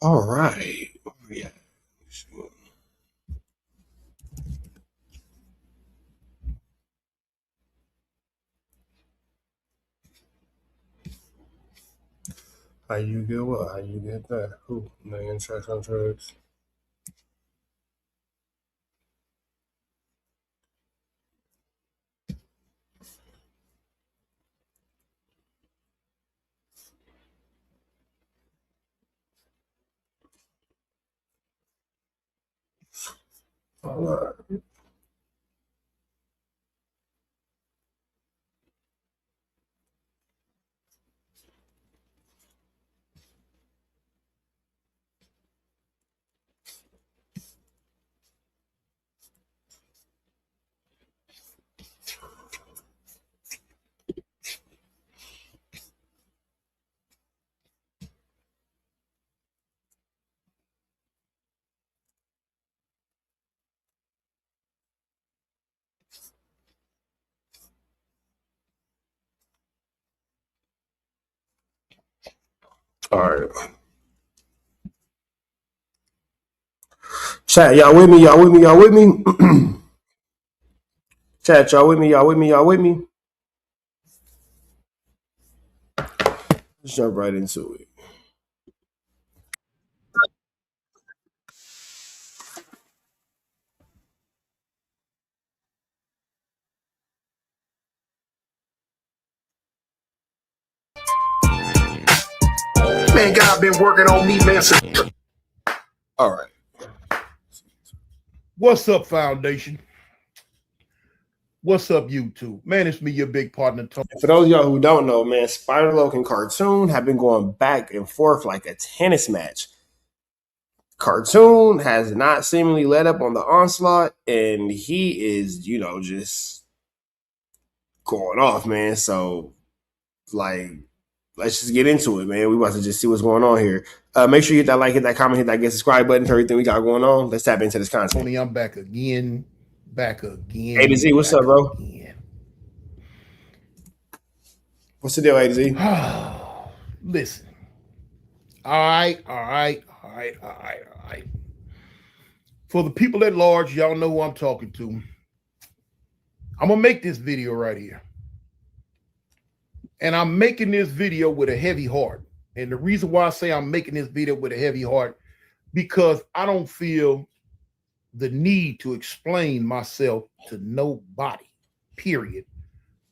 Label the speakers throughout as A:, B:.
A: All right. Yeah. How you get what? How you get that? Who? Million tracks on drugs. All right. All right. Chat, y'all with me? Y'all with me? Y'all with me? Chat, y'all with me? Y'all with me? Y'all with me? Let's jump right into it.
B: Man, God been working on me, man.
A: All right.
B: What's up, Foundation? What's up, YouTube? Man, it's me, your big partner, Tony.
A: For those of y'all who don't know, man, Spider-Loc and Cartoon have been going back and forth like a tennis match. Cartoon has not seemingly let up on the onslaught, and he is, just going off, man. So, like, let's just get into it, man. We about to just see what's going on here. Make sure you hit that like, hit that comment, hit that get subscribe button for everything we got going on. Let's tap into this content.
B: Tony, I'm back again.
A: A to Z, what's up, bro?
B: Again.
A: What's the deal, A to Z?
B: Listen. All right. For the people at large, y'all know who I'm talking to. I'm going to make this video right here. And I'm making this video with a heavy heart. And the reason why I say I'm making this video with a heavy heart, because I don't feel the need to explain myself to nobody, period,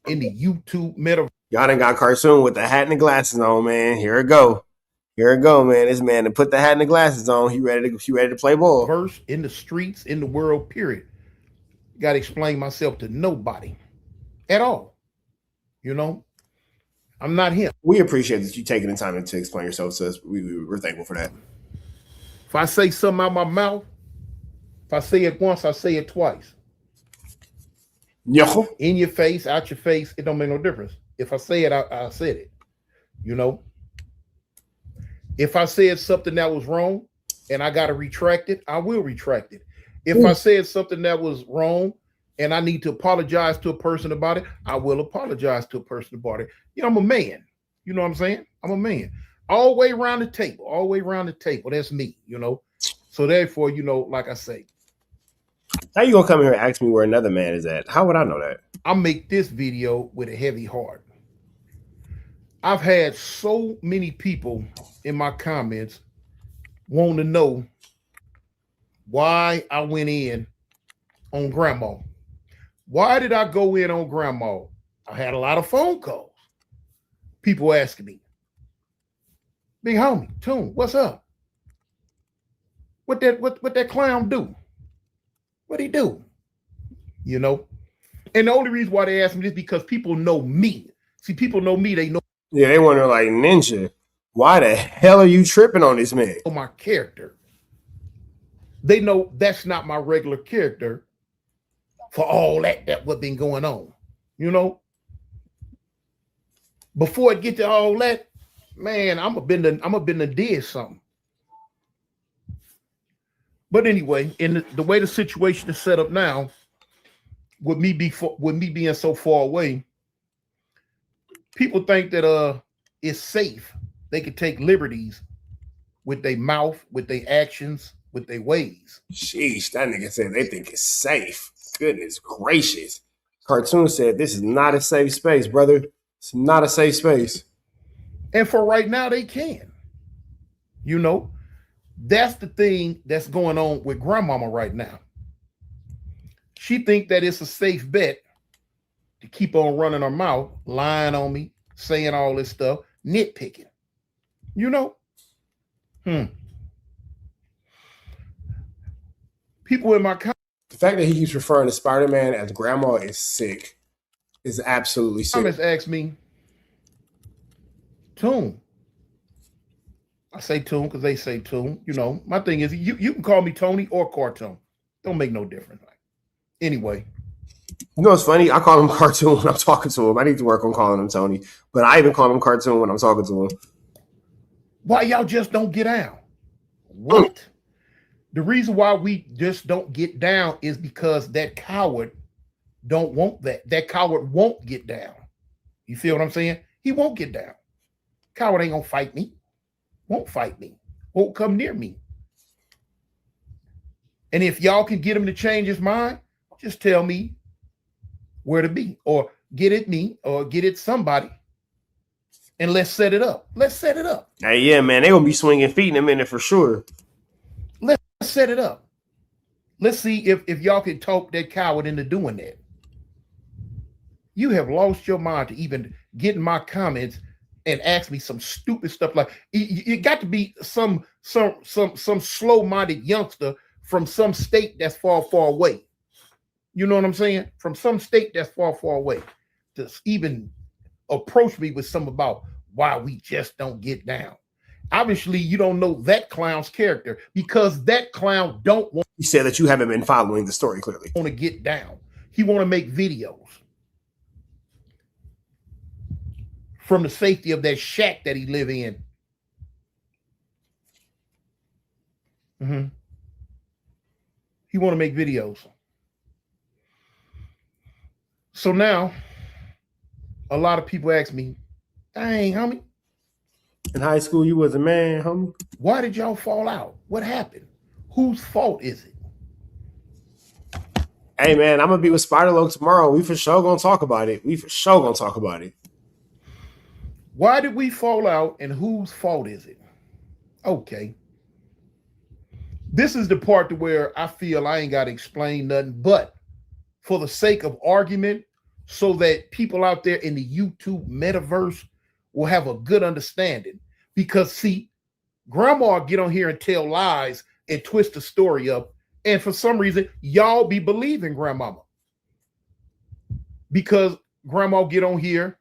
B: in the YouTube metaverse.
A: Y'all done got Cartoon with the hat and the glasses on, man. Here it go. Here it go, man. This man to put the hat and the glasses on. He ready to play ball.
B: Verse in the streets, in the world, period. Got to explain myself to nobody at all. You know, I'm not him.
A: We appreciate that you taking the time to explain yourself to us. We're thankful for that.
B: If I say something out my mouth, if I say it once, I say it twice.
A: Yo.
B: In your face, out your face, it don't make no difference. If I say it, I said it. You know, if I said something that was wrong and I got to retract it, I will retract it. If I said something that was wrong and I need to apologize to a person about it, I will apologize to a person about it. You know, I'm a man. You know what I'm saying? I'm a man. All the way around the table. All the way around the table. That's me, you know. So therefore, you know, like I say.
A: How you gonna come here and ask me where another man is at? How would I know that?
B: I make this video with a heavy heart. I've had so many people in my comments want to know why I went in on Grandma. Why did I go in on Grandma? I had a lot of phone calls. People asking me, big homie, Toon, what's up? What that clown do? What he do? You know? And the only reason why they ask me this is because people know me. See, people know me, they know.
A: Yeah, they wonder like, Ninja, why the hell are you tripping on this man?
B: My character. They know that's not my regular character for all that what been going on. You know? Before it get to all that, man, I'm a been did something. But anyway, in the way the situation is set up now, with me being so far away, people think that it's safe. They could take liberties with their mouth, with their actions, with their ways.
A: Sheesh, that nigga said they think it's safe. Goodness gracious. Cartoon said this is not a safe space, brother. It's not a safe space.
B: And for right now, they can. You know, that's the thing that's going on with grandmama right now. She think that it's a safe bet to keep on running her mouth, lying on me, saying all this stuff, nitpicking. You know? People in my
A: The fact that he keeps referring to Spider-Man as grandma is sick. Is absolutely sick.
B: comments ask me, Toon. I say Toon because they say Toon. You know, my thing is you can call me Tony or Cartoon. Don't make no difference. Anyway.
A: You know, it's funny. I call him Cartoon when I'm talking to him. I need to work on calling him Tony, but I even call him Cartoon when I'm talking to him.
B: Why y'all just don't get down? What? The reason why we just don't get down is because that coward don't want that. That coward won't get down. You feel what I'm saying? He won't get down. Coward ain't gonna fight me. Won't fight me. Won't come near me. And if y'all can get him to change his mind, just tell me where to be, or get it me, or get it somebody, and let's set it up. Let's set it up.
A: Hey, yeah, man, they gonna be swinging feet in a minute for sure.
B: Let's set it up. Let's see if y'all can talk that coward into doing that. You have lost your mind to even get in my comments and ask me some stupid stuff like you got to be some slow-minded youngster from some state that's far away. You know what I'm saying? From some state that's far away to even approach me with some about why we just don't get down. Obviously, you don't know that clown's character because that clown don't want.
A: He said that you haven't been following the story clearly.
B: Want to get down. He want to make videos from the safety of that shack that he live in. He want to make videos. So now, a lot of people ask me, dang, homie.
A: In high school, you was a man, homie.
B: Why did y'all fall out? What happened? Whose fault is it?
A: Hey, man, I'm going to be with Spider-Loc tomorrow. We for sure going to talk about it.
B: Why did we fall out and whose fault is it? Okay. This is the part to where I feel I ain't got to explain nothing, but for the sake of argument, so that people out there in the YouTube metaverse will have a good understanding. Because see, grandma get on here and tell lies and twist the story up. And for some reason, y'all be believing grandmama. Because grandma get on here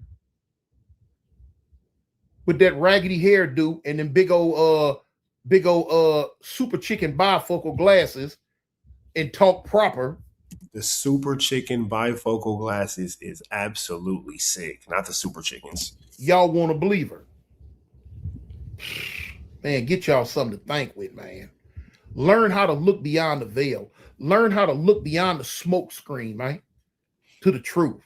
B: with that raggedy hairdo and them big old super chicken bifocal glasses and talk proper.
A: The super chicken bifocal glasses is absolutely sick. Not the super chickens.
B: Y'all want to believe her. Man, get y'all something to think with, man. Learn how to look beyond the veil. Learn how to look beyond the smoke screen, man, to the truth.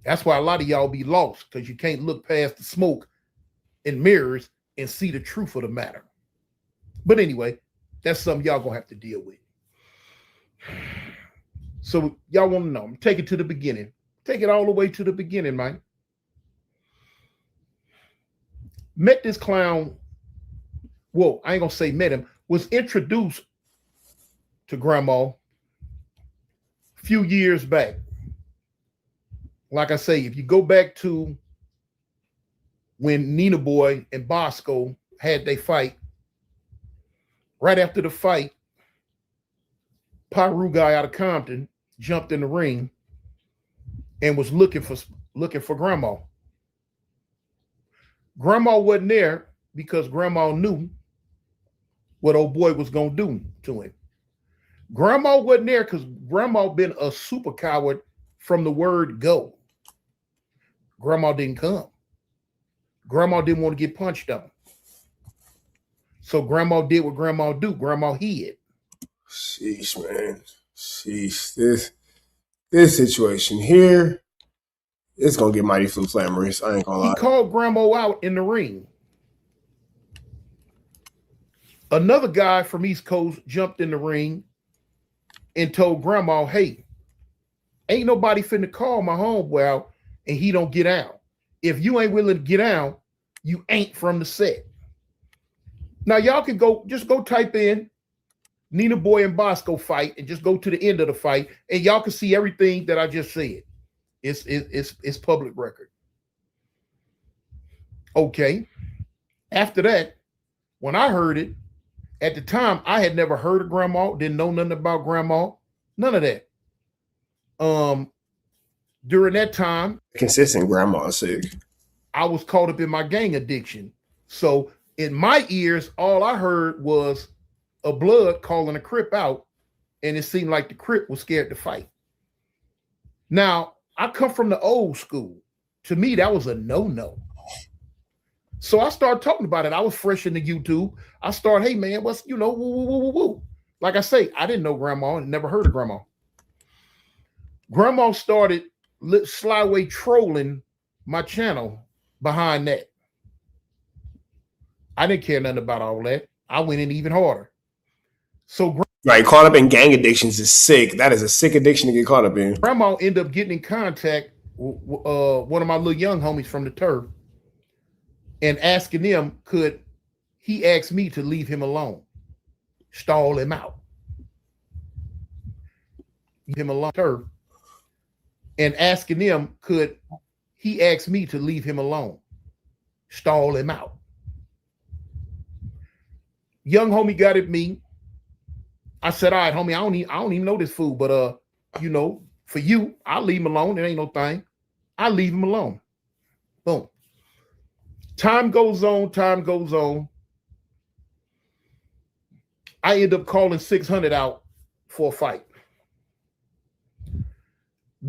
B: That's why a lot of y'all be lost, because you can't look past the smoke and mirrors and see the truth of the matter. But anyway, that's something y'all gonna have to deal with. So y'all want to know, take it to the beginning. Take it all the way to the beginning, man. Met this clown. Well, I ain't gonna say met him, was introduced to grandma a few years back. Like I say, if you go back to when Nina Boy and Bosco had their fight, right after the fight, Pyru guy out of Compton jumped in the ring and was looking for grandma. Grandma wasn't there because grandma knew what old boy was gonna do to him. Grandma wasn't there because grandma been a super coward from the word go. Grandma didn't come. Grandma didn't want to get punched on. So grandma did what grandma do. Grandma hid.
A: Sheesh, man. Sheesh. This situation here, it's gonna get mighty flamorous. I ain't gonna lie.
B: He called grandma out in the ring. Another guy from East Coast jumped in the ring and told grandma, hey, ain't nobody finna call my homeboy out and he don't get out. If you ain't willing to get out, you ain't from the set. Now y'all can just go type in Nina Boy and Bosco fight and just go to the end of the fight and y'all can see everything that I just said. It's public record. Okay. After that, when I heard it, at the time I had never heard of grandma, didn't know nothing about grandma, none of that. During that time,
A: consistent grandma sick.
B: I was caught up in my gang addiction. So in my ears, all I heard was a blood calling a Crip out, and it seemed like the Crip was scared to fight. Now, I come from the old school. To me, that was a no-no. So I started talking about it. I was fresh into YouTube. I started, hey man, what's, woo, woo, woo, woo, woo. Like I say, I didn't know grandma and never heard of grandma. Grandma started slyway trolling my channel behind that. I didn't care nothing about all that. I went in even harder. So
A: right, caught up in gang addictions is sick. That is a sick addiction to get caught up in.
B: Grandma ended up getting in contact with one of my little young homies from the turf and asking them, could he ask me to leave him alone, stall him out, leave him alone, turf, and asking them, could he ask me to leave him alone, stall him out. Young homie got at me. I said, all right, homie, I don't even know this fool, but for you, I'll leave him alone. It ain't no thing. I'll leave him alone. Boom. Time goes on. I end up calling 600 out for a fight.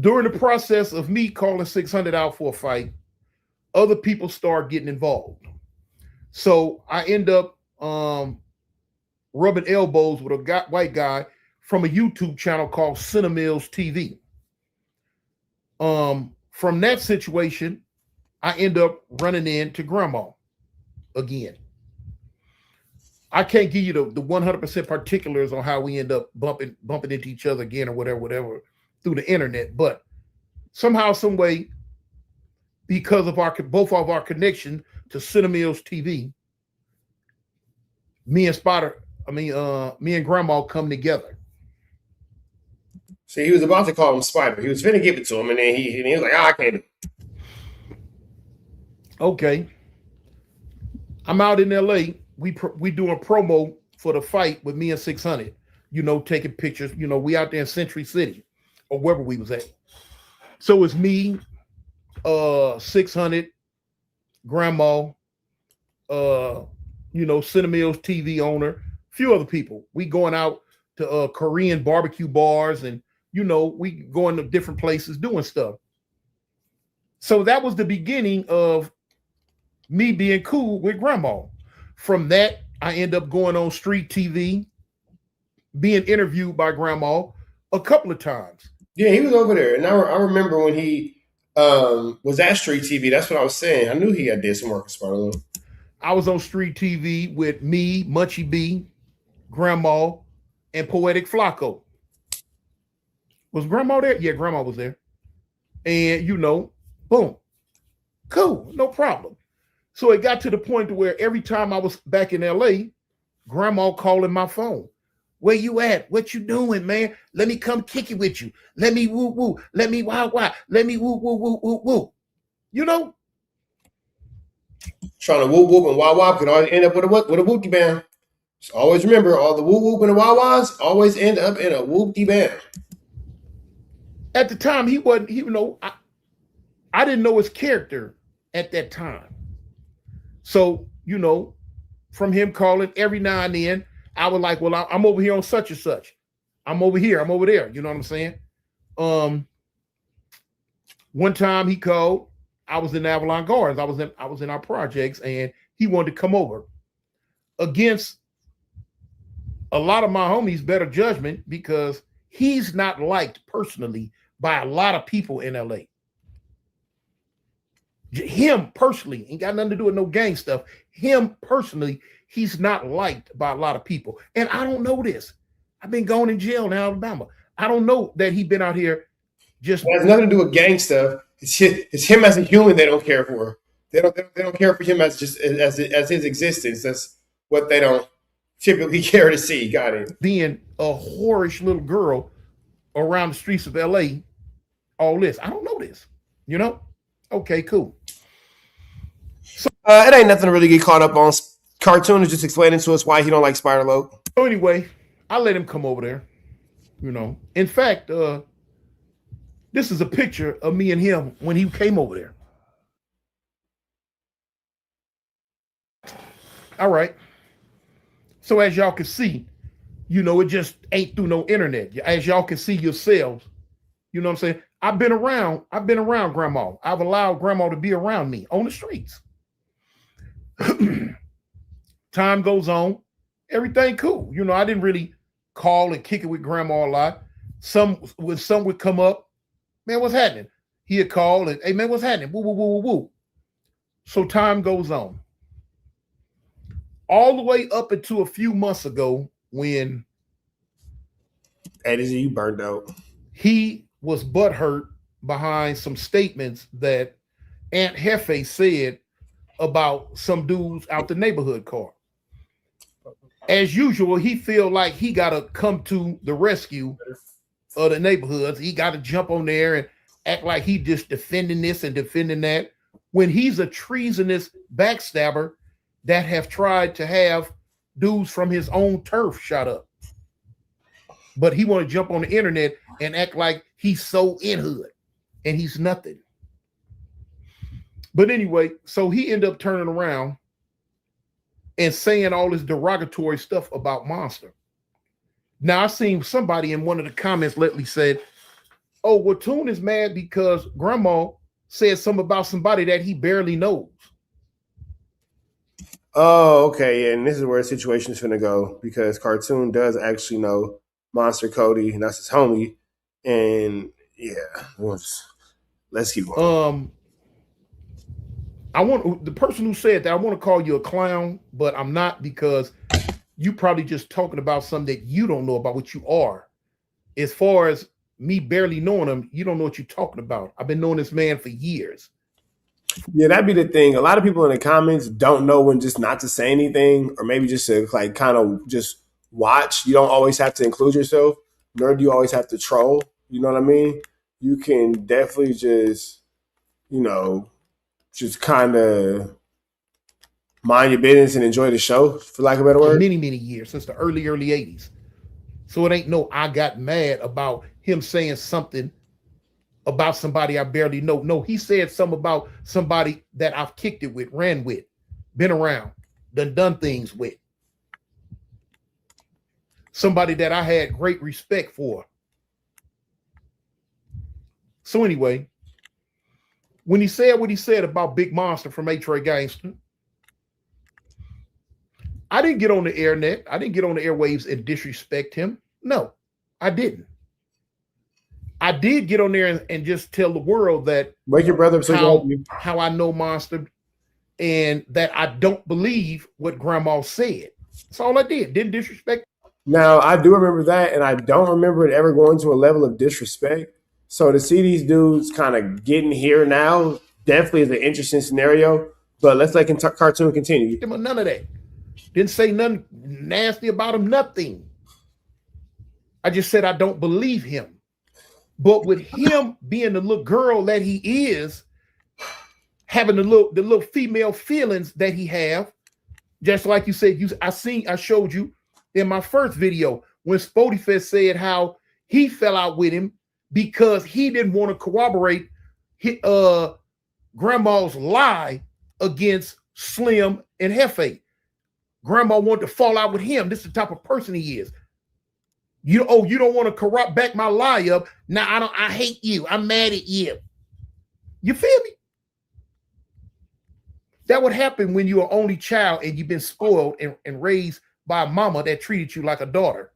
B: During the process of me calling 600 out for a fight, other people start getting involved. So I end up rubbing elbows with a white guy from a YouTube channel called Cinemills TV. From that situation, I end up running into grandma again. I can't give you the 100% particulars on how we end up bumping into each other again or whatever through the internet, but somehow, some way, because of both of our connection to Cinemills TV, me and grandma come together.
A: See, he was about to call him Spider. He was finna give it to him, and then he was like, I can't do it.
B: Okay. I'm out in LA. We doing promo for the fight with me and 600, taking pictures. We out there in Century City or wherever we was at. So it's me, 600, grandma, Cinemills TV owner, a few other people. We going out to Korean barbecue bars and, we going to different places doing stuff. So that was the beginning of me being cool with grandma. From that, I end up going on street TV, being interviewed by grandma a couple of times.
A: Yeah, he was over there. And I remember when he was at street TV, that's what I was saying. I knew he had did some work with Sparta.
B: I was on street TV with me, Munchie B, grandma, and Poetic Flacco. Was grandma there? Yeah, grandma was there. And, boom. Cool, no problem. So it got to the point to where every time I was back in LA, grandma calling my phone. Where you at? What you doing, man? Let me come kick it with you. Let me woo woo. Let me wow wow. Let me woo woo woo woo woo.
A: Trying to whoop whoop and wow wow can always end up with a whoopty bam. Just always remember, all the whoop whoop and the wow wows always end up in a whoopty bam.
B: At the time, he wasn't. I didn't know his character at that time. So, from him calling every now and then, I was like, well, I'm over here on such and such. I'm over here. I'm over there. You know what I'm saying? One time he called. I was in Avalon Gardens. I was in our projects, and he wanted to come over. Against a lot of my homies' better judgment, because he's not liked personally by a lot of people in LA. Him personally, ain't got nothing to do with no gang stuff. Him personally, he's not liked by a lot of people. And I don't know this. I've been going in jail in Alabama. I don't know that he been out here just.
A: It has nothing to do with gang stuff. It's him as a human they don't care for. They don't care for him as just as his existence. That's what they don't typically care to see. Got it.
B: Being a whorish little girl around the streets of LA, all this. I don't know this. You know? Okay, cool.
A: It ain't nothing to really get caught up on. Cartoon is just explaining to us why he don't like Spider Loc.
B: So anyway, I let him come over there. You know. In fact, this is a picture of me and him when he came over there. All right. So as y'all can see, you know, it just ain't through no internet. As y'all can see yourselves, you know what I'm saying? I've been around grandma. I've allowed grandma to be around me on the streets. Time goes on, everything cool. You know, I didn't really call and kick it with grandma a lot. When some would come up, man, what's happening? He'd call and, hey man, what's happening? Woo, woo, woo, woo, woo. So time goes on. All the way up until a few months ago when
A: you burned out.
B: He was butthurt behind some statements that Aunt Hefe said about some dudes out the neighborhood car. As usual, he feel like he got to come to the rescue of the neighborhoods. He got to jump on there and act like he just defending this and defending that, when he's a treasonous backstabber that have tried to have dudes from his own turf shot up. But he want to jump on the internet and act like he's so in hood, and he's nothing. But anyway, so he ended up turning around and saying all this derogatory stuff about Monster. Now I seen somebody in one of the comments lately said, oh, well, Toon is mad because grandma said something about somebody that he barely knows.
A: Oh, okay, yeah, and this is where the situation is going to go, because Cartoon does actually know Monster Cody, and that's his homie. And yeah, let's keep going.
B: I want the person who said that, I want to call you a clown, but I'm not, because you probably just talking about something that you don't know about what you are. As far as me barely knowing him, you don't know what you're talking about. I've been knowing this man for years.
A: Yeah, that'd be the thing. A lot of people in the comments don't know when just not to say anything, or maybe just to like kind of just watch. You don't always have to include yourself, nor do you always have to troll. You know what I mean? You can definitely just, just kind of mind your business and enjoy the show, for lack of a better word.
B: Many, many years, since the early 80s. So it ain't no I got mad about him saying something about somebody I barely know. No, he said something about somebody that I've kicked it with, ran with, been around, done things with. Somebody that I had great respect for. So anyway, when he said what he said about Big Monster from A-Tray Gangster, I didn't get on the airnet. I didn't get on the airwaves and disrespect him. No, I didn't. I did get on there and just tell the world that
A: wake your brother so
B: how I know Monster, and that I don't believe what grandma said. That's all I did. Didn't disrespect.
A: Now, I do remember that, and I don't remember it ever going to a level of disrespect. So to see these dudes kind of getting here now definitely is an interesting scenario. But let's let Cartoon continue.
B: None of that. Didn't say nothing nasty about him, nothing. I just said I don't believe him. But with him being the little girl that he is, having the little female feelings that he have, just like you said, I showed you in my first video when Spotifest said how he fell out with him because he didn't want to corroborate grandma's lie against Slim and Hefe. Grandma wanted to fall out with him. This is the type of person he is. You don't want to corrupt back my lie up. Now I hate you. I'm mad at you. You feel me? That would happen when you're an only child and you've been spoiled and raised by a mama that treated you like a daughter.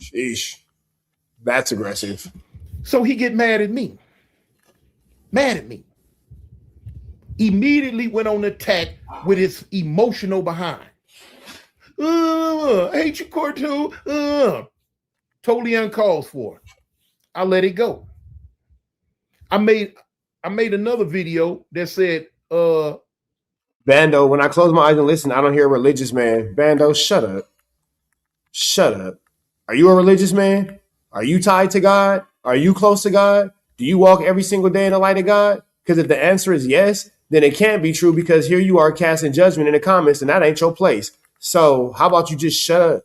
A: Sheesh. That's aggressive.
B: So he get mad at me. Mad at me. Immediately went on the attack with his emotional behind. I hate you, cartoon. Totally uncalled for. I let it go. I made another video that said,
A: Bando, when I close my eyes and listen, I don't hear a religious man. Bando, shut up. Shut up. Are you a religious man? Are you tied to God? Are you close to God? Do you walk every single day in the light of God? Because if the answer is yes, then it can't be true because here you are casting judgment in the comments and that ain't your place. So how about you just shut up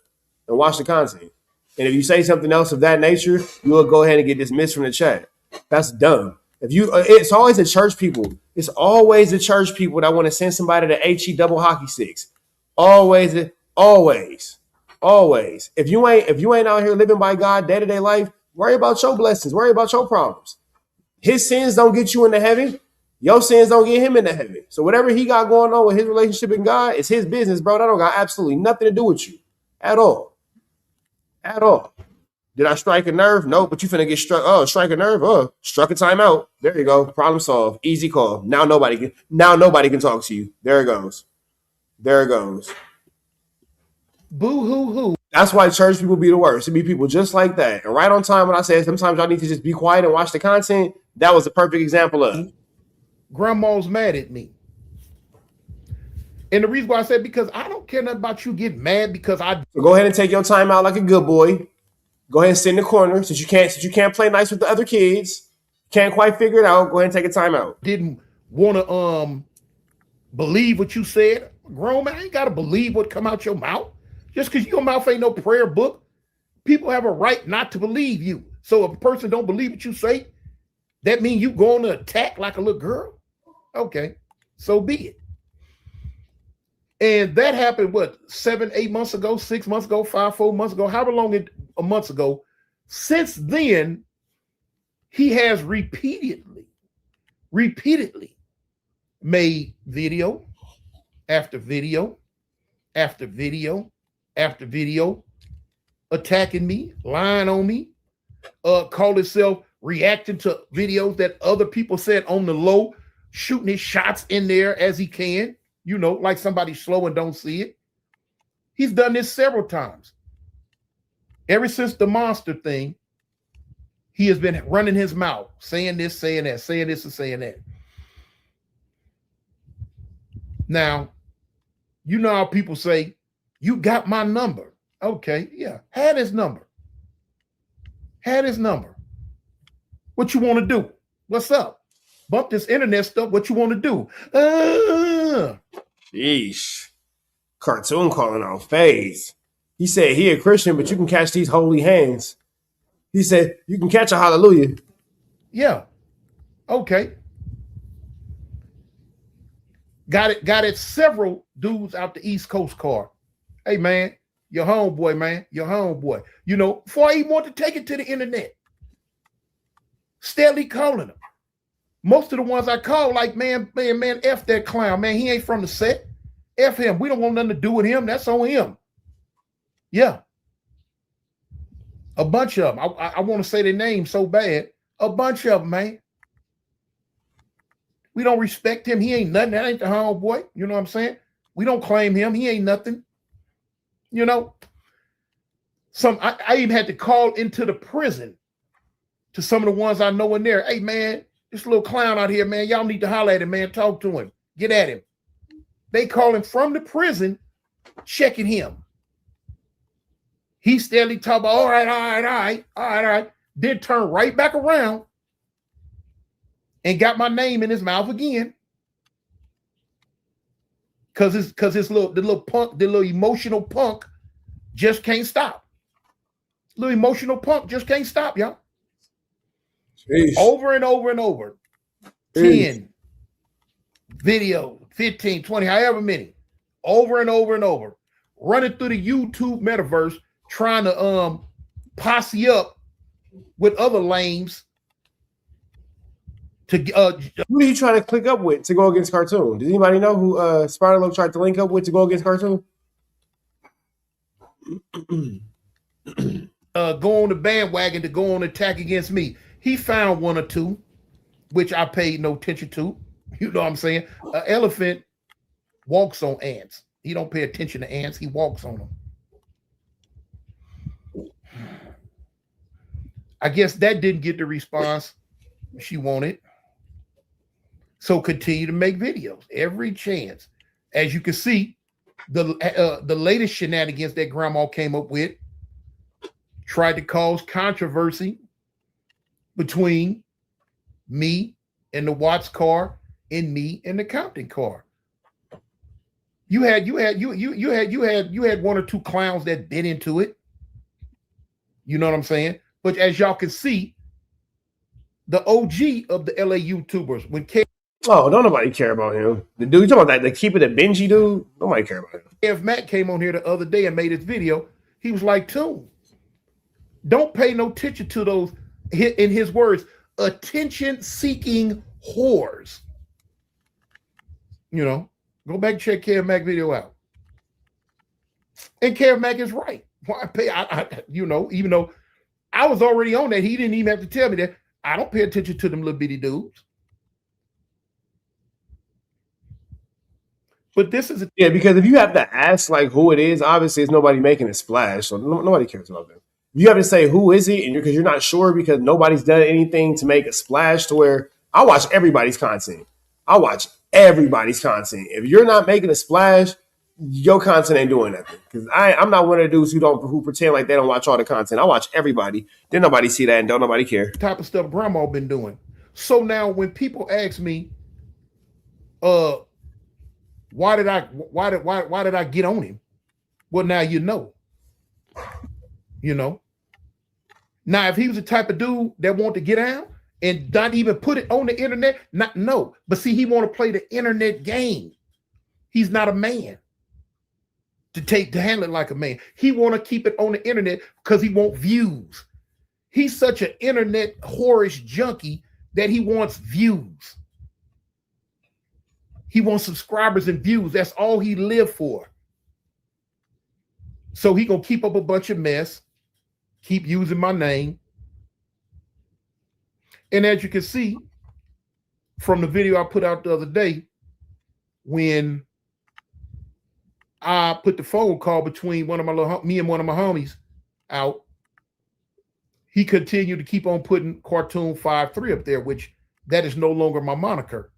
A: and watch the content? And if you say something else of that nature, you will go ahead and get dismissed from the chat. That's dumb. If you, it's always the church people. It's always the church people that want to send somebody to HE double hockey sticks. Always, always. Always. If you ain't out here living by God day to day life, worry about your blessings. Worry about your problems. His sins don't get you into heaven. Your sins don't get him into heaven. So whatever he got going on with his relationship with God, it's his business, bro. That don't got absolutely nothing to do with you at all. At all. Did I strike a nerve? No, but you finna get struck. Oh, strike a nerve. Oh, struck a timeout. There you go. Problem solved. Easy call. Now nobody can talk to you. There it goes. There it goes.
B: Boo hoo hoo.
A: That's why church people be the worst. It be people just like that. And right on time when I said sometimes y'all need to just be quiet and watch the content, that was a perfect example of.
B: Grandma's mad at me. And the reason why I said, because I don't care nothing about you getting mad because I.
A: So go ahead and take your time out like a good boy. Go ahead and sit in the corner since you can't play nice with the other kids. Can't quite figure it out. Go ahead and take a time out.
B: Didn't want to believe what you said. Grown man, I ain't gotta believe what come out your mouth. Just because your mouth ain't no prayer book, people have a right not to believe you. So if a person don't believe what you say, that means you going to attack like a little girl? Okay, so be it. And that happened, what, 7, 8 months ago, 6 months ago, 5, 4 months ago, however long a month ago. Since then, he has repeatedly made video after video after video after video attacking me, lying on me, called himself reacting to videos that other people said on the low, shooting his shots in there as he can, you know, like somebody slow and don't see it. He's done this several times. Ever since the monster thing, he has been running his mouth, saying this, saying that, saying this and saying that. Now, you know how people say, you got my number. Okay, yeah, had his number. Had his number. What you want to do? What's up? Bump this internet stuff. What you want to do?
A: Sheesh. Cartoon calling out phase. He said he a Christian, but you can catch these holy hands. He said you can catch a hallelujah.
B: Yeah. Okay. Got it. Several dudes out the East Coast car. Hey man, your homeboy, man. Your homeboy. You know, before I even want to take it to the internet. Steadily calling him. Most of the ones I call, like, man, F that clown, man. He ain't from the set. F him. We don't want nothing to do with him. That's on him. Yeah. A bunch of them. I want to say their name so bad. A bunch of them, man. We don't respect him. He ain't nothing. That ain't the homeboy. You know what I'm saying? We don't claim him. He ain't nothing. You know? I even had to call into the prison to some of the ones I know in there. Hey, man, this little clown out here, man. Y'all need to holler at him, man. Talk to him. Get at him. They call him from the prison, checking him. He steadily talk about, all right. Then turn right back around and got my name in his mouth again. Cause the little emotional punk just can't stop. Little emotional punk just can't stop, y'all. Jeez. Over and over and over. Jeez. 10 video, 15, 20, however many. Over and over and over. Running through the YouTube metaverse, trying to posse up with other lames to
A: who are you trying to click up with to go against Cartoon? Does anybody know who Spider-Loaf tried to link up with to go against Cartoon?
B: Go on the bandwagon to go on attack against me. He found one or two. which I paid no attention to. You know what I'm saying? An elephant walks on ants. He don't pay attention to ants. He walks on them. I guess that didn't get the response she wanted. So continue to make videos every chance. As you can see, the latest shenanigans that grandma came up with tried to cause controversy between me and the Watts car and me and the Compton car. You had one or two clowns that bit into it. You know what I'm saying? But as y'all can see, the OG of the LA YouTubers, when
A: Oh, don't nobody care about him. The dude, you talking about that, the keep it a Benji dude? Nobody care about him.
B: If Matt came on here the other day and made his video, he was like, Tune, don't pay no attention to those, in his words, attention-seeking whores. You know, go back and check Kev Mack video out. And Kev Mack is right. Why pay? You know, even though I was already on that, he didn't even have to tell me that. I don't pay attention to them little bitty dudes. But this is
A: because if you have to ask like who it is, obviously it's nobody making a splash, so nobody cares about them. If you have to say who is it, and because you're not sure because nobody's done anything to make a splash, to where I watch everybody's content. If you're not making a splash, your content ain't doing nothing. Because I'm not one of the dudes who pretend like they don't watch all the content. I watch everybody. Then nobody see that and don't nobody care.
B: Type of stuff grandma been doing. So now when people ask me, why did I get on him? Well, now you know. You know. Now, if he was the type of dude that want to get out and not even put it on the internet, no. But see, he want to play the internet game. He's not a man to handle it like a man. He want to keep it on the internet because he want views. He's such an internet whorish junkie that he wants views. He wants subscribers and views. That's all he lived for. So he gonna keep up a bunch of mess, keep using my name. And as you can see from the video I put out the other day, when I put the phone call between me and one of my homies out, he continued to keep on putting Cartoon 5-3 up there, which that is no longer my moniker.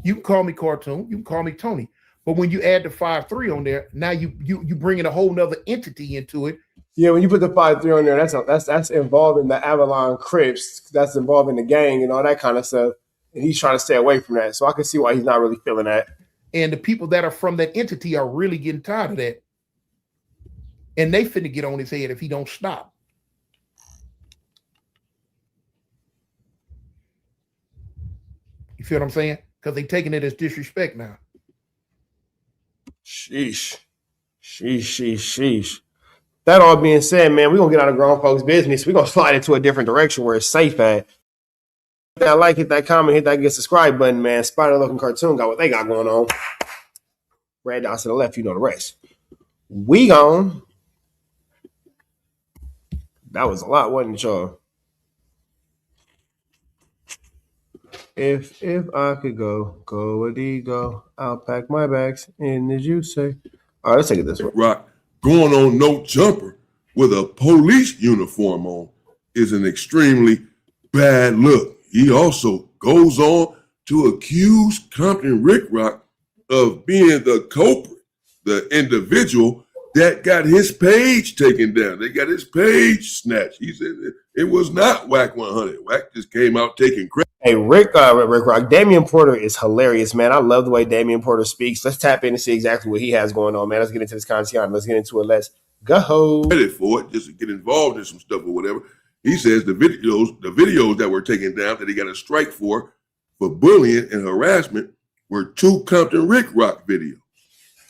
B: You can call me Cartoon, you can call me Tony. But when you add the 5-3 on there, now you bringing a whole nother entity into it.
A: Yeah, when you put the 5-3 on there, that's involving the Avalon Crips, that's involving the gang and all that kind of stuff. And he's trying to stay away from that. So I can see why he's not really feeling that.
B: And the people that are from that entity are really getting tired of that. And they finna get on his head if he don't stop. You feel what I'm saying? Because they taking it as disrespect now.
A: Sheesh. That all being said, man, we're going to get out of grown folks' business. We're going to slide into a different direction where it's safe at. Hit that like, hit that comment, hit that get subscribe button, man. Spider Looking Cartoon got what they got going on. Red dots to the left, you know the rest. We gone. That was a lot, wasn't it, y'all? If I could go would he go? I'll pack my bags in the juice say. All right, let's take it this way.
C: Rock going on no jumper with a police uniform on is an extremely bad look. He also goes on to accuse Compton Rick Rock of being the culprit, the individual that got his page taken down. They got his page snatched. He said it was not Whack 100. Whack just came out taking credit.
A: Hey, Rick Rock, Damian Porter is hilarious, man. I love the way Damian Porter speaks. Let's tap in and see exactly what he has going on, man. Let's get into this content. Let's get into it. Let's go.
C: Credit for it, just to get involved in some stuff or whatever. He says the videos that were taken down that he got a strike for bullying and harassment were 2 Compton Rick Rock videos.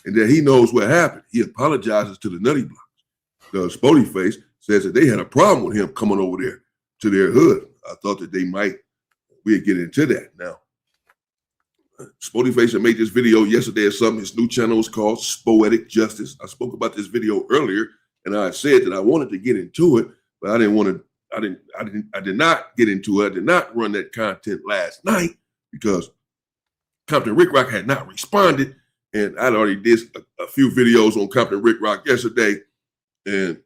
C: And that he knows what happened. He apologizes to the Nutty Blocks. The Spody Face says that they had a problem with him coming over there to their hood. I thought that we'd get into that now. Spody Face had made this video yesterday or something. His new channel is called Spoetic Justice. I spoke about this video earlier, and I said that I wanted to get into it, but I didn't want I did not get into it. I did not run that content last night because Compton Rick Rock had not responded, and I'd already did a few videos on Compton Rick Rock yesterday, and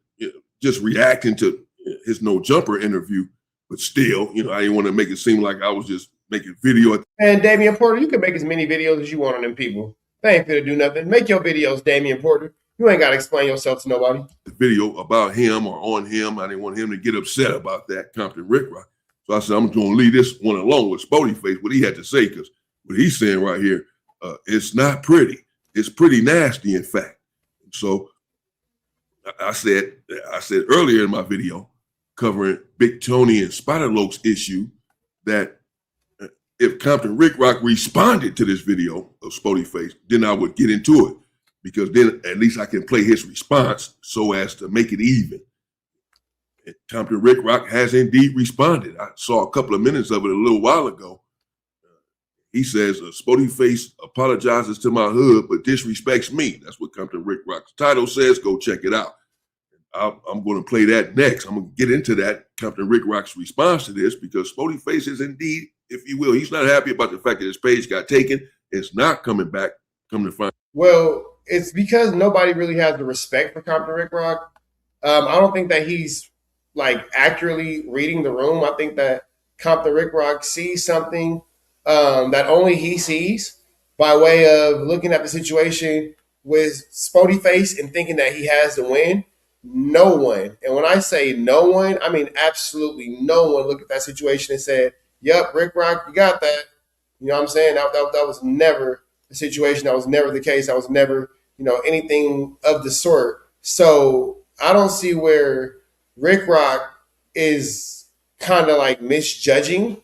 C: just reacting to his No Jumper interview. But still, I didn't want to make it seem like I was just making video.
A: And Damian Porter, you can make as many videos as you want on them people. They ain't finna do nothing. Make your videos, Damian Porter. You ain't got to explain yourself to nobody.
C: The video about him or on him, I didn't want him to get upset about that, Compton Rick Rock. So I said, I'm going to leave this one alone with Spody Face, what he had to say, because what he's saying right here, it's not pretty. It's pretty nasty, in fact. So I said earlier in my video covering Big Tony and Spider Loke's issue that if Compton Rick Rock responded to this video of Spody Face, then I would get into it, because then at least I can play his response so as to make it even. And Compton Rick Rock has indeed responded. I saw a couple of minutes of it a little while ago. He says, Spody Face apologizes to my hood, but disrespects me. That's what Compton Rick Rock's title says. Go check it out. I'm going to play that next. I'm going to get into that, Compton Rick Rock's response to this, because Spody Face is indeed, if you will, he's not happy about the fact that his page got taken. It's not coming back. Come to find.
A: Well, it's because nobody really has the respect for Compton Rick Rock. I don't think that he's accurately reading the room. I think that Compton Rick Rock sees something that only he sees by way of looking at the situation with Spody Face and thinking that he has to win. No one, and when I say no one, I mean absolutely no one, looked at that situation and said, yep, Rick Rock, you got that. You know what I'm saying? That was never the situation. That was never the case. That was never, anything of the sort. So I don't see where Rick Rock is kind of misjudging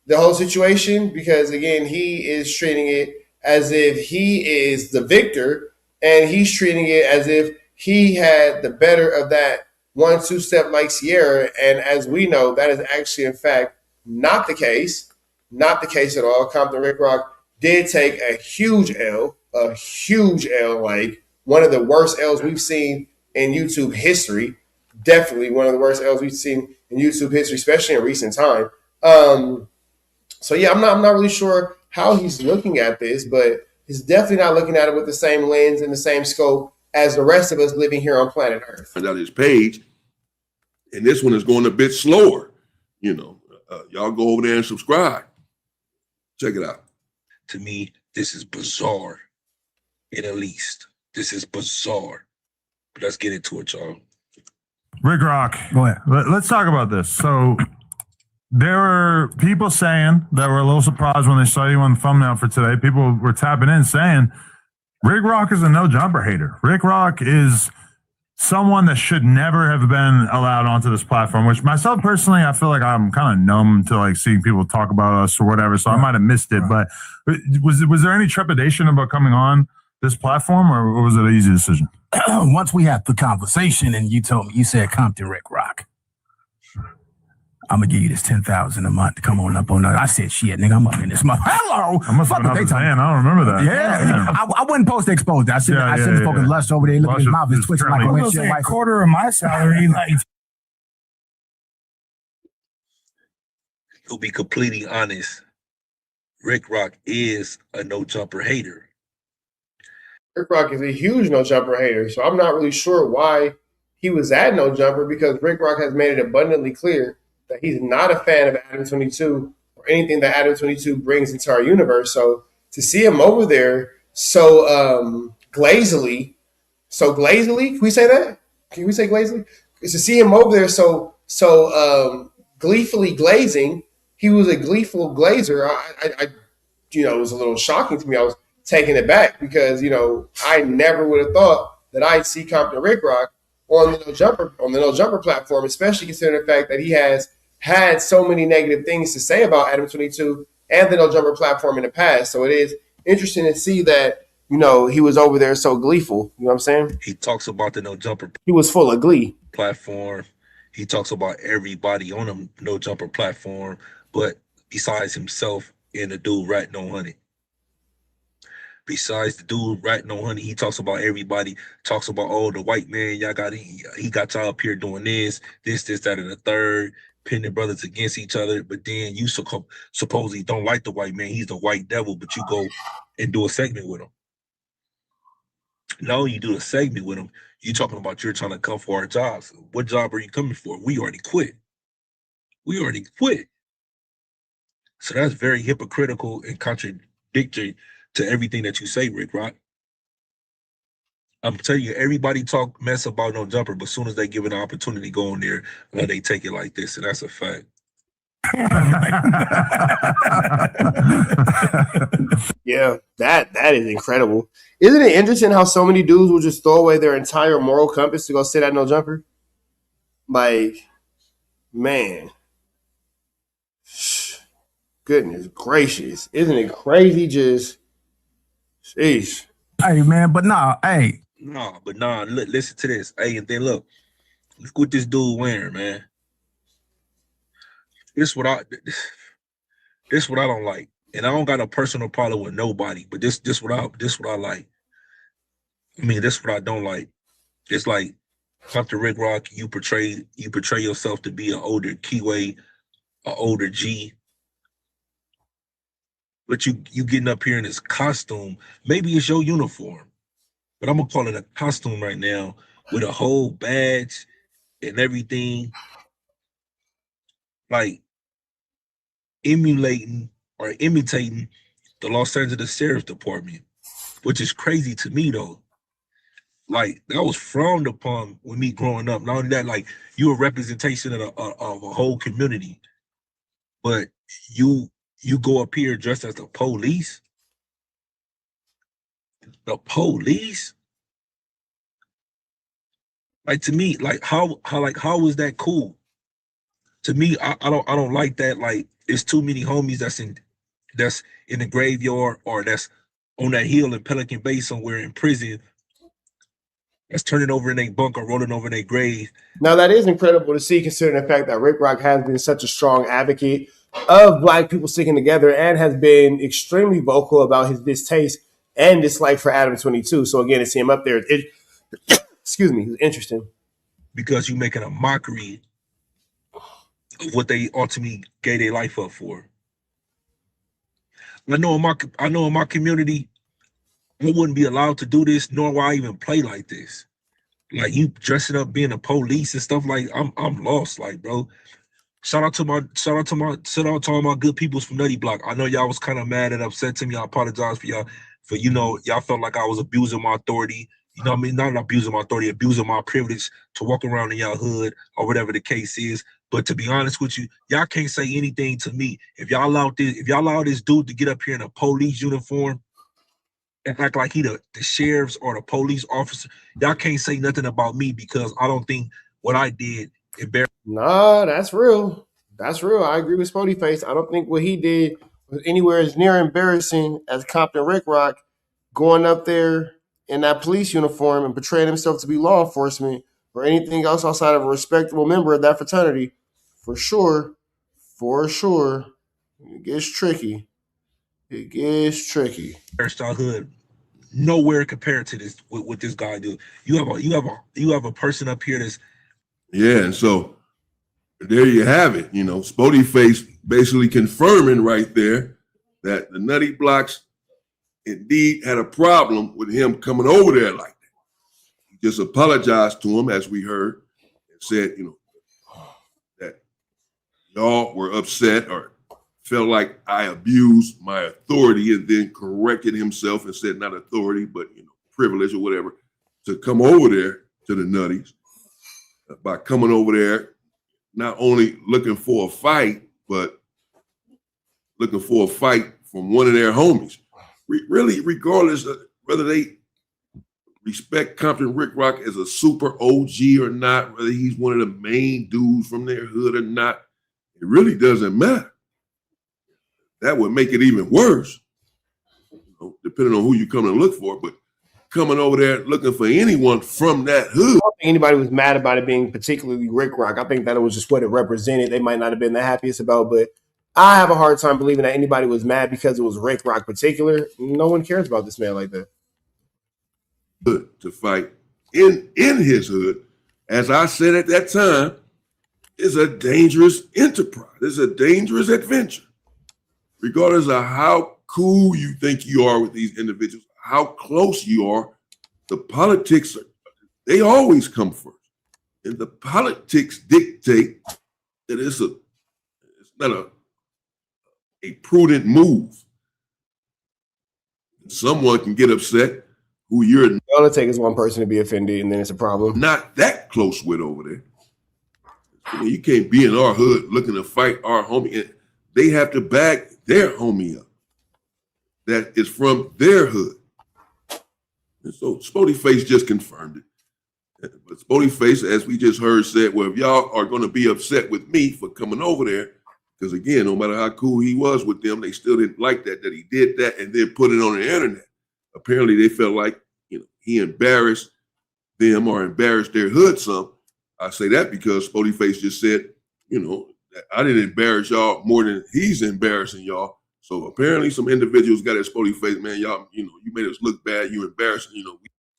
A: the whole situation, because again, he is treating it as if he is the victor, and he's treating it as if he had the better of that 1-2 step like Sierra. And as we know, that is actually, in fact, not the case. Not the case at all. Compton Rick Rock did take a huge L, like one of the worst L's we've seen in YouTube history. Definitely one of the worst L's we've seen in YouTube history, especially in recent time. So yeah, I'm not really sure how he's looking at this, but he's definitely not looking at it with the same lens and the same scope as the rest of us living here on planet Earth.
C: Find out his page, and this one is going a bit slower. Y'all go over there and subscribe. Check it out.
D: To me, this is bizarre. In the least, this is bizarre. But let's get into it, y'all.
E: Rick Rock, go ahead. Let's talk about this. So there were people saying that were a little surprised when they saw you on the thumbnail for today. People were tapping in saying Rick Rock is a no jumper hater. Rick Rock is someone that should never have been allowed onto this platform, which myself personally, I feel like I'm kind of numb to seeing people talk about us or whatever. So I might have missed it, but was there any trepidation about coming on this platform, or was it an easy decision?
F: Once we had the conversation and you told me, you said Compton Rick Rock, I'm gonna give you this $10,000 a month to come on up on that. I said, shit, nigga, I'm up in this month. Hello.
E: I must have been up his hand. I don't remember that.
F: Yeah. I wouldn't post the exposed. I said this fucking lust over there. Look at his mouth is twitching like a windshield wiper.
G: Quarter of my salary,
D: To be completely honest, Rick Rock is a no jumper hater.
A: Rick Rock is a huge no jumper hater, so I'm not really sure why he was at no jumper, because Rick Rock has made it abundantly clear that he's not a fan of Adam 22 or anything that Adam 22 brings into our universe. So to see him over there so glazily, can we say that? Can we say glazily? To see him over there so gleefully glazing, he was a gleeful glazer. I it was a little shocking to me. I was taken aback because, I never would have thought that I'd see Compton Rick Rock on the no jumper platform, especially considering the fact that he has had so many negative things to say about Adam 22 and the no jumper platform in the past. So it is interesting to see that, he was over there so gleeful. You know what I'm saying?
D: He talks about the no jumper.
A: He was full of glee.
D: Platform. He talks about everybody on the no jumper platform, but besides himself and the dude Rat No Honey. Besides the dude Rat No Honey, he talks about everybody. Talks about, the white man, y'all got he got y'all up here doing this, that, and the third. pitting brothers against each other, but then you supposedly don't like the white man. He's the white devil, but you go and do a segment with him. No, you do a segment with him. You talking about you're trying to come for our jobs. What job are you coming for? We already quit. So that's very hypocritical and contradictory to everything that you say, Rick Rock. I'm telling you, everybody talk mess about No Jumper, but as soon as they give an opportunity to go on there, they take it like this, and that's a fact.
A: Yeah, that is incredible. Isn't it interesting how so many dudes will just throw away their entire moral compass to go sit at No Jumper? Like, man. Goodness gracious. Isn't it crazy? Just, sheesh.
F: Hey, man, but nah, hey.
D: Listen to this. Hey, and then look what this dude wearing, man. This what I don't like. And I don't got a personal problem with nobody, but this what I like. I mean, this what I don't like. It's like Dr. Rick Rock, you portray yourself to be an older Keyway, an older G. But you getting up here in this costume. Maybe it's your uniform, but I'm gonna call it a costume right now with a whole badge and everything, like emulating or imitating the Los Angeles Sheriff's Department, which is crazy to me though. Like that was frowned upon with me growing up. Not only that, like you're a representation of a whole community, but you go up here dressed as the police. The police? Like to me, like how is that cool? To me, I don't like that. Like it's too many homies that's in the graveyard or that's on that hill in Pelican Bay somewhere in prison that's turning over in their bunk or rolling over in their grave.
A: Now, that is incredible to see, considering the fact that Rick Rock has been such a strong advocate of Black people sticking together and has been extremely vocal about his distaste and dislike for Adam 22. So, again, to see him up there, excuse me, it's interesting.
D: Because you're making a mockery of what they ultimately gave their life up for. I know in my community, I wouldn't be allowed to do this, nor will I even play like this. Like you dressing up being a police and stuff, like I'm lost, like bro. Shout out to all my good peoples from Nutty Block. I know y'all was kind of mad and upset to me. I apologize for y'all y'all felt like I was abusing my authority. You know what I mean? Not abusing my authority, abusing my privilege to walk around in y'all hood or whatever the case is. But to be honest with you, y'all can't say anything to me. If y'all allow this dude to get up here in a police uniform and act like he the sheriff's or the police officer, y'all can't say nothing about me because I don't think what I did embarrassed.
A: Nah, that's real. That's real. I agree with Spody Face. I don't think what he did was anywhere as near embarrassing as Compton Rick Rock going up there in that police uniform and portraying himself to be law enforcement or anything else outside of a respectable member of that fraternity. For sure. It gets tricky.
D: Childhood nowhere compared to this what this guy do. You have a person up here that's
C: and so there you have it. You know, Spody Face basically confirming right there that the Nutty Blocks indeed had a problem with him coming over there like that. He just apologized to him, as we heard, and said, you know, that y'all were upset or felt like I abused my authority, and then corrected himself and said not authority, but privilege or whatever, to come over there to the Nutties by coming over there, not only looking for a fight, but looking for a fight from one of their homies. Really, regardless of whether they respect Compton Rick Rock as a super OG or not, whether he's one of the main dudes from their hood or not, it really doesn't matter. That would make it even worse, depending on who you come and look for. But coming over there looking for anyone from that hood.
A: I don't think anybody was mad about it being particularly Rick Rock. I think that it was just what it represented. They might not have been the happiest about, but I have a hard time believing that anybody was mad because it was Rick Rock particular. No one cares about this man like that.
C: To fight in his hood. As I said at that time, is a dangerous enterprise. It's a dangerous adventure. Regardless of how cool you think you are with these individuals, how close you are, the politics, they always come first. And the politics dictate that it's not a prudent move. Someone can get upset who you're
A: All it takes is one person to be offended, and then it's a problem.
C: not that close with over there. I mean, you can't be in our hood looking to fight our homie. And they have to back their homie up. That is from their hood. And so Spody Face just confirmed it. But Spody Face, as we just heard, said, well, if y'all are going to be upset with me for coming over there, because again, no matter how cool he was with them, they still didn't like that he did that and then put it on the internet. Apparently they felt like, he embarrassed them or embarrassed their hood some. I say that because Spody Face just said, I didn't embarrass y'all more than he's embarrassing y'all. So apparently some individuals got at Spody Face, man, y'all, you made us look bad, you embarrassing,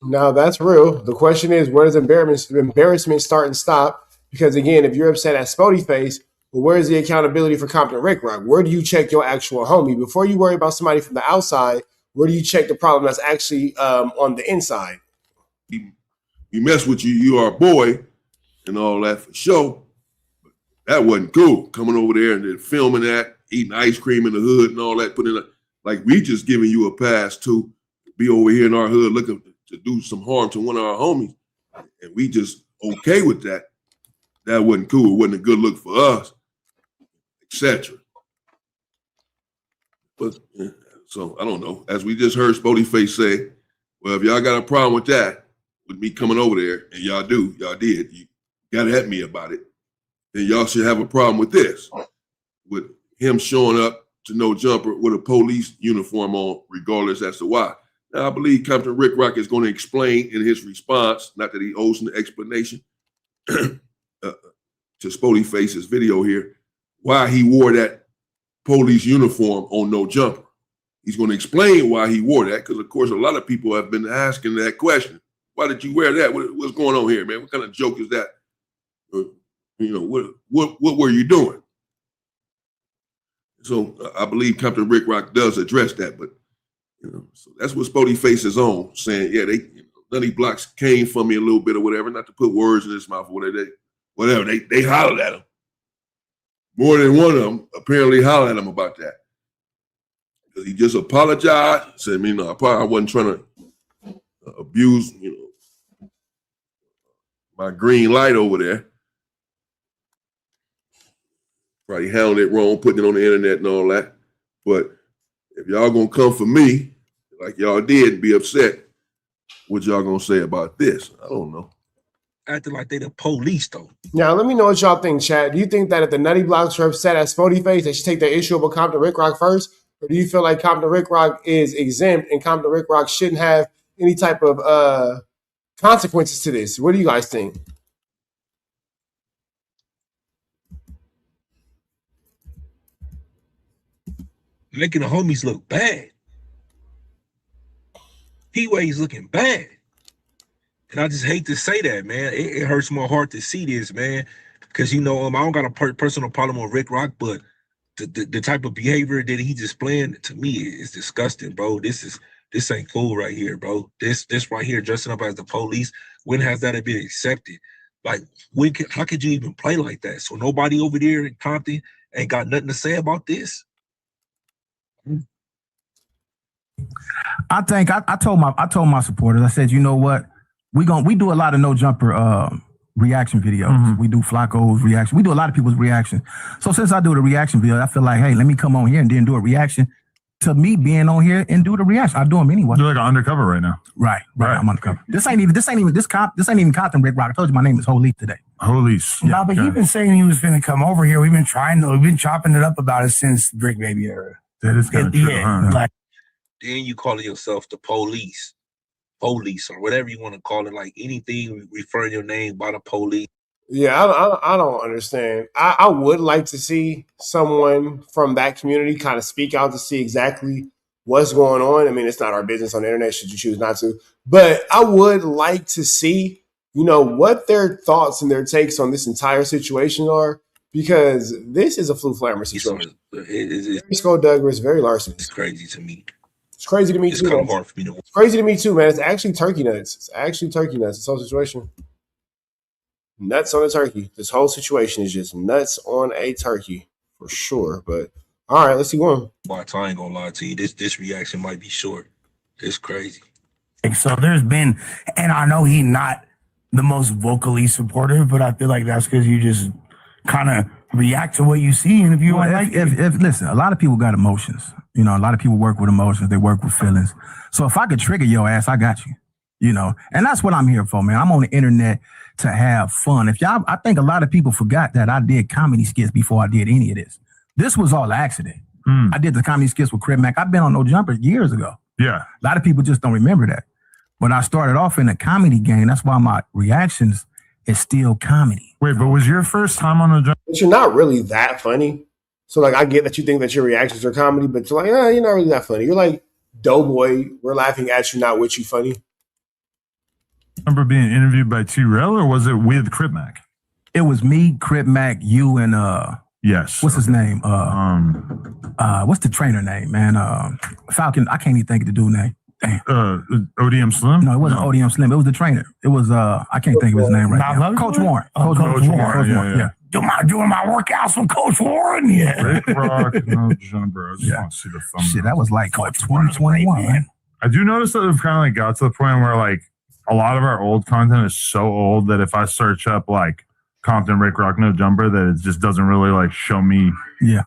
A: Now that's real. The question is, where does embarrassment start and stop? Because again, if you're upset at Spody Face, well, where's the accountability for Compton Rick Rock? Where do you check your actual homie? Before you worry about somebody from the outside, where do you check the problem that's actually on the inside?
C: He mess with you, you are a boy and all that for sure. But that wasn't cool. Coming over there and then filming that, eating ice cream in the hood and all that, putting it like we just giving you a pass to be over here in our hood looking to do some harm to one of our homies. And we just okay with that. That wasn't cool. It wasn't a good look for us, etc. But so I don't know. As we just heard Spody Face say, well, if y'all got a problem with that, with me coming over there, and y'all did, you got at me about it, then y'all should have a problem with this, with him showing up to No Jumper with a police uniform on, regardless as to why. Now, I believe Compton Rick Rock is going to explain in his response, not that he owes an explanation, to Spody Face's video here, why he wore that police uniform on No Jumper. He's going to explain why he wore that, because, of course, a lot of people have been asking that question. Why did you wear that? What's going on here, man? What kind of joke is that? What were you doing? So I believe Compton Rick Rock does address that, but so that's what Spody Face is on, saying, yeah, Nutty Blocks came for me a little bit or whatever, not to put words in his mouth or whatever. They hollered at him. More than one of them apparently hollered at him about that. Because he just apologized, said, I wasn't trying to abuse, my green light over there. Probably handled it wrong, putting it on the internet and all that. But if y'all gonna come for me, like y'all did, and be upset, what y'all gonna say about this? I don't know.
D: Acting like they the police, though.
A: Now, let me know what y'all think, Chad. Do you think that if the Nutty Blocks are upset at Spody Face, they should take their issue about Compton Rick Rock first? Or do you feel like Compton Rick Rock is exempt and Compton Rick Rock shouldn't have any type of consequences to this? What do you guys think?
D: Making the homies look bad. P-Way's looking bad. And I just hate to say that, man. It hurts my heart to see this, man. Because, I don't got a personal problem with Rick Rock, but the type of behavior that he's displaying, to me, is disgusting, bro. This ain't cool right here, bro. This right here, dressing up as the police, when has that been accepted? Like, how could you even play like that? So nobody over there in Compton ain't got nothing to say about this?
F: I think I told my supporters, I said, you know what? We do a lot of No Jumper reaction videos. Mm-hmm. We do Flacco's reaction. We do a lot of people's reactions. So since I do the reaction video, I feel like, hey, let me come on here and then do a reaction to me being on here and do the reaction. I do them anyway.
E: You're like undercover right now.
F: Right. I'm undercover. This ain't even Compton Rick Rock. I told you my name is Holy today.
E: Holy.
G: No, but he's been saying he was going to come over here. We've been chopping it up about it since Brick Baby era.
E: That is kind of true. Huh?
D: Then you calling yourself the police, or whatever you want to call it, like anything referring your name by the police.
A: Yeah, I don't understand. I would like to see someone from that community kind of speak out to see exactly what's going on. I mean, it's not our business on the internet should you choose not to. But I would like to see you know, what their thoughts and their takes on this entire situation are, because this is a flu flammer situation. Very skullduggerous, very larceny.
D: It's crazy to me.
A: It's crazy to me
D: It's
A: too.
D: kind of hard for me to.
A: It's crazy to me too, man. It's actually turkey nuts. It's actually turkey nuts. This whole situation. Nuts on a turkey. This whole situation is just nuts on a turkey for sure. But all right, let's see one.
D: Watch, I ain't gonna lie to you. This reaction might be short. It's crazy.
G: So there's been, and I know he's not the most vocally supportive, but I feel like that's because you just kind of react to what you see. And if you
F: if listen, a lot of people got emotions. You know, a lot of people work with emotions. They work with feelings. So if I could trigger your ass, I got you. You know, and that's what I'm here for, man. I'm on the internet to have fun. I think a lot of people forgot that I did comedy skits before I did any of this. This was all accident. I did the comedy skits with Crib Mac. I've been on No Jumper years ago.
E: Yeah.
F: A lot of people just don't remember that. When I started off in the comedy game, that's why my reactions is still comedy.
E: Wait, but was your first time on the jump?
A: But you're not really that funny. So like, I get that you think that your reactions are comedy, but you're like, you're not really that funny. You're like Doughboy. We're laughing at you, not with you. Funny.
E: Remember being interviewed by T-Rail, or was it with Crib Mac?
F: It was me, Crib Mac, you, and
E: yes.
F: What's his name? What's the trainer name, man? Falcon. I can't even think of the dude name. Damn.
E: ODM Slim?
F: No, it wasn't ODM Slim. It was the trainer. It was I can't think of his name right now. Coach Warren.
E: Coach Warren. Yeah.
G: Doing my workouts with Coach Warren. Yeah.
E: Rick Rock, No Jumper. I just want to see the thumbnail.
F: Shit, that was like 2021, man.
E: I do notice that we've kind of like got to the point where like a lot of our old content is so old that if I search up like Compton Rick Rock No Jumper, that it just doesn't really like show me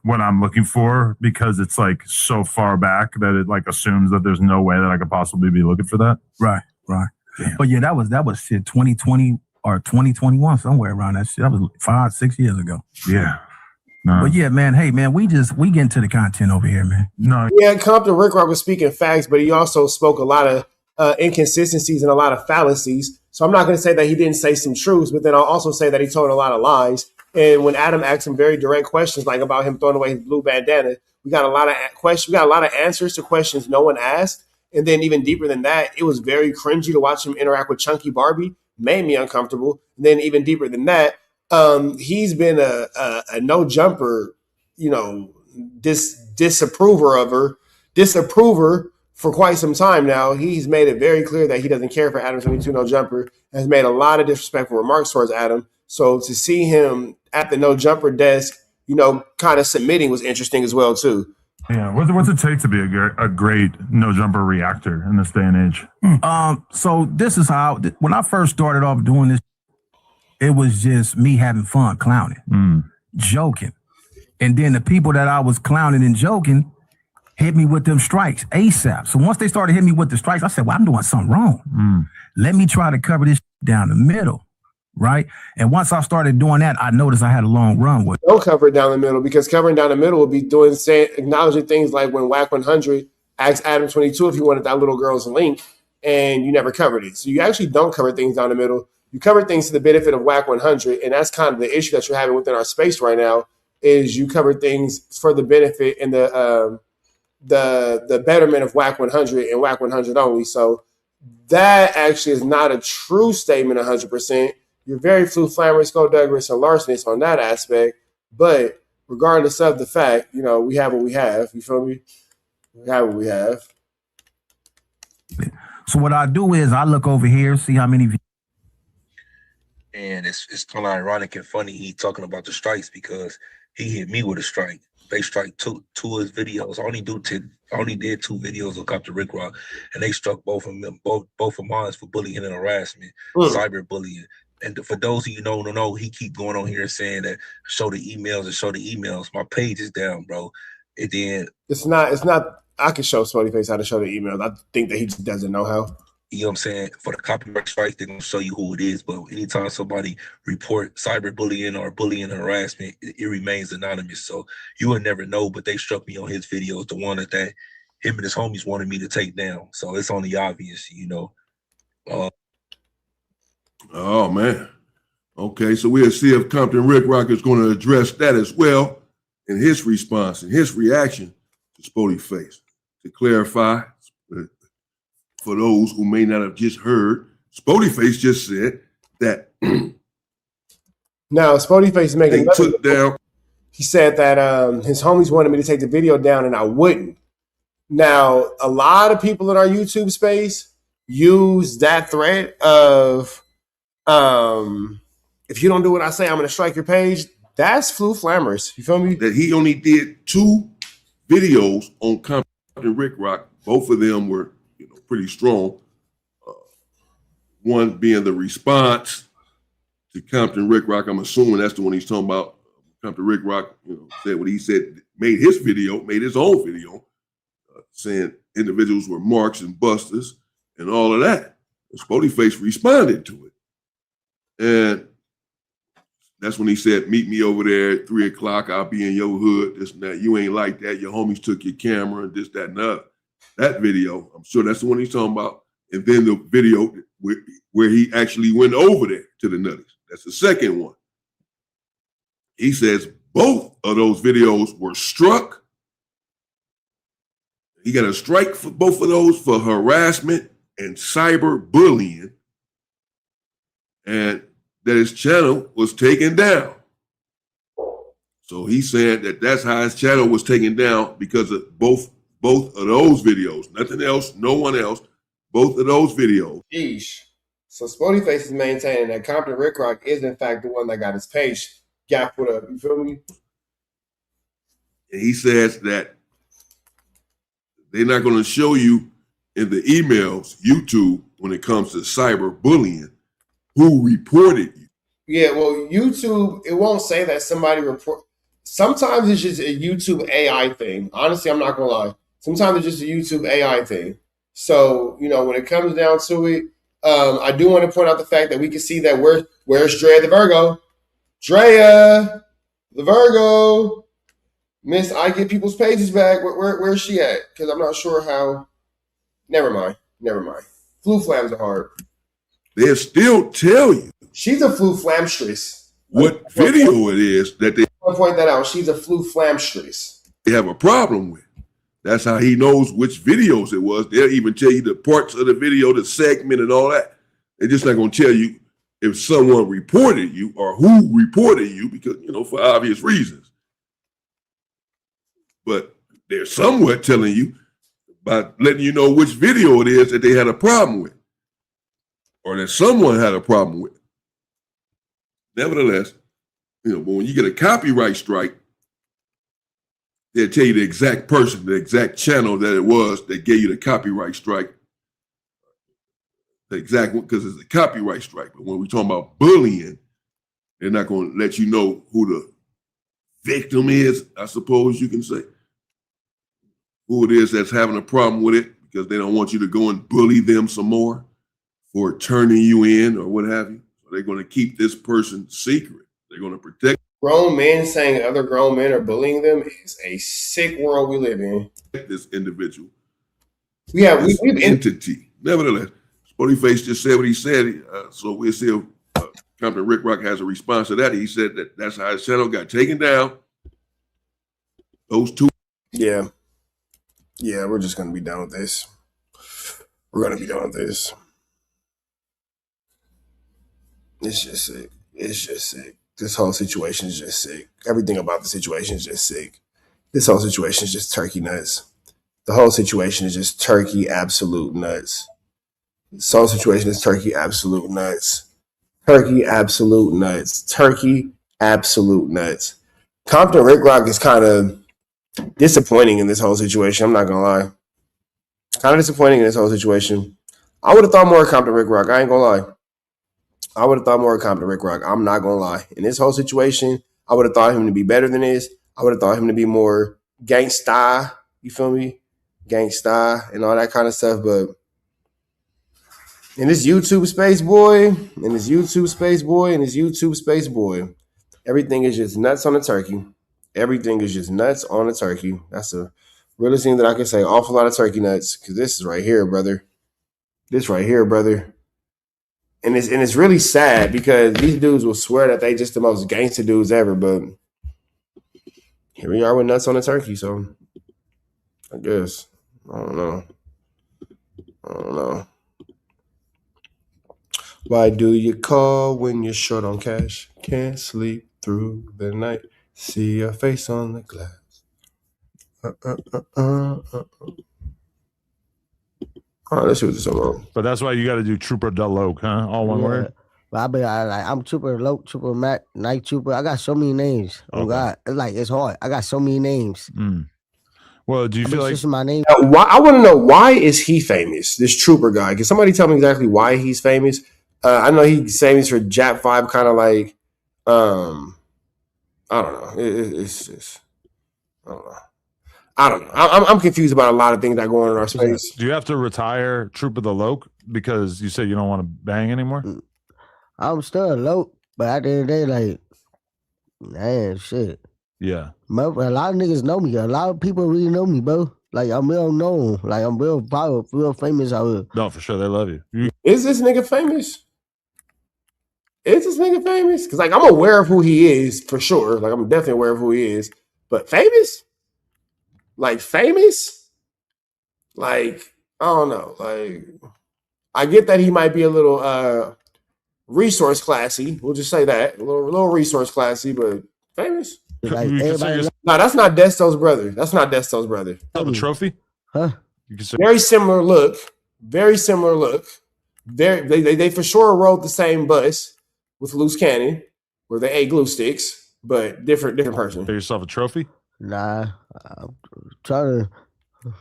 E: what I'm looking for, because it's like so far back that it like assumes that there's no way that I could possibly be looking for that.
F: Right. Damn. But yeah, that was shit 2020 or 2021, somewhere around that shit. That was 5-6 years ago.
E: Yeah. No.
F: But yeah, man, hey man, we get into the content over here, man.
E: No.
A: Yeah, Compton Rick Rock was speaking facts, but he also spoke a lot of inconsistencies and a lot of fallacies. So I'm not going to say that he didn't say some truths, but then I'll also say that he told a lot of lies. And when Adam asked him very direct questions, like about him throwing away his blue bandana, we got a lot of questions. We got a lot of answers to questions no one asked. And then even deeper than that, it was very cringy to watch him interact with Chunky Barbie. Made me uncomfortable. And then even deeper than that, he's been a No Jumper, you know, disapprover for quite some time now. He's made it very clear that he doesn't care for Adam 22 No Jumper, has made a lot of disrespectful remarks towards Adam. So to see him at the No Jumper desk, you know, kind of submitting was interesting as well too.
E: Yeah, what's it take to be a great No Jumper reactor in this day and age?
F: So this is how, when I first started off doing this, it was just me having fun, clowning, joking. And then the people that I was clowning and joking hit me with them strikes ASAP. So once they started hitting me with the strikes, I said, well, I'm doing something wrong. Let me try to cover this down the middle, right? And once I started doing that, I noticed I had a long run with it.
A: Don't cover it down the middle, because covering down the middle would be acknowledging things like when Whack 100 asked Adam 22 if he wanted that little girl's link, and you never covered it. So you actually don't cover things down the middle. You cover things to the benefit of Whack 100, and that's kind of the issue that you're having within our space right now, is you cover things for the benefit and the betterment of Whack 100 and Whack 100 only. So that actually is not a true statement 100%. You're very flamboyant, skullduggerous, and larcenous on that aspect. But regardless of the fact, you know, we have what we have. You feel me? We have what we have.
F: So what I do is I look over here, see how many.
D: And it's kind of ironic and funny he talking about the strikes, because he hit me with a strike. They strike two of his videos. I only did 2 videos of Compton Rick Rock, and they struck both of them, both of mine for bullying and harassment, cyber bullying. And for those of you who don't know, he keep going on here saying that show the emails. My page is down, bro. And then
A: it's not. I can show Spotty Face how to show the emails. I think that he just doesn't know how.
D: You know what I'm saying? For the copyright strikes, they're going to show you who it is. But anytime somebody report cyberbullying or bullying and harassment, it remains anonymous. So you will never know, but they struck me on his videos, the one that him and his homies wanted me to take down. So it's only obvious, you know.
C: Oh, man. Okay, so we'll see if Compton Rick Rock is going to address that as well in his response and his reaction to Spotty Face. To clarify, for those who may not have just heard, Spotty Face just said that
A: Now, Spody Face is making
C: they
A: another.
C: took down.
A: He said that his homies wanted me to take the video down, and I wouldn't. Now, a lot of people in our YouTube space use that threat of if you don't do what I say, I'm going to strike your page. That's flu flammers. You feel me?
C: That he only did 2 videos on Compton Rick Rock. Both of them were, pretty strong. One being the response to Compton Rick Rock. I'm assuming that's the one he's talking about. Compton Rick Rock, said what he said, made his own video, saying individuals were marks and busters and all of that. And Spody Face responded to it. And that's when he said, meet me over there at 3 o'clock. I'll be in your hood, this and that. You ain't like that. Your homies took your camera and this, that, and that. That video, I'm sure that's the one he's talking about. And then the video where he actually went over there to the nutties. That's the second one. He says both of those videos were struck. He got a strike for both of those for harassment and cyber bullying. And that his channel was taken down. So he said that that's how his channel was taken down because of both of those videos. Nothing else, no one else. Both of those videos.
A: Yeesh. So Spody Face is maintaining that Compton Rick Rock is in fact the one that got his page got put up. You feel me?
C: And he says that they're not going to show you in the emails, YouTube, when it comes to cyber bullying, who reported you.
A: Yeah, well, YouTube, it won't say that somebody report. Sometimes it's just a YouTube AI thing. Honestly, I'm not going to lie. Sometimes it's just a YouTube AI thing. So, when it comes down to it, I do want to point out the fact that we can see that where's Drea the Virgo? Drea, the Virgo. Miss, I get people's pages back. Where's she at? Because I'm not sure how. Never mind. Flu flams are hard.
C: They'll still tell you.
A: She's a flu flamstress.
C: What video it is that they
A: I want to point that out. She's a flu flamstress.
C: They have a problem with. That's how he knows which videos it was. They'll even tell you the parts of the video, the segment and all that. They're just not going to tell you if someone reported you or who reported you because, for obvious reasons. But they're somewhat telling you by letting you know which video it is that they had a problem with or that someone had a problem with. Nevertheless, but when you get a copyright strike, they'll tell you the exact person, the exact channel that it was that gave you the copyright strike. The exact one, because it's a copyright strike. But when we're talking about bullying, they're not going to let you know who the victim is, I suppose you can say. Who it is that's having a problem with it because they don't want you to go and bully them some more for turning you in or what have you. So they're going to keep this person secret. They're going to protect.
A: Grown men saying other grown men are bullying them is a sick world we live in.
C: This individual.
A: Yeah,
C: we've entity. Nevertheless, Spody Face just said what he said. So we'll see if Compton Rick Rock has a response to that. He said that that's how his channel got taken down. Those 2.
A: Yeah. Yeah, we're just going to be done with this. We're going to be done with this. It's just sick. It's just sick. This whole situation is just sick. Everything about the situation is just sick. This whole situation is just turkey nuts. The whole situation is just turkey absolute nuts. This whole situation is turkey absolute nuts. Turkey absolute nuts. Turkey absolute nuts. Compton Rick Rock is kind of disappointing in this whole situation. I'm not going to lie. Kind of disappointing in this whole situation. I would have thought more of Compton Rick Rock. I ain't going to lie. I would have thought more of Compton Rick Rock. I'm not going to lie. In this whole situation, I would have thought him to be better than this. I would have thought him to be more gangsta. You feel me? Gangsta and all that kind of stuff. But in this YouTube space, boy, everything is just nuts on the turkey. Everything is just nuts on the turkey. That's the realest thing that I can say. Awful lot of turkey nuts. Because this is right here, brother. And it's really sad because these dudes will swear that they just the most gangster dudes ever, but here we are with nuts on the turkey. So I guess I don't know. Why do you call when you're short on cash? Can't sleep through the night. See your face on the glass. Oh, that shit was just so wrong.
E: But that's why you got to do Trooper Deloke, huh? All one word.
H: But I'm Trooper Loke, Trooper Mac, Night Trooper. I got so many names. Oh
E: Okay.
H: God, it's hard. I got so many names.
E: Well, do you feel like
H: my name?
A: Why, I want to know, why is he famous? This Trooper guy. Can somebody tell me exactly why he's famous? I know he's famous for Jap 5, kind of like, I don't know. It's just, I don't know. I'm confused about a lot of things that go on in our space.
E: do you have to retire Trooper Deloke because you said you don't want to bang anymore?
H: I'm still a Loke, but at the end of the day, like, man, shit.
E: Yeah.
H: A lot of niggas know me. A lot of people really know me, bro. Like, I'm real known. Like, I'm real powerful, real famous out here.
E: No, for sure. They love you.
A: Is this nigga famous? Is this nigga famous? Because, like, I'm aware of who he is, for sure. Like, I'm definitely aware of who he is. But famous? Like, famous? Like, I don't know. Like, I get that he might be a little resource classy. We'll just say that. A little resource classy, but famous?
H: Like, everybody
A: No, that's not Desto's brother. That's not Desto's brother.
E: Have a trophy?
H: Huh?
E: You consider
A: Very similar look. Very similar look. They for sure rode the same bus with Loose Cannon, where they ate glue sticks, but different person.
E: yourself a trophy?
H: Nah, I'm trying to.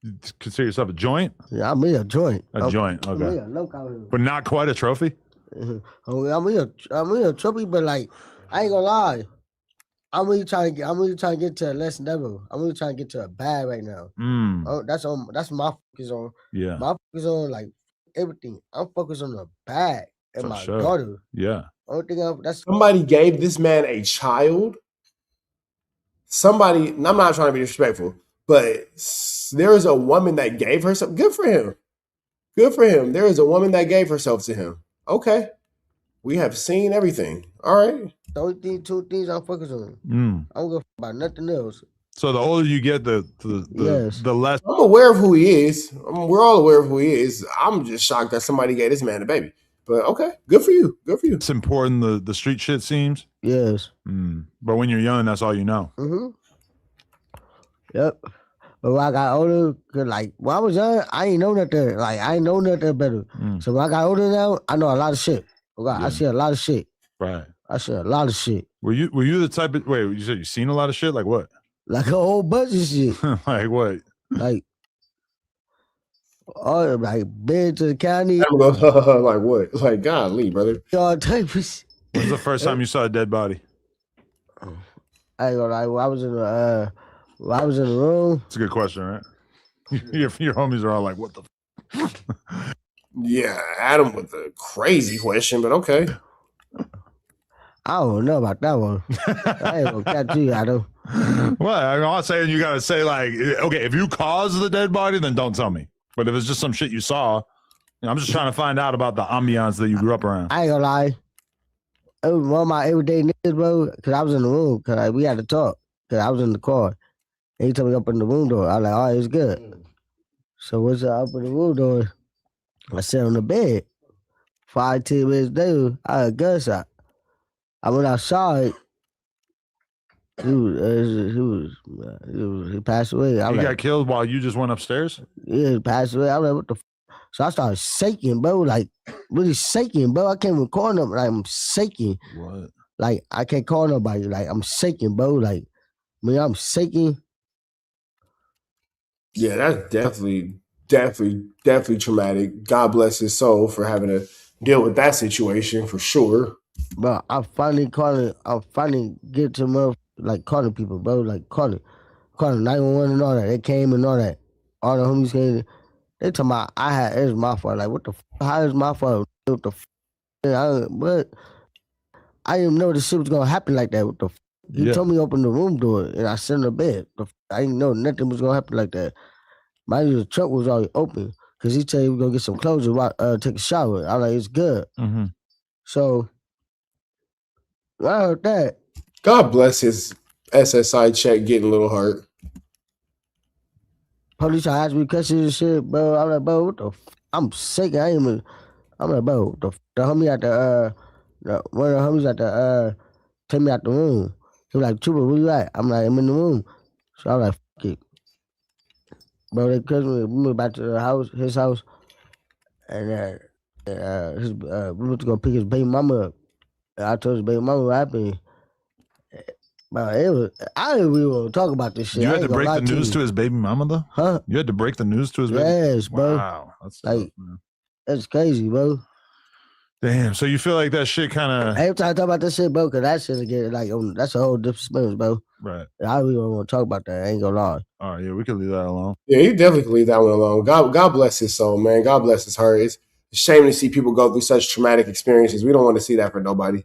E: You consider yourself a joint?
H: Yeah, I'm in a joint.
E: A joint, okay.
H: I'm in a Loke out here.
E: But not quite a trophy?
H: I'm in a trophy, but like, I ain't gonna lie. I'm really trying to get to a less level. I'm really trying to get to a bad right now. Oh, that's my focus on.
E: Yeah.
H: My focus on like everything. I'm focused on the bag and
E: For
H: my
E: sure.
H: daughter.
E: Yeah.
H: Only thing that's
A: Somebody gave this man a child. Somebody, and I'm not trying to be disrespectful, but there is a woman that gave herself. Good for him. Good for him. There is a woman that gave herself to him. Okay. We have seen everything. All right.
H: the only thing, two things I'm focused on. I don't give a fuck about nothing else.
E: So the older you get, the
H: Yes.
E: less.
A: I'm aware of who he is. We're all aware of who he is. I'm just shocked that somebody gave this man a baby. But okay, good for you. Good for you.
E: It's important the street shit seems.
H: Yes.
E: But when you're young, that's all you know.
H: Yep. But when I got older, cause like when I was young, I ain't know nothing. Like I ain't know nothing better. So when I got older now, I know a lot of shit. I see a lot of shit.
E: Right.
H: I see a lot of shit.
E: Were you the type of wait? You said you seen a lot of shit? Like what?
H: Like a whole bunch of shit.
E: Like what?
H: Like all like been to the county.
A: Like what? Like golly, brother.
H: All type of shit.
E: When's the first time you saw a dead body?
H: I ain't gonna lie. When I was in the room.
E: It's a good question, right? your homies are all like, "What the?"
A: Yeah, Adam with the crazy question, but okay.
H: I don't know about that one. I ain't gonna catch you, Adam.
E: Well, I'm not saying you gotta say like, okay, if you caused the dead body, then don't tell me. But if it's just some shit you saw, I'm just trying to find out about the ambiance that you grew up around.
H: I ain't gonna lie. It was one of my everyday niggas, bro, because I was in the room, because we had to talk, because I was in the car. And he told me to open the room door. I was like, all right, it's good. So once I opened the room door, I sat on the bed. 5-10 minutes later, I heard a gunshot. I went outside. He passed away.
E: He got killed while you just went upstairs?
H: Yeah, he passed away. I was like, what the f? So I started shaking, bro, like really shaking, bro. I can't even call them. Like I'm shaking.
E: What?
H: Like I can't call nobody. Like I'm shaking, bro. Like I'm shaking.
A: Yeah, that's definitely traumatic. God bless his soul for having to deal with that situation for sure.
H: Bro, I'm finally get to like calling people, bro. Like calling 911 and all that. They came and all that. All the homies came. They talking about it was my fault. Like what the how is my fault? What the but I didn't know the shit was gonna happen like that. What the He told me to open the room door and I sat in the bed. I didn't know nothing was gonna happen like that. Mind you, the truck was already open because he told me we're gonna get some clothes and take a shower. I was like, it's good. So I heard that.
A: God bless his SSI check getting a little hurt.
H: Police asked me questions and shit, bro. I'm like, bro, what the I'm sick. I I'm like, bro, the homie at one of the homies at the take me out the room. He was like, Trooper, where you at? I'm like, I'm in the room. So I was like, fuck it. Bro, they called me, we went back to his house, and we went to go pick his baby mama up. And I told his baby mama what happened. Bro, I didn't really want to talk about this shit.
E: You
H: I
E: had
H: ain't
E: to
H: gonna
E: break
H: lie
E: the news
H: you.
E: to his baby mama, though?
H: Huh?
E: You had to break the news to his baby?
H: Yes, bro.
E: Wow. That's
H: Like,
E: tough, man.
H: That's crazy, bro.
E: Damn. So you feel like that shit kind of...
H: Every time I talk about this shit, bro, because that shit get like that's a whole different experience, bro.
E: Right.
H: I really don't want to talk about that. I ain't gonna lie.
E: All right, yeah, we could leave that alone.
A: Yeah, you definitely can leave that one alone. God bless his soul, man. God bless his heart. It's a shame to see people go through such traumatic experiences. We don't want to see that for nobody.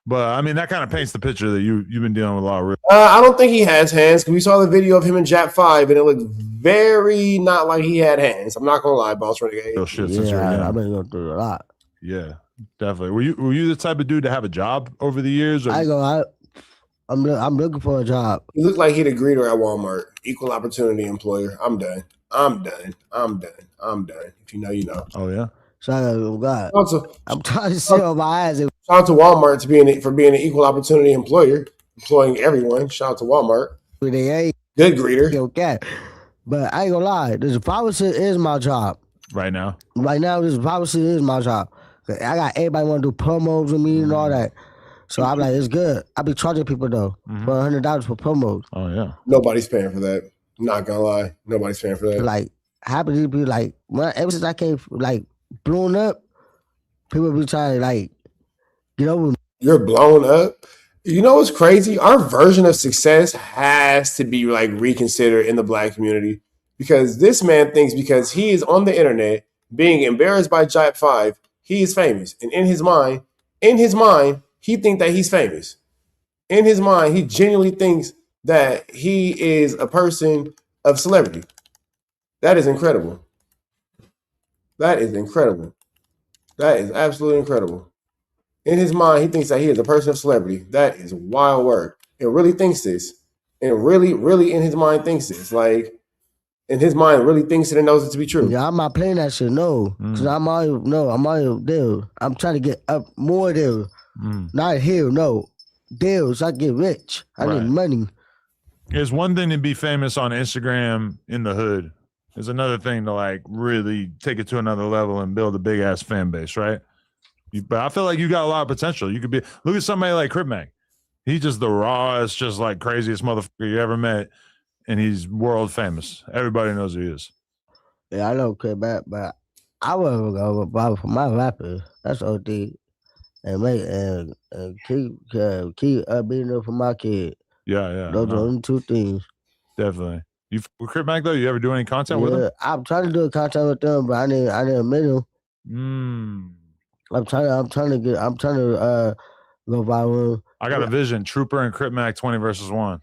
E: But I mean, that kind of paints the picture that you've been dealing with a lot of.
A: I don't think he has hands because we saw the video of him in Jap 5 and it looked very not like he had hands. I'm not gonna lie, Boss Renegade.
E: Real shit.
H: Yeah, I've been going through a lot.
E: Yeah, definitely. Were you the type of dude to have a job over the years? Or?
H: I go out. I'm looking for a job.
A: He looked like he'd a greeter at Walmart. Equal opportunity employer. I'm done. If you know, you know.
E: Oh yeah.
H: Shout out to God.
A: Also,
H: I'm trying to sit on my ass.
A: Shout out to Walmart for being an equal opportunity employer, employing everyone. Shout out to Walmart.
H: They ain't
A: good greeter.
H: Okay, but I ain't gonna lie. This pharmacy is my job
E: right now.
H: Right now, this pharmacy is my job. I got everybody want to do promos with me and all that. So I'm like, it's good. I be charging people though for $100 for promos.
E: Oh yeah.
A: Nobody's paying for that. Not gonna lie, nobody's paying for that.
H: Like, happy to be like, ever since I came like blown up, people be trying to like get over me.
A: You're blown up. You know what's crazy? Our version of success has to be like reconsidered in the Black community because this man thinks because he is on the internet being embarrassed by Jap 5, he is famous, and in his mind, he thinks that he's famous. In his mind, he genuinely thinks that he is a person of celebrity. That is incredible. That is incredible. That is absolutely incredible. In his mind, he thinks that he is a person of celebrity. That is wild work. And really thinks this. And really, really in his mind thinks this. Like, in his mind, really thinks it and knows it to be true.
H: Yeah, I'm not playing that shit, no. Because I'm already there. I'm trying to get up more there. Not here, no. Deals, I get rich. I need money.
E: It's one thing to be famous on Instagram in the hood. It's another thing to like really take it to another level and build a big ass fan base, right? But I feel like you got a lot of potential. You could be, look at somebody like Crip Mac. He's just the rawest, just like craziest motherfucker you ever met. And he's world famous. Everybody knows who he is.
H: Yeah, I know Crip Mac, but I wouldn't go for my rapper. That's OD. And keep being there for my kid.
E: Yeah.
H: Those are the only two things.
E: Definitely. You with Crip Mac though, you ever do any content with him?
H: I'm trying to do a content with them, but I didn't meet him. I'm trying to go viral.
E: I got a vision. Trooper and Crip Mac 20 versus 1.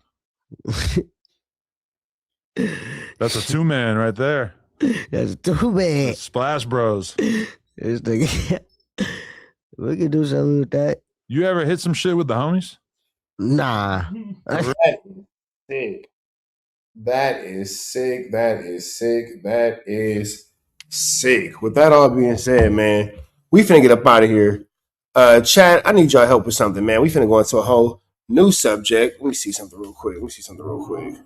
E: That's a 2-man right there.
H: That's 2-man.
E: Splash Bros.
H: We can do something with that.
E: You ever hit some shit with the homies?
H: Nah.
A: That is sick. That is sick. With that all being said, man, we finna get up out of here. Chad, I need y'all help with something, man. We finna go into a whole new subject. Let me see something real quick. Let me see something real quick.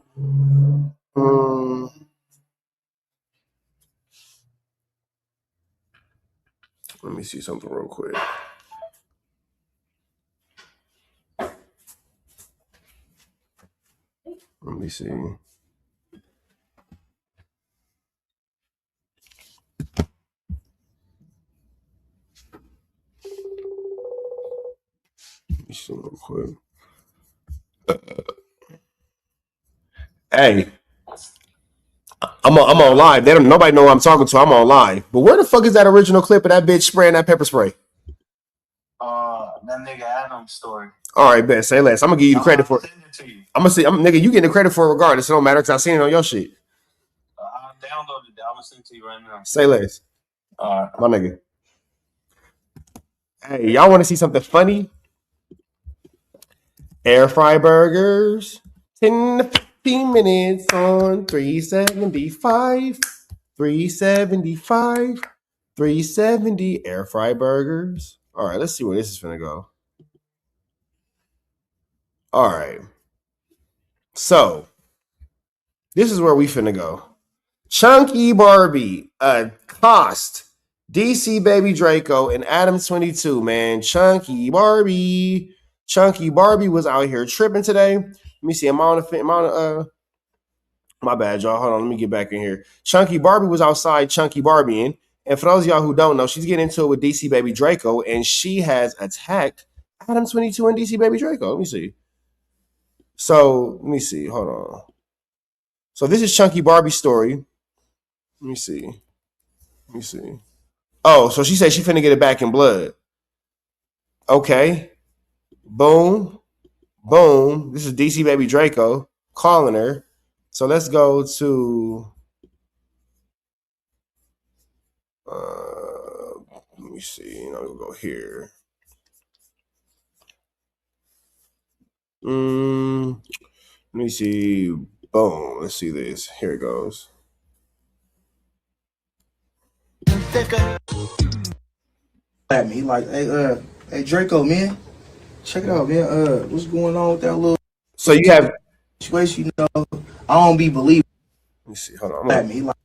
A: Let me see. Real quick. Hey, I'm on live. Nobody know who I'm talking to. I'm on live. But where the fuck is that original clip of that bitch spraying that pepper spray?
I: That nigga Adam's story.
A: All right, bet. Say less. I'm gonna give you the credit for it. I'm gonna say, nigga, you getting the credit for it regardless. It don't matter because I seen it on your shit.
I: I downloaded it. I'm gonna send it to you right now.
A: Say less. My nigga. Hey, y'all want to see something funny? Air fry burgers, 10 to 15 minutes on $3.75. $3.75. $3.70 air fry burgers. All right, let's see where this is gonna go. All right. So this is where we finna go. Chunky Barbie, cost DC Baby Draco and Adam 22, man. Chunky Barbie was out here tripping today. Let me see amount of my bad, y'all. Hold on, let me get back in here. Chunky Barbie was outside Chunky Barbieing. And for those of y'all who don't know, she's getting into it with DC Baby Draco, and she has attacked Adam 22 and DC Baby Draco. Let me see. So, let me see. Hold on. So, this is Chunky Barbie's story. Let me see. Oh, so she said she finna get it back in blood. Okay. Boom. This is DC Baby Draco calling her. So let's go to let me see. We'll go here. Let me see. Boom. Let's see this. Here it goes.
J: At me like, hey Draco, man, check it out, man. What's going on with that little?
A: So you have
J: situation, I don't be believing.
A: Let me see. Hold on.
J: At me like.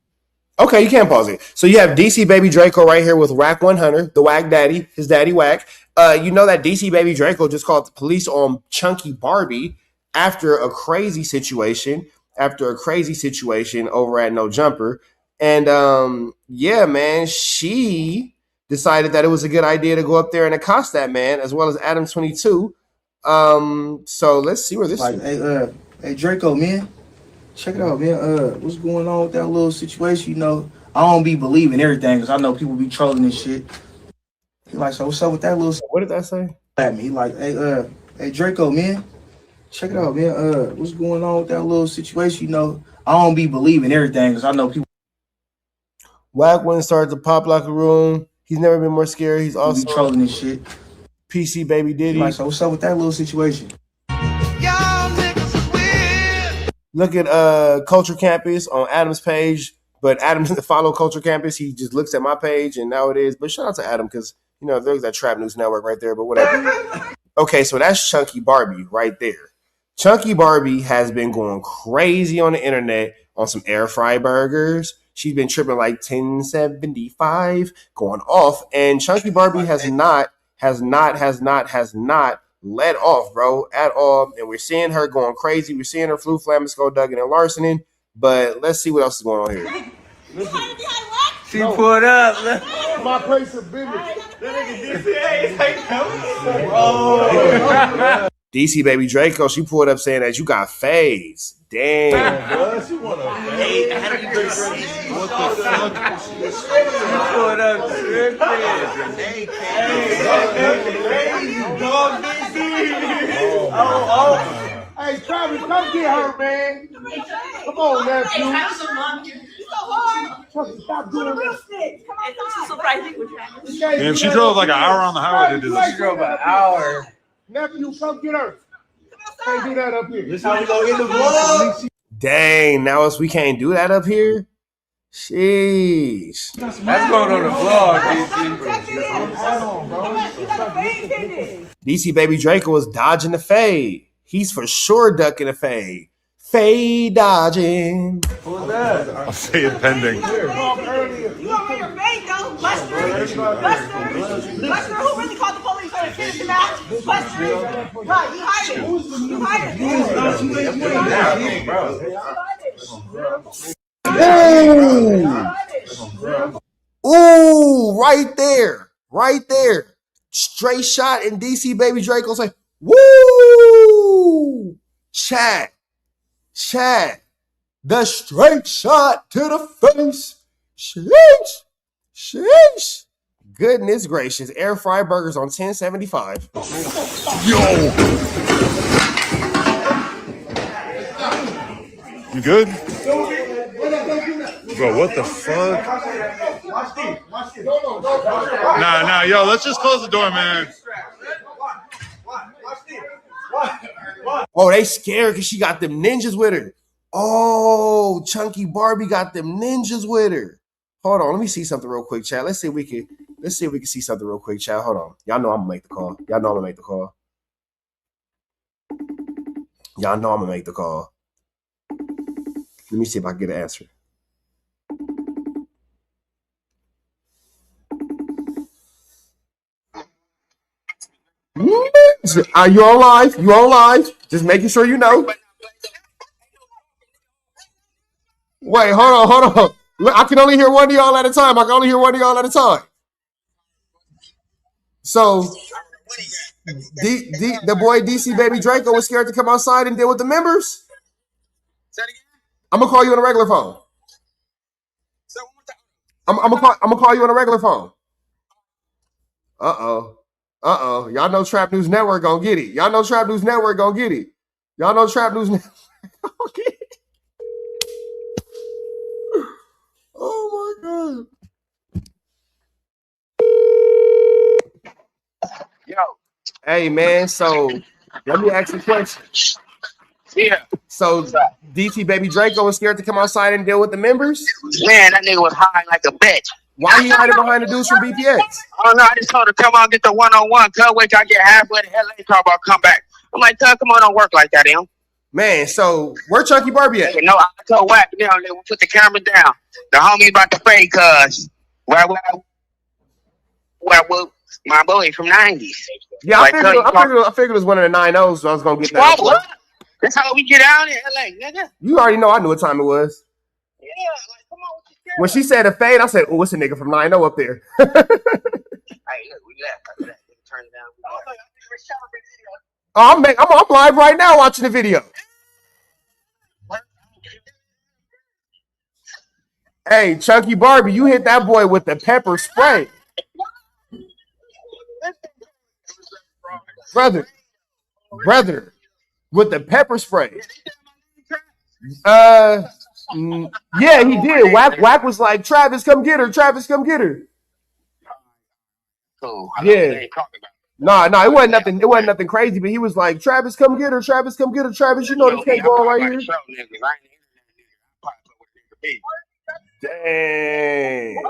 A: Okay, you can't pause it. So you have DC Baby Draco right here with Whack 100, the Whack Daddy, his daddy Whack. You know that DC Baby Draco just called the police on Chunky Barbie after a crazy situation over at No Jumper. And yeah, man, she decided that it was a good idea to go up there and accost that man as well as Adam 22. So let's see where this
J: like, hey Draco, man. Check it out, man. What's going on with that little situation? I don't be believing everything because I know people be trolling and shit. He like, so what's up with that little?
A: What did that say?
J: At me, like, hey Draco, man. Check it out, man. What's going on with that little situation? I don't be believing everything because I know people.
A: Whack one started to pop like a room. He's never been more scared. He's also
J: be trolling and shit.
A: PC Baby Diddy.
J: He like, so what's up with that little situation?
A: Look at Culture Campus on Adam's page, but Adam doesn't follow Culture Campus. He just looks at my page, and now it is. But shout out to Adam because there's that Trap News Network right there. But whatever. Okay, so that's Chunky Barbie right there. Chunky Barbie has been going crazy on the internet on some air fry burgers. She's been tripping like 1075, going off, and Chunky Barbie has not let off, bro, at all. And we're seeing her going crazy. We're seeing her flu, Flamisco, Duggan, and Larsoning. But let's see what else is going on here.
K: She pulled up.
B: My place of business.
A: DC Baby Draco, she pulled up saying that you got fades. Damn.
K: She pulled up tripping.
B: Hey, Travis, come get her, man. Come on, nephew. Stop doing this.
E: And she drove like an hour on the highway to do this.
K: She drove an hour.
B: Nephew, come get her. Can't do that up here.
K: This how we gonna get the vlog.
A: Dang, now we can't do that up here? Sheesh.
K: That's going on the vlog,
A: DC Baby Draco was dodging the fade. He's for sure ducking the fade. Fade dodging.
K: Who's that?
E: I'll say it pending.
L: You over your fade though, Buster. Buster, who really called the police on the kid tonight? Buster. Right, you hired
A: him. Ooh, right there. Straight shot, and DC Baby Draco's like, woo! Chat. The straight shot to the face. Sheesh. Goodness gracious. Air fry burgers on 1075.
E: Yo. You good? Bro, what the fuck? Nah, yo, let's just close the door, man.
A: Oh, they scared because she got them ninjas with her. Oh, Chunky Barbie got them ninjas with her. Hold on, let me see something real quick, chat. Let's see if we can see something real quick, chat. Hold on. Y'all know I'm gonna make the call. Y'all know I'm gonna make the call. Y'all know I'm gonna make the call. Let me see if I can get an answer. Are you on live? You on live? Just making sure you know. Wait, hold on. Look, I can only hear one of y'all at a time. So the boy DC Baby Draco was scared to come outside and deal with the members. I'm gonna call you on a regular phone. I'm gonna call you on a regular phone. Uh-oh. Y'all know Trap News Network gonna get it. Y'all know Trap News Network gonna get it. Oh my God. Yo. Hey man, so let me ask you a question. Yeah. So DC Baby Draco was scared to come outside and deal with the members?
M: Man, that nigga was high like a bitch.
A: Why he hiding behind the dudes from BPX?
M: Oh no, I just told her come on, get the one-on-one. Cuz wait till I get halfway to LA, talk about come back. I'm like, cuz come on, don't work like that, him.
A: Man, so where Chunky Barbie at?
M: No, I told Wack, you know, they put the camera down. The homie about to fade, cuz. Where my boy from 90s.
A: Yeah, like, I figured it was one of the 9-0s, so I was gonna get that.
M: What? That's how we get out in LA, nigga.
A: You already know I knew what time it was.
M: Yeah, like come on, what you
A: when she said a fade, I said, "Oh, it's a nigga from 9-0 up there."
M: Hey, look, we left. Turn it down.
A: Oh, I'm live right now watching the video. Hey, Chunky Barbie, you hit that boy with the pepper spray. Brother, with the pepper spray. Yeah, he did. Wack was like, Travis, come get her. Yeah. Nah, it wasn't nothing. It wasn't nothing crazy, but he was like, Travis, come get her. Travis, you know this can't go on right here. Dang.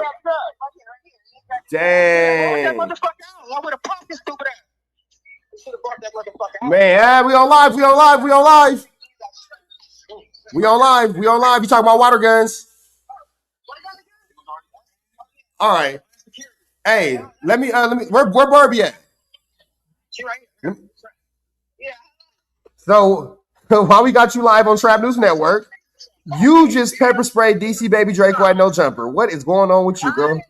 A: Man, we on live. You talking about water guns? All right. Hey, let me. Where Barbie at? So while we got you live on Trap News Network, you just pepper sprayed DC Baby Draco at no jumper. What is going on with you, girl?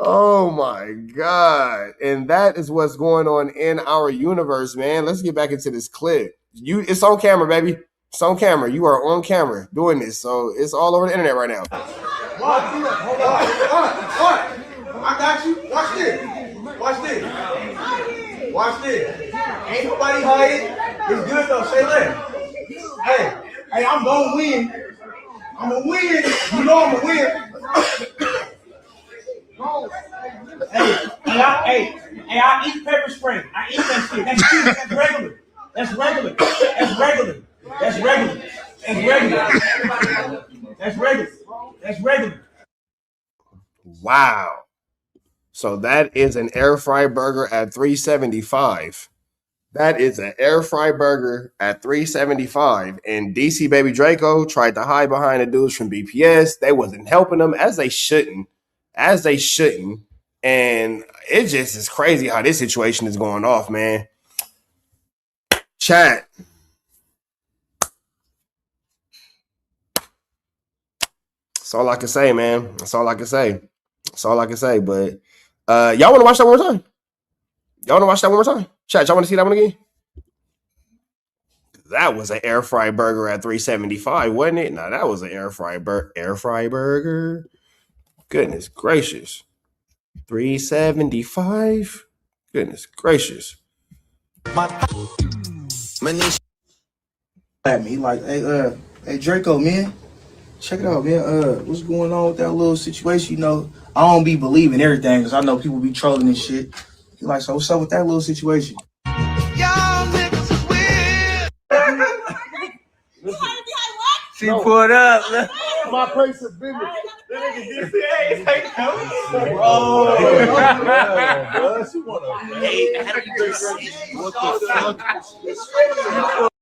A: Oh my God. And that is what's going on in our universe, man. Let's get back into this clip. It's on camera, baby. It's on camera. You are on camera doing this. So it's all over the internet right now.
J: Hold on. I got you. Watch this. Ain't nobody hiding. It's good though. Say that. Hey, I'm gonna win. You know I'm gonna win. I eat pepper spray. I eat that shit. That's regular.
A: Wow. So that is an air fry burger at $3.75. That is an air fry burger at $3.75. And DC Baby Draco tried to hide behind the dudes from BPS. They wasn't helping them, as they shouldn't. And it just is crazy how this situation is going off, man. Chat. That's all I can say, man. That's all I can say. But y'all want to watch that one more time? Chat, y'all want to see that one again? That was an air fry burger at $3.75, wasn't it? No, that was an air fry burger. Goodness gracious. $3.75. Goodness gracious.
J: At me like, hey Draco, man. Check it out, man. What's going on with that little situation? You know, I don't be believing everything because I know people be trolling and shit. He like, so what's up with that little situation? Y'all niggas is weird.
K: She pulled up.
B: My place of business.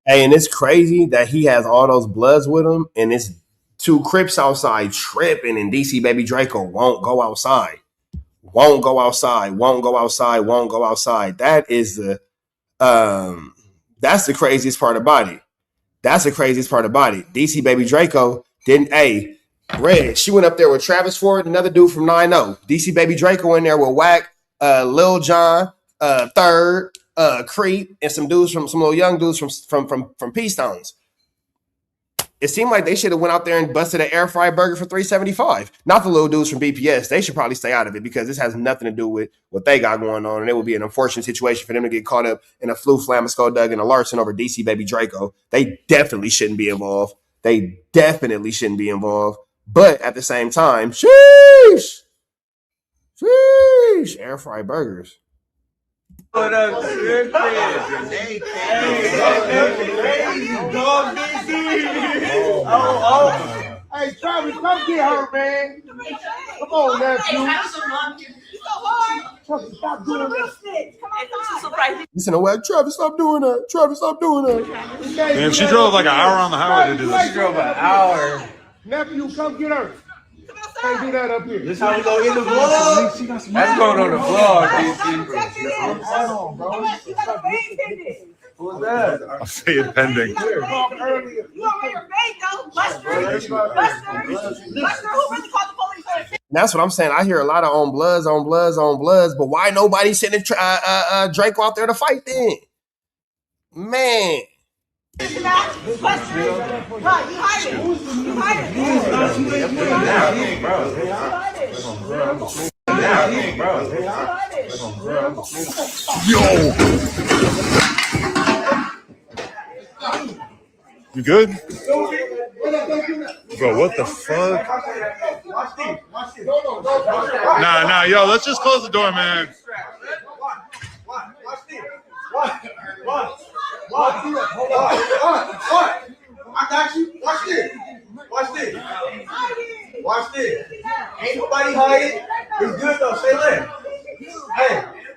A: Hey, and it's crazy that he has all those Bloods with him, and it's two Crips outside tripping, and DC Baby Draco won't go outside. Won't go outside. Won't go outside. Won't go outside. That is that's the craziest part about it. That's the craziest part about it. DC Baby Draco didn't. Hey, Red, she went up there with Travis Ford, another dude from 9-0. DC Baby Draco in there with Wack, Lil Jon, Third, Creep, and some dudes some little young dudes from P Stones. It seemed like they should have went out there and busted an air fry burger for $3.75. Not the little dudes from BPS. They should probably stay out of it because this has nothing to do with what they got going on, and it would be an unfortunate situation for them to get caught up in a Flu Flamasco Doug and a Larson over DC Baby Draco. They definitely shouldn't be involved. They definitely shouldn't be involved. But at the same time, sheesh, air fry burgers.
K: What up, Snoopy?
B: Hey, Travis, come get her, man. Come on, nephew. Travis, stop doing that.
A: Listen to what? Travis, stop doing that. Travis, stop doing that.
E: Man, she drove like an hour on the highway to do this.
K: She drove an hour.
B: Nephew, come get her. Can't do that up here.
K: This how we go in the vlog. That's going on the vlog, DC. Who's that?
E: I'll say it pending.
L: You already your maid though, Buster, who really called the police on him?
A: That's what I'm saying. I hear a lot of on Bloods, but why nobody sending Draco out there to fight then? Man.
L: Buster, you hiding. You
E: Yo! You good? Bro, what the fuck? Nah, yo, let's just close the door, man.
J: I got you. Watch this. Watch this. Ain't nobody hiding. It's good though. Stay lit.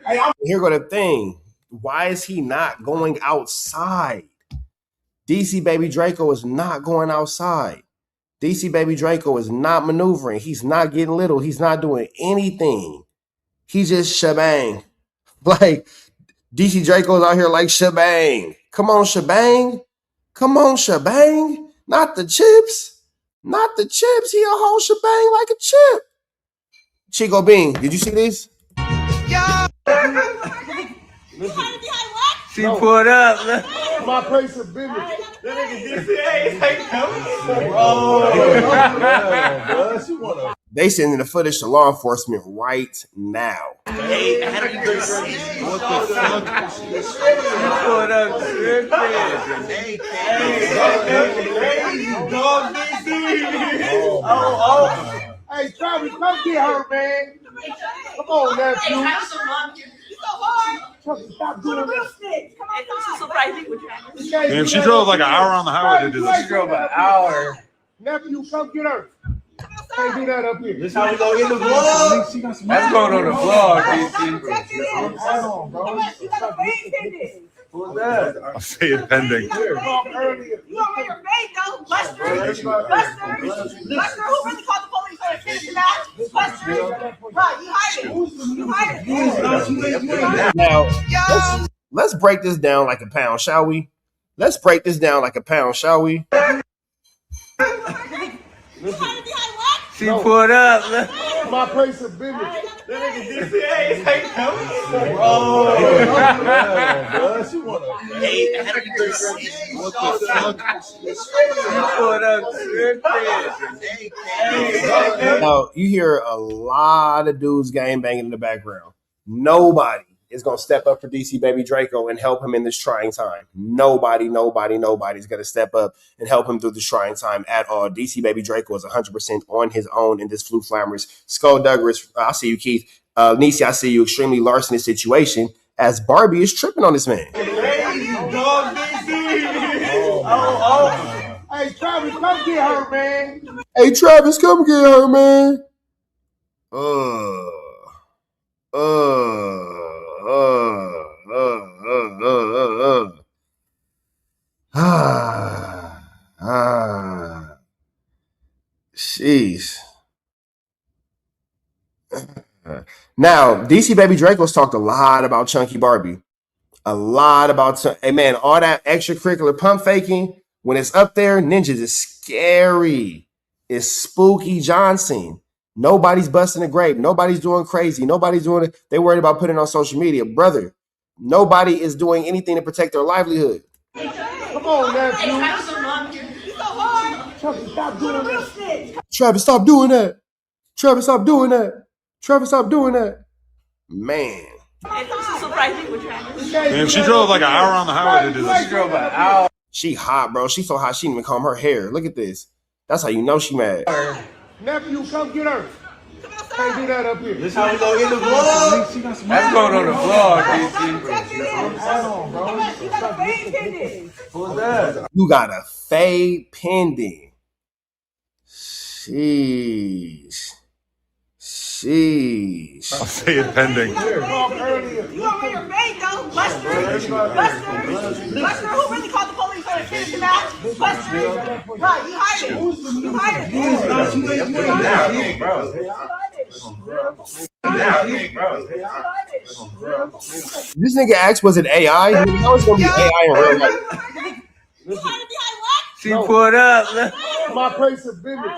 J: Hey,
A: Here go the thing. Why is he not going outside? DC Baby Draco is not going outside. DC Baby Draco is not maneuvering. He's not getting little. He's not doing anything. He's just shebang. Like, DC Draco's out here like shebang. Come on, shebang. Come on, shebang. Not the chips. Not the chips. He a whole shebang like a chip. Chico Bean, did you see this?
K: She pulled up.
B: My place of business.
A: They sending the footage to law enforcement right now.
K: What the fuck? She pulled up,
B: Hey, Travis, come get her, man. Come on, nephew. Travis, stop doing that.
E: Man, she drove like an hour on the highway to do this.
K: She drove an hour.
B: Nephew, come get her. Can't do that up here.
J: this how we go in the vlog.
K: That's going on the vlog, DC. Who's that?
E: I'll say it pending.
L: You already your maid though, Buster, who really called the police on him? Buster, you hiding.
A: Now, let's break this down like a pound, shall we? Let's break this down like a pound, shall we?
K: She pulled up.
B: My place of business.
E: What the fuck?
K: She pulled up.
A: Now, you hear a lot of dudes game banging in the background. Nobody is going to step up for DC Baby Draco and help him in this trying time. Nobody's going to step up and help him through this trying time at all. DC Baby Draco is 100% on his own in this Flu Flammers. Skull Douglas, I see you, Keith. Nisi, I see you. Extremely larcenous situation as Barbie is tripping on this man.
B: Hey, Hey, Travis, come get her, man.
A: Hey, Travis, come get her, man. Uh, uh, uh, Jeez. Now, DC Baby Draco's talked a lot about Chunky Barbie. A lot about, hey man, all that extracurricular pump faking, when it's up there, ninjas is scary. It's spooky Johnson. Nobody's busting a grape. Nobody's doing crazy. Nobody's doing it. They worried about putting it on social media. Brother, nobody is doing anything to protect their livelihood.
B: Come on, nephew. Stop doing that.
A: Travis, stop doing that. Travis, stop doing that. Travis, stop doing that. Man.
E: Man, she drove like an hour on the highway to do this.
K: She drove an hour.
A: She hot, bro. She so hot she didn't even comb her hair. Look at this. That's how you know she mad.
B: Nephew, come get her. Can't do that up here.
K: This how we go in the vlog. That's going on the vlog, DC. Who's that?
A: You got a fade pending. Sheesh. Sheesh.
E: I'll say it pending.
L: You over your fade though, Buster. Buster, who really called the police on the kid in the mouth? Buster. Bro, you hiding. You hiding.
A: This nigga asked, was it AI? I know it's gonna be AI in real life.
K: She pulled up.
B: My place of business.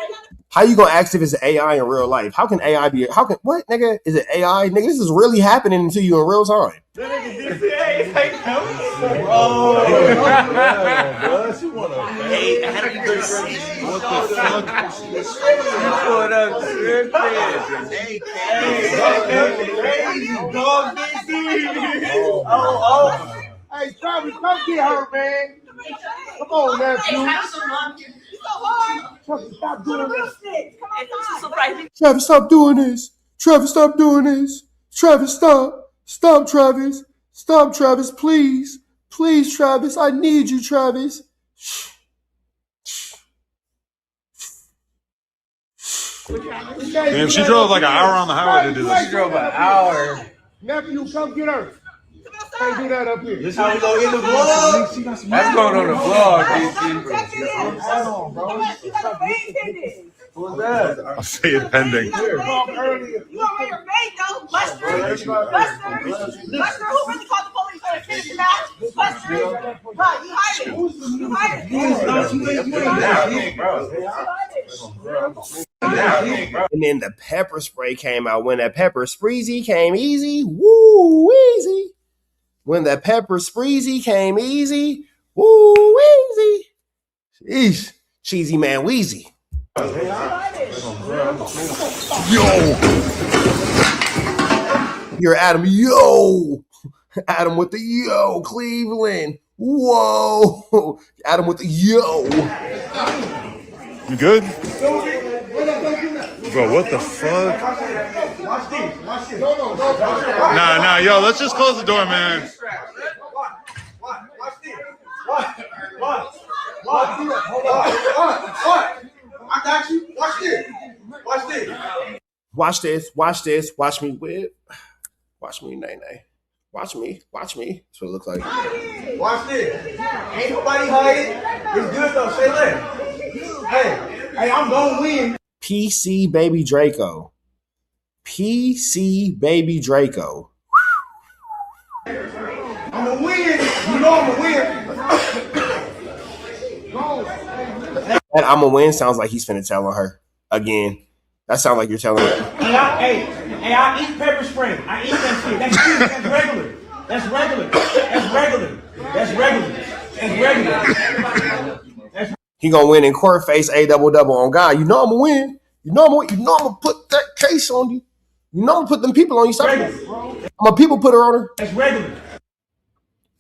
A: How you gonna ask if it's AI in real life? How can AI be? How can what, nigga? Is it AI? Nigga, this is really happening to you in real time.
K: She wanna what the fuck? She pulled up
B: Hey, Travis, come get her, man. Come on, nephew. Stop doing this.
A: Travis, stop doing this. Travis, stop doing this. Travis, stop. Stop, Travis. Stop, Travis, please. Please, Travis. I need you, Travis.
E: Man, she drove like an hour on the highway to do this.
K: She drove an hour.
B: Nephew, come get her. Can't do that up here.
K: This how we go in the vlog. That's going on the vlog, DC. Who's that?
E: I'll say it pending.
L: You over your fade though, Buster. Buster, who really called the police on the kid in the mouth? Buster. Bro, you hiding. You hiding.
A: And then the pepper spray came out. When that pepper spreezy came easy, woo easy. When the pepper spreezy came easy, woo easy. Sheesh, cheesy man wheezy. Yo, you're Adam. Yo, Adam with the yo, Cleveland. Whoa, Adam with the yo.
E: You good? Bro, what the fuck? Nah, yo, let's just close the door, man.
K: I got you. Watch this.
A: Watch this. Watch this. Watch me whip. Watch me, nay. Watch me. That's what it looks like.
K: Watch this. Ain't nobody hiding. It's good though. Say less. Hey, I'm gonna win.
A: PC Baby Draco. PC Baby Draco.
K: I'm gonna win. You know I'm gonna win.
A: That I'm gonna win sounds like he's finna tell on her again. That sounds like you're telling her.
J: Hey, I eat pepper spray. I eat that shit. That's regular. That's regular.
A: He gonna win in court, face a double on God. You know I'm gonna win. You know I'm gonna put that case on you. You know I'm gonna put them people on you. I'm a people putter on her.
J: That's regular.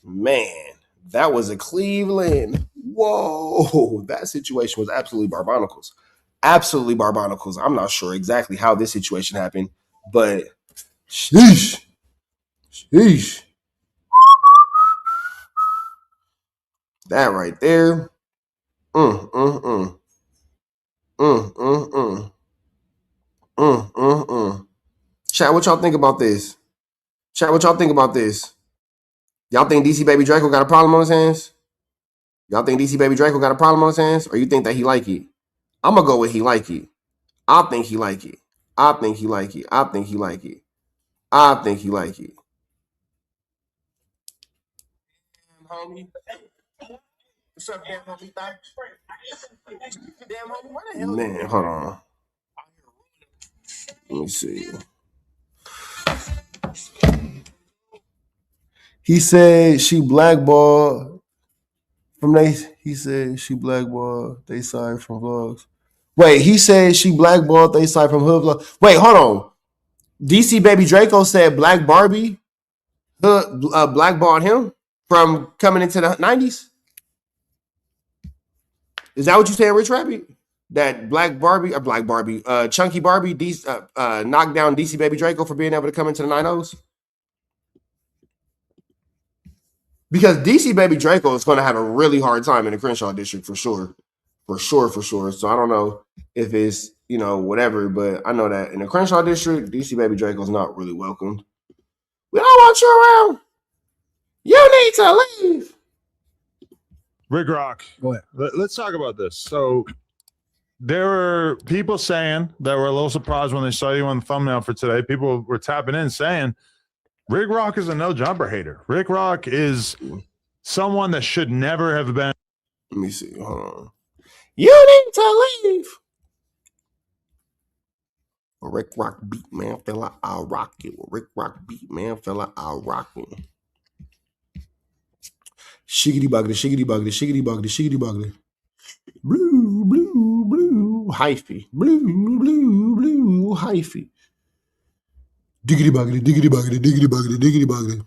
A: Man, that was a Cleveland. Whoa, that situation was absolutely barbonicles. Absolutely barbonicles. I'm not sure exactly how this situation happened, but sheesh. That right there. Mm, mm, mm. Mm, mm, mm. Mm, mm, mm. Chat, what y'all think about this? Chat, what y'all think about this? Y'all think DC Baby Draco got a problem on his hands? Y'all think DC Baby Draco got a problem on his hands? Or you think that he like it? I'm gonna go with he like it. I think he like it. I think he like it. I think he like it. I think he like it. Homie. What's up, damn homie? Damn homie, where the hell? Man, hold on. Let me see. He said she blackballed from they. He said she blackballed they side from vlogs. Wait, he said she blackballed they side from hood vlogs. Wait, hold on. DC Baby Draco said Black Barbie blackballed him from coming into the 90s. Is that what you saying, Rich Rabbit? That Black Barbie, Chunky Barbie knocked down DC Baby Draco for being able to come into the 90s? Because DC Baby Draco is going to have a really hard time in the Crenshaw district for sure. For sure. So I don't know if it's, whatever, but I know that in the Crenshaw district, DC Baby Draco is not really welcomed. We don't want you around. You need to leave.
E: Rick Rock,
F: Go ahead.
E: let's talk about this. So there were people saying that were a little surprised when they saw you on the thumbnail for today. People were tapping in saying Rick Rock is a no jumper hater. Rick Rock is someone that should never have been.
A: Let me see. Hold on. You need to leave. Rick Rock beat, man, fella, I'll rock it. Rick Rock beat, man, fella, I'll rock it. Shiggity boggity, shiggity boggity, shiggity boggity, shiggity boggity. Blue, blue, blue, hyphy. Blue, blue, blue, hyphy. Diggity boggity, diggity boggity, diggity boggity, diggity boggity.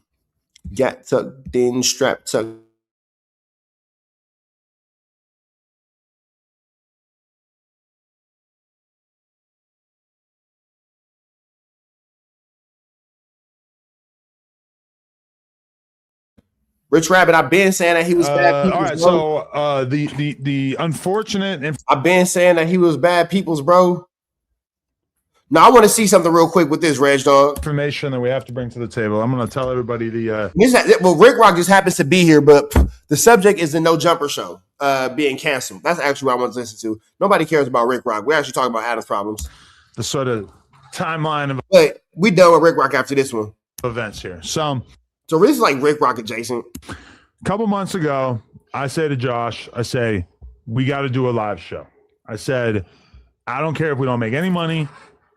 A: Gat tucked in, strap tucked. Rich Rabbit, I've been saying that he was bad people's.
E: All right, bro. So the unfortunate.
A: I've been saying that he was bad people's, bro. Now I want to see something real quick with this, Reg Dog.
E: Information that we have to bring to the table. I'm going to tell everybody the.
A: Well, Rick Rock just happens to be here, but the subject is the No Jumper show being canceled. That's actually what I want to listen to. Nobody cares about Rick Rock. We're actually talking about Adam's problems.
E: The sort of timeline of.
A: But we done with Rick Rock after this one.
E: Events here. So
A: this is like Rick Rock adjacent.
E: A couple months ago, I say to Josh, we got to do a live show. I said, I don't care if we don't make any money.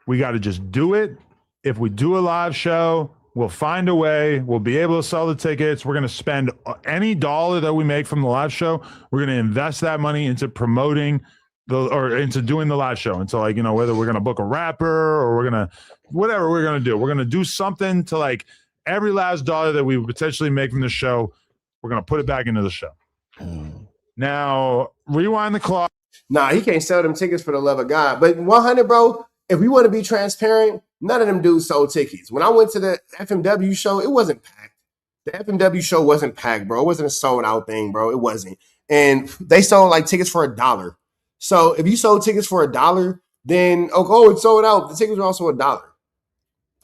E: We got to just do it. If we do a live show, we'll find a way. We'll be able to sell the tickets. We're going to spend any dollar that we make from the live show. We're going to invest that money into promoting into doing the live show. Into whether we're going to book a rapper or we're going to, whatever we're going to do. We're going to do something to every last dollar that we would potentially make from the show. We're going to put it back into the show. Now, rewind the clock.
A: Nah, he can't sell them tickets for the love of God. But 100, bro, if we want to be transparent, none of them dudes sold tickets. When I went to the FMW show, it wasn't packed. The FMW show wasn't packed, bro. It wasn't a sold out thing, bro. It wasn't. And they sold tickets for $1. So if you sold tickets for $1, then, it's sold out. The tickets were also $1.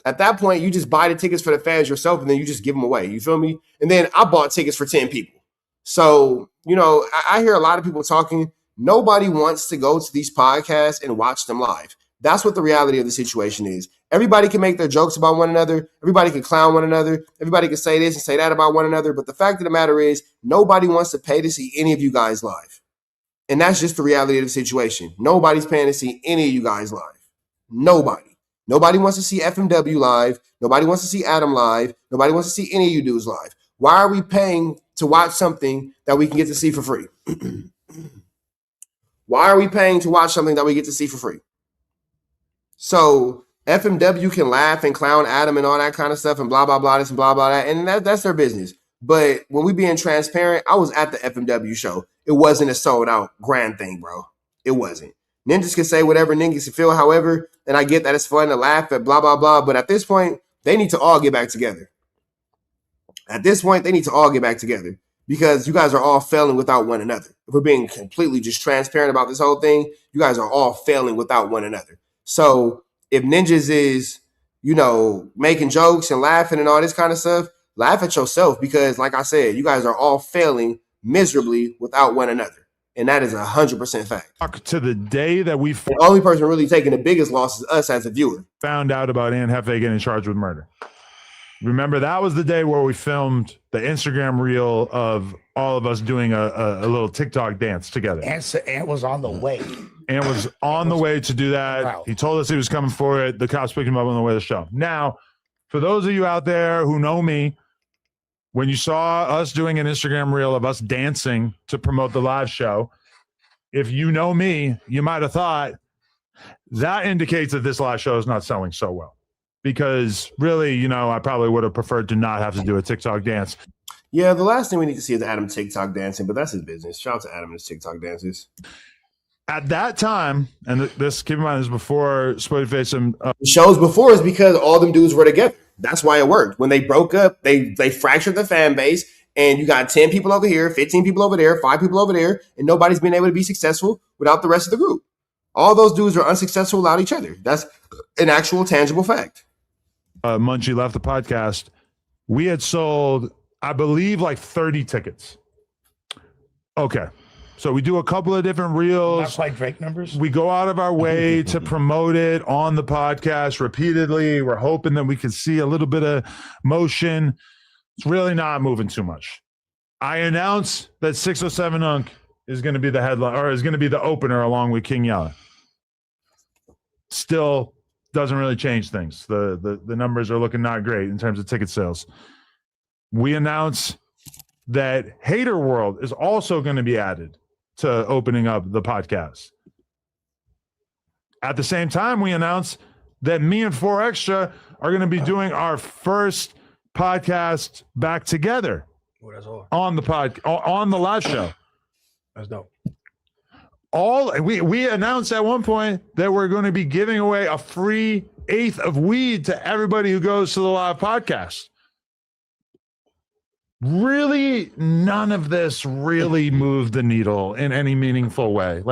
A: At that point, you just buy the tickets for the fans yourself, and then you just give them away. You feel me? And then I bought tickets for 10 people. So, I hear a lot of people talking. Nobody wants to go to these podcasts and watch them live. That's what the reality of the situation is. Everybody can make their jokes about one another. Everybody can clown one another. Everybody can say this and say that about one another. But the fact of the matter is, nobody wants to pay to see any of you guys live. And that's just the reality of the situation. Nobody's paying to see any of you guys live. Nobody. Nobody wants to see FMW live. Nobody wants to see Adam live. Nobody wants to see any of you dudes live. Why are we paying to watch something that we can get to see for free? Why are we paying to watch something that we get to see for free? So FMW can laugh and clown Adam and all that kind of stuff and blah, blah, blah, this and blah, blah, that. And that's their business. But when we being transparent, I was at the FMW show. It wasn't a sold out grand thing, bro. It wasn't. Ninjas can say whatever ninjas can feel, however, and I get that it's fun to laugh at blah, blah, blah. But at this point, they need to all get back together. At this point, they need to all get back together because you guys are all failing without one another. if we're being completely just transparent about this whole thing, you guys are all failing without one another. So if Ninjas is, making jokes and laughing and all this kind of stuff, laugh at yourself, because like I said, you guys are all failing miserably without one another. And that is 100% fact.
E: To the day that we
A: The only person really taking the biggest loss is us as a viewer.
E: found out about Anne Hefe getting charged with murder. Remember, that was the day where we filmed the Instagram reel of all of us doing a little TikTok dance together.
G: Ant was on the way.
E: Ant was on the way to do that. He told us he was coming for it. The cops picked him up on the way to the show. Now, for those of you out there who know me, when you saw us doing an Instagram reel of us dancing to promote the live show, if you know me, you might have thought that indicates that this live show is not selling so well. Because really, I probably would have preferred to not have to do a TikTok dance.
A: Yeah, the last thing we need to see is Adam TikTok dancing, but that's his business. Shout out to Adam and his TikTok dances.
E: At that time, and this, keep in mind, this is before Spotty Face and
A: the shows before is because all them dudes were together. That's why it worked. When they broke up, they fractured the fan base, and you got 10 people over here, 15 people over there, 5 people over there, and nobody's been able to be successful without the rest of the group. All those dudes are unsuccessful without each other. That's an actual tangible fact.
E: Munchie left the podcast, we had sold, I believe, like 30 tickets. Okay. So we do a couple of different reels.
G: Not quite Drake numbers.
E: We go out of our way to promote it on the podcast repeatedly. We're hoping that we can see a little bit of motion. It's really not moving too much. I announce that 607 Unk is going to be the headline, or is going to be the opener along with King Yella. Still doesn't really change things. The numbers are looking not great in terms of ticket sales. We announce that Hater World is also going to be added to opening up the podcast. At the same time, we announce that me and 4 Extra are going to be doing our first podcast back together on the live show.
G: That's dope.
E: We announced at one point that we're going to be giving away a free 1/8 of weed to everybody who goes to the live podcast. Really, none of this really moved the needle in any meaningful way.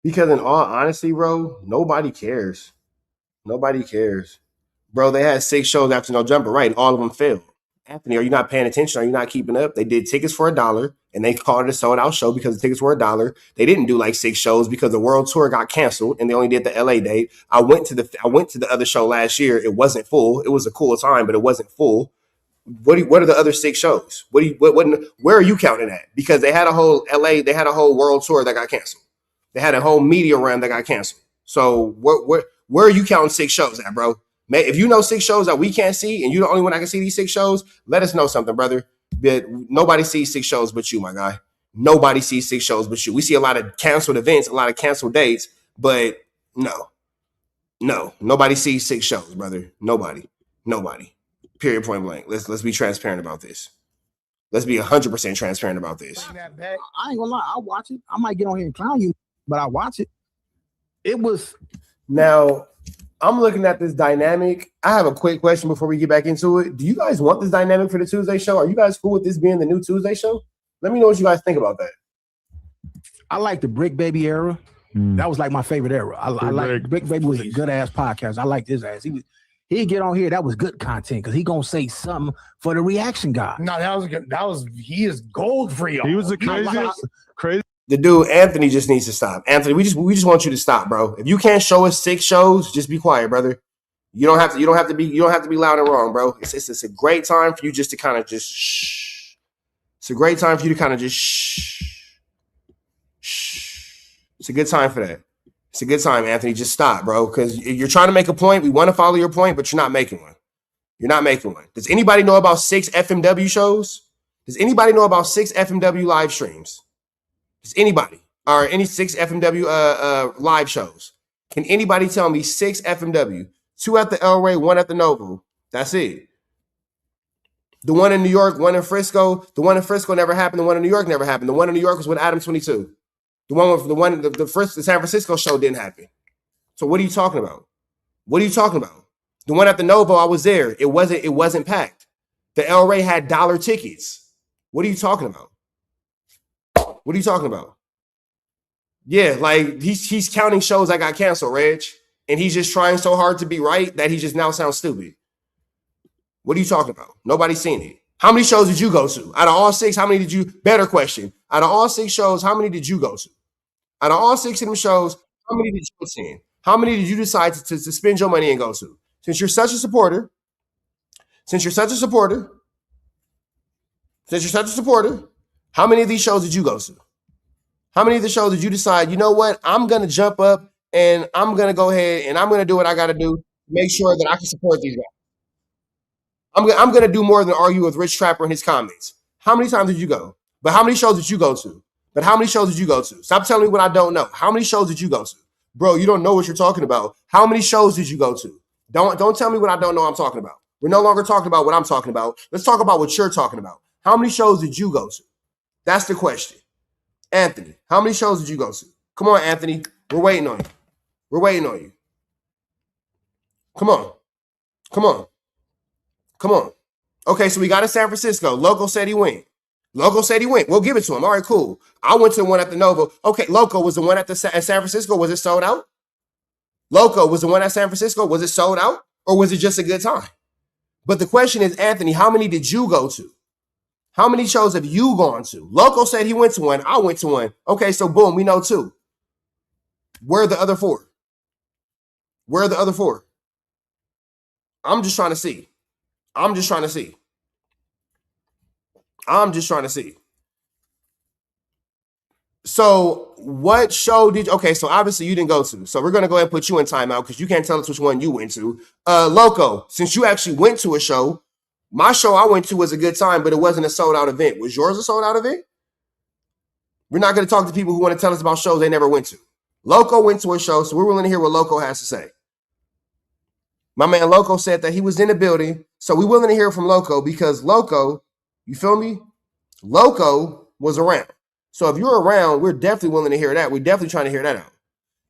A: Because in all honesty, bro, nobody cares. Nobody cares. Bro, they had 6 shows after No Jumper, right? And all of them failed. Anthony, are you not paying attention? Are you not keeping up? They did tickets for $1 and they called it a sold out show because the tickets were $1. They didn't do like 6 shows because the world tour got canceled and they only did the LA date. I went to the other show last year. It wasn't full. It was a cool time, but it wasn't full. What are the other 6 shows? Where are you counting at? Because they had a whole world tour that got canceled. They had a whole media run that got canceled. So where are you counting 6 shows at, bro? If you know 6 shows that we can't see and you're the only one that can see these 6 shows, let us know something, brother. But nobody sees 6 shows but you, my guy. Nobody sees 6 shows but you. We see a lot of canceled events, a lot of canceled dates, but no. Nobody sees 6 shows, brother. Nobody. Period, point blank. Let's be transparent about this. Let's be 100% transparent about this.
F: I ain't gonna lie, I'll watch it. I might get on here and clown you, but I watch it. It was
A: now. I'm looking at this dynamic. I have a quick question before we get back into it. Do you guys want this dynamic for the Tuesday show? Are you guys cool with this being the new Tuesday show? Let me know what you guys think about that.
F: I like the Brick Baby era. That was like my favorite era. I like Brick Baby was a good ass podcast. I liked his ass. He'd get on here. That was good content because he gonna say something for the reaction guy.
G: No, that was good. He is gold for y'all.
E: He was the crazy.
A: The dude Anthony just needs to stop. Anthony, we just want you to stop, bro. If you can't show us 6 shows, just be quiet, brother. You don't have to be loud and wrong, bro. It's a great time for you just to kind of just shh. It's a great time for you to kind of just shh. It's a good time for that. It's a good time, Anthony. Just stop, bro. Because you're trying to make a point. We want to follow your point, but you're not making one. You're not making one. Does anybody know about 6 FMW shows? Does anybody know about 6 FMW live streams? Does anybody? Or any 6 FMW live shows? Can anybody tell me 6 FMW? 2 at the El Rey, 1 at the Novo. That's it. The one in New York, 1 in Frisco. The one in Frisco never happened. The one in New York never happened. The one in New York was with Adam 22. The San Francisco show didn't happen. So what are you talking about? What are you talking about? The one at the Novo, I was there. It wasn't packed. The El Rey had $1 tickets. What are you talking about? What are you talking about? Yeah, like he's counting shows that got canceled, Reg, and he's just trying so hard to be right that he just now sounds stupid. What are you talking about? Nobody's seen it. How many shows did you go to? Out of all 6, how many did you? Better question. Out of all 6 shows, how many did you go to? Out of all 6 of them shows, how many did you attend? How many did you decide to spend your money and go to? Since you're such a supporter, how many of these shows did you go to? How many of the shows did you decide, you know what, I'm going to jump up and I'm going to go ahead and I'm going to do what I got to do to make sure that I can support these guys? I'm going to do more than argue with Rich Trapper and his comments. How many times did you go? But how many shows did you go to? Stop telling me what I don't know. How many shows did you go to? Bro, you don't know what you're talking about. How many shows did you go to? Don't tell me what I don't know I'm talking about. We're no longer talking about what I'm talking about. Let's talk about what you're talking about. How many shows did you go to? That's the question. Anthony, how many shows did you go to? Come on, Anthony. We're waiting on you. Come on. Okay, so we got in San Francisco. Loco said he went. We'll give it to him. All right, cool. I went to the one at the Nova. Okay, Loco was the one at San Francisco. Was it sold out? Loco was the one at San Francisco. Was it sold out? Or was it just a good time? But the question is, Anthony, how many did you go to? How many shows have you gone to? Loco said he went to one. I went to one. Okay, so boom, we know 2. Where are the other 4? I'm just trying to see. So what show did you, okay, so obviously you didn't go to. So we're going to go ahead and put you in timeout because you can't tell us which one you went to. Loco, since you actually went to a show, my show I went to was a good time, but it wasn't a sold out event. Was yours a sold out event? We're not going to talk to people who want to tell us about shows they never went to. Loco went to a show, so we're willing to hear what Loco has to say. My man Loco said that he was in the building, so we're willing to hear from Loco because Loco, you feel me? Loco was around. So if you're around, we're definitely willing to hear that. We're definitely trying to hear that out.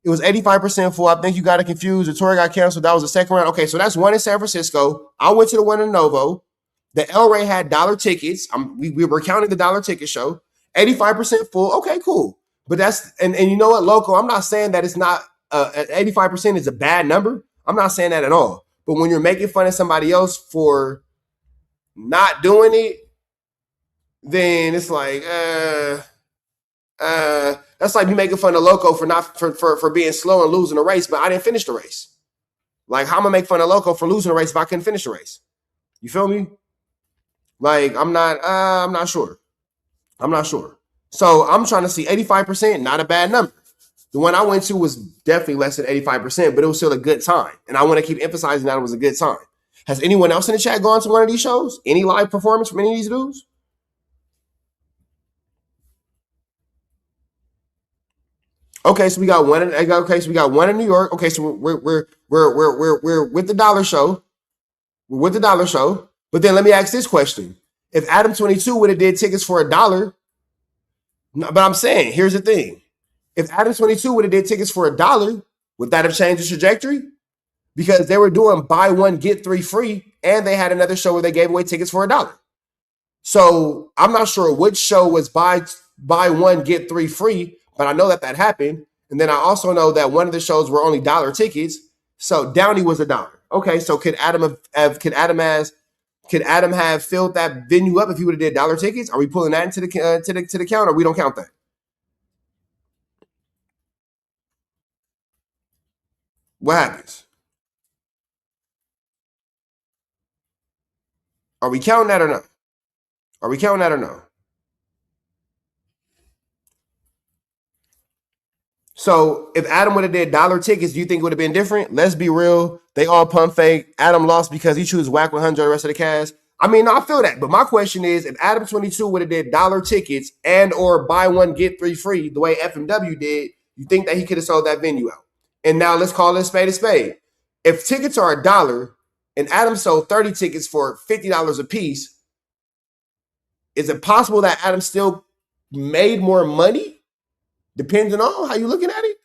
A: It was 85% full. I think you got it confused. The tour got canceled. That was the second round. Okay, so that's one in San Francisco. I went to the one in Novo. The El Rey had dollar tickets. We were counting the dollar ticket show. 85% full. Okay, cool. But that's, and you know what, Loco, I'm not saying that it's not, 85% is a bad number. I'm not saying that at all. But when you're making fun of somebody else for not doing it, then it's like, that's like me making fun of Loco for being slow and losing a race, but I didn't finish the race. Like, how am I make fun of Loco for losing a race if I couldn't finish the race? You feel me? Like, I'm not sure. So I'm trying to see 85%, not a bad number. The one I went to was definitely less than 85%, but it was still a good time. And I want to keep emphasizing that it was a good time. Has anyone else in the chat gone to one of these shows? Any live performance from any of these dudes? Okay, so we got one. We got one in New York. Okay, so we're with the dollar show. We're with the dollar show. But then let me ask this question: if Adam 22 would have did tickets for $1, but I'm saying here's the thing: if Adam 22 would have did tickets for $1, would that have changed the trajectory? Because they were doing buy one get 3 free, and they had another show where they gave away tickets for $1. So I'm not sure which show was buy one get 3 free. But I know that happened. And then I also know that one of the shows were only dollar tickets. So Downey was $1. Okay, so could Adam have filled that venue up if he would have did dollar tickets? Are we pulling that into the count, or we don't count that? What happens? Are we counting that or no? So if Adam would have did dollar tickets, do you think it would have been different? Let's be real. They all pump fake. Adam lost because he chose whack 100 the rest of the cast. I mean, I feel that. But my question is, if Adam 22 would have did dollar tickets and or buy one, get 3 free, the way FMW did, you think that he could have sold that venue out? And now let's call it a spade a spade. If tickets are $1 and Adam sold 30 tickets for $50 a piece, is it possible that Adam still made more money? Depending on how you looking at it.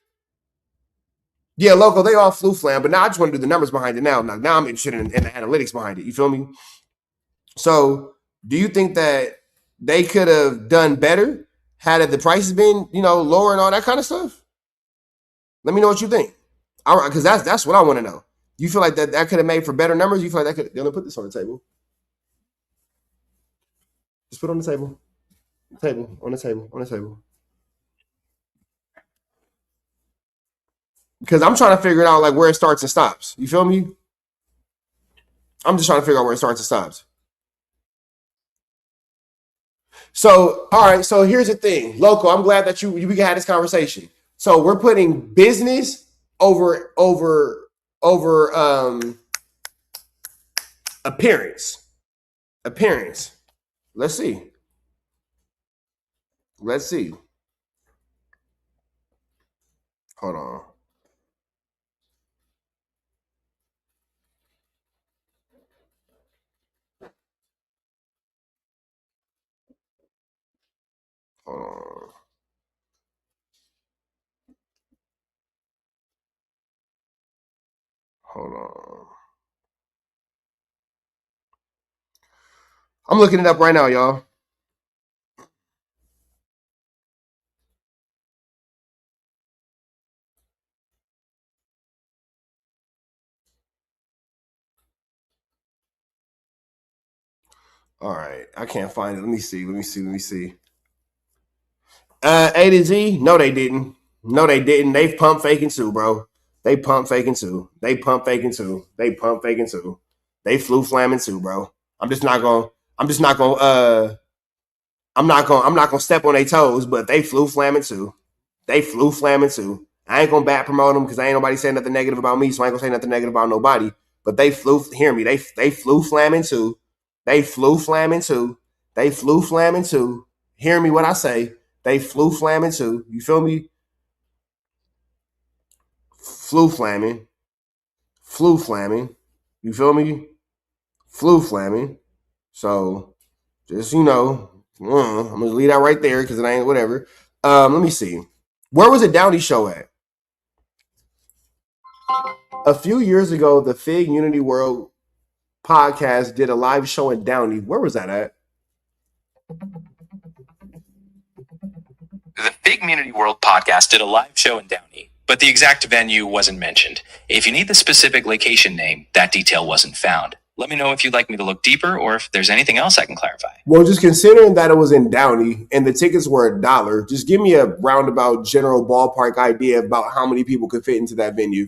A: Yeah, Loco, they all flew flam, but now I just want to do the numbers behind it now. Now I'm interested in the analytics behind it. You feel me? So do you think that they could have done better Had the prices been, lower and all that kind of stuff? Let me know what you think. Because that's what I want to know. You feel like that could have made for better numbers? You feel like that could? Let me put this on the table. Just put it on the table. On the table. Because I'm trying to figure out like where it starts and stops. You feel me? I'm just trying to figure out where it starts and stops. So, all right. So here's the thing, Loco. I'm glad that we can have this conversation. So we're putting business over appearance. Let's see. Hold on. Hold on. I'm looking it up right now, y'all. All right. I can't find it. Let me see. A to Z? No, they didn't. They pump faking too, bro. They pump faking too. They flew flamming too, bro. I'm not gonna step on their toes, but they flew flamming too. I ain't gonna back promote them because ain't nobody saying nothing negative about me, so I ain't gonna say nothing negative about nobody. But they flew flamming too. They flew flamming too. Hear me what I say. They flew flamming too. You feel me? Flew flamming. You feel me? Flew flamming. So just I'm gonna leave that right there because it ain't whatever. Let me see. Where was the Downey show at? A few years ago, the Fig Unity World podcast did a live show in Downey. Where was that at?
N: The Fig Community World podcast did a live show in Downey, but the exact venue wasn't mentioned. If you need the specific location name, that detail wasn't found. Let me know if you'd like me to look deeper or if there's anything else I can clarify.
A: Well, just considering that it was in Downey and the tickets were $1, just give me a roundabout general ballpark idea about how many people could fit into that venue.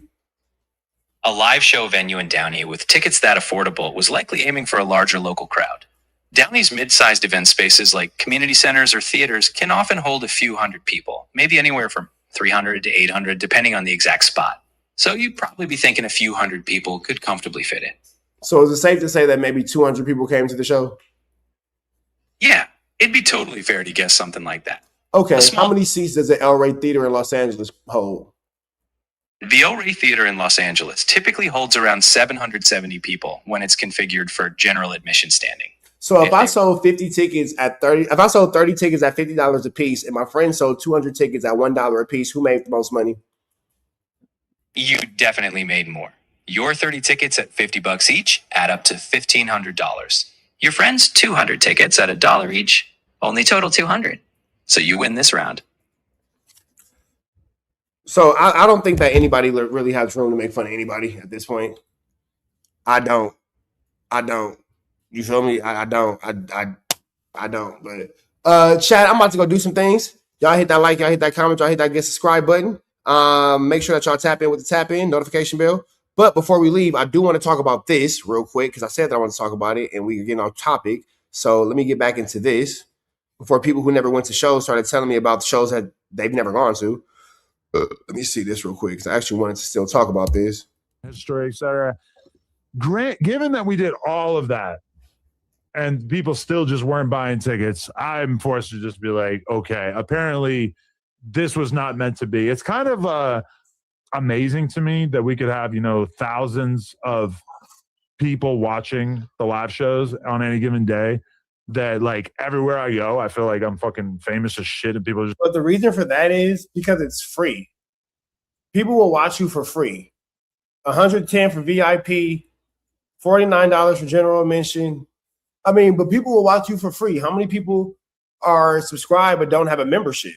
N: A live show venue in Downey with tickets that affordable was likely aiming for a larger local crowd. Downey's mid-sized event spaces like community centers or theaters can often hold a few hundred people, maybe anywhere from 300 to 800 depending on the exact spot. So you'd probably be thinking a few hundred people could comfortably fit in.
A: So is it safe to say that maybe 200 people came to the show?
N: Yeah, it'd be totally fair to guess something like that.
A: Okay, how many seats does the El Rey Theater in Los Angeles hold?
N: The El Rey Theater in Los Angeles typically holds around 770 people when it's configured for general admission standing.
A: So if I sold 50 tickets at 30, if I sold 30 tickets at $50 a piece, and my friend sold 200 tickets at $1 a piece, who made the most money?
N: You definitely made more. Your 30 tickets at $50 each add up to $1,500. Your friend's 200 tickets at $1 each only total $200. So you win this round.
A: So I don't think that anybody really has room to make fun of anybody at this point. I don't. You feel me? I don't. But chat, I'm about to go do some things. Y'all hit that like, y'all hit that comment, y'all hit that get subscribe button. Make sure that y'all tap in with the tap in notification bell. But before we leave, I do want to talk about this real quick because I said that I want to talk about it and we're getting off topic. So let me get back into this before people who never went to shows started telling me about the shows that they've never gone to. Let me see this real quick because I actually wanted to still talk about this.
E: History, etc. Given that we did all of that and people still just weren't buying tickets, I'm forced to just be like, okay, apparently this was not meant to be. It's kind of amazing to me that we could have, thousands of people watching the live shows on any given day. That like everywhere I go, I feel like I'm fucking famous as shit, and people just.
A: But the reason for that is because it's free. People will watch you for free. $110 for VIP, $49 for general admission. I mean, but people will watch you for free. How many people are subscribed but don't have a membership.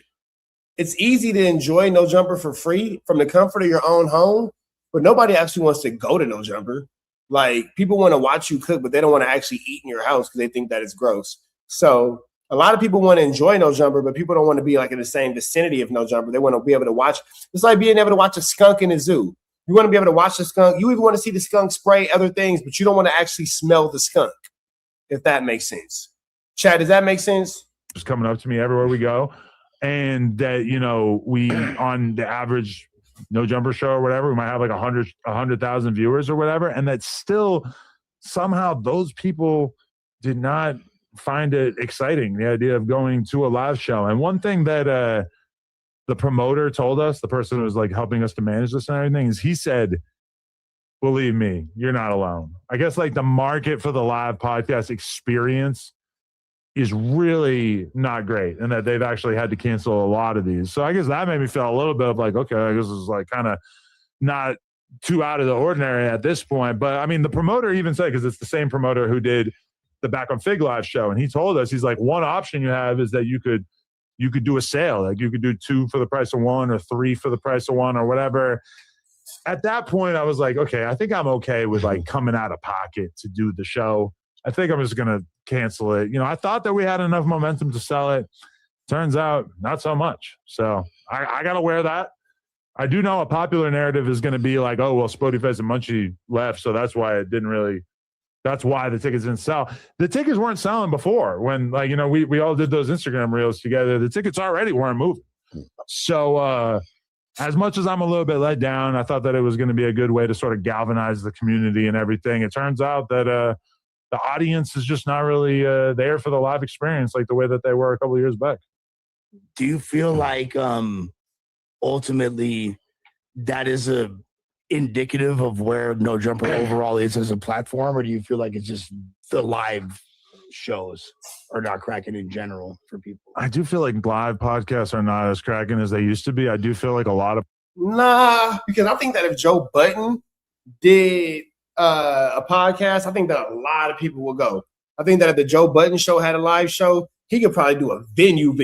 A: It's easy to enjoy No Jumper for free from the comfort of your own home, but nobody actually wants to go to No Jumper. Like, people want to watch you cook, but they don't want to actually eat in your house because they think that it's gross. So a lot of people want to enjoy No Jumper, but people don't want to be like in the same vicinity of No Jumper. They want to be able to watch. It's like being able to watch a skunk in a zoo. You want to be able to watch the skunk. You even want to see the skunk spray other things, but you don't want to actually smell the skunk, if that makes sense. Chad, does that make sense?
E: Just coming up to me everywhere we go. And that, you know, we, on the average No Jumper show or whatever, we might have like 100,000 viewers or whatever. And that still somehow those people did not find it exciting, the idea of going to a live show. And one thing that the promoter told us, the person who was like helping us to manage this and everything, is he said, believe me, you're not alone. I guess like the market for the live podcast experience is really not great, and that they've actually had to cancel a lot of these. So I guess that made me feel a little bit of like, okay, I guess this is like kind of not too out of the ordinary at this point. But I mean, the promoter even said, because it's the same promoter who did the Back on Fig Live show, and he told us, he's like, one option you have is that you could do a sale, like you could do 2 for the price of 1 or 3 for the price of 1 or whatever. At that point, I was like, okay, I think I'm okay with like coming out of pocket to do the show. I think I'm just going to cancel it. You know, I thought that we had enough momentum to sell it. Turns out not so much. So I got to wear that. I do know a popular narrative is going to be like, oh, well, Spody Fez and Munchie left, so that's why it didn't really – that's why the tickets didn't sell. The tickets weren't selling before when, like, you know, we all did those Instagram reels together. The tickets already weren't moving. So as much as I'm a little bit let down, I thought that it was going to be a good way to sort of galvanize the community and everything. It turns out that the audience is just not really there for the live experience like the way that they were a couple of years back.
G: Do you feel like ultimately that is a indicative of where No Jumper overall is as a platform, or do you feel like it's just the live shows are not cracking in general for people?
E: I do feel like live podcasts are not as cracking as they used to be. I do feel like a lot of
A: because I think that if Joe Budden did a podcast, I think that a lot of people will go. I think that if the Joe Budden show had a live show, he could probably do a venue.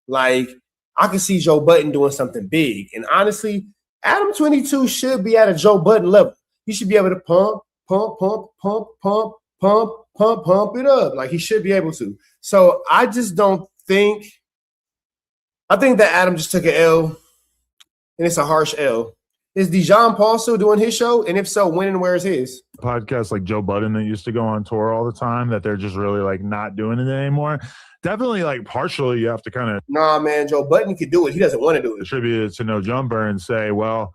A: Like, I could see Joe Budden doing something big. And honestly, Adam 22 should be at a Joe Budden level. He should be able to pump it up. Like, he should be able to. So I just don't think – I think that Adam just took an L, and it's a harsh L. Is Dijon Paul still doing his show? And if so, when and where is his?
E: Podcasts like Joe Budden that used to go on tour all the time, that they're just really like not doing it anymore. Definitely, like, partially you have to kind of –
A: nah, man, Joe Budden could do it. He doesn't want to do it.
E: Attribute it to No Jumper and say, well,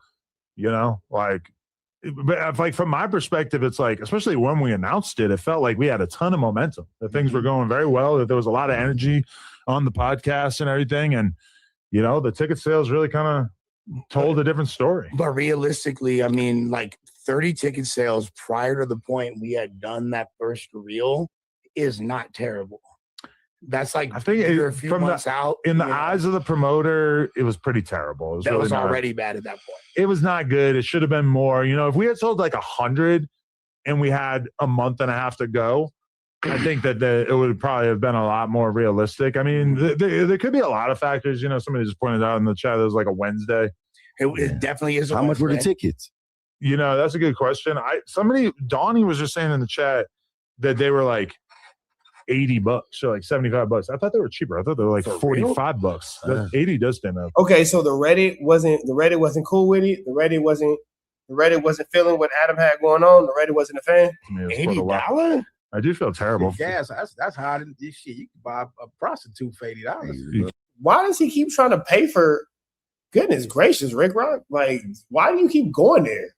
E: you know, like – but like from my perspective, it's like, especially when we announced it, it felt like we had a ton of momentum, that things were going very well, that there was a lot of energy on the podcast and everything. And, you know, the ticket sales really kind of told a different story.
G: But realistically, I mean, like 30 ticket sales prior to the point we had done that first reel is not terrible. That's like,
E: I think
G: a few months out.
E: In the eyes of the promoter, it was pretty terrible. It was,
G: that
E: really
G: was already bad at that point.
E: It was not good. It should have been more. You know, if we had sold like 100 and we had a month and a half to go, I think that it would probably have been a lot more realistic. I mean, there could be a lot of factors. You know, somebody just pointed out in the chat, it was like a Wednesday.
G: It definitely is.
O: How much were the tickets?
E: You know, that's a good question. Donnie was just saying in the chat that they were like $80 or like $75. I thought they were cheaper. I thought they were like $45. That 80 does stand up.
A: Okay, so the Reddit wasn't cool with it. The Reddit wasn't feeling what Adam had going on. The Reddit wasn't a fan.
G: $80?
E: I do feel terrible.
B: Gas, that's higher than this shit. You can buy a prostitute for $80.
A: Why does he keep trying to pay for? Goodness gracious, Rick Rock. Like, why do you keep going there?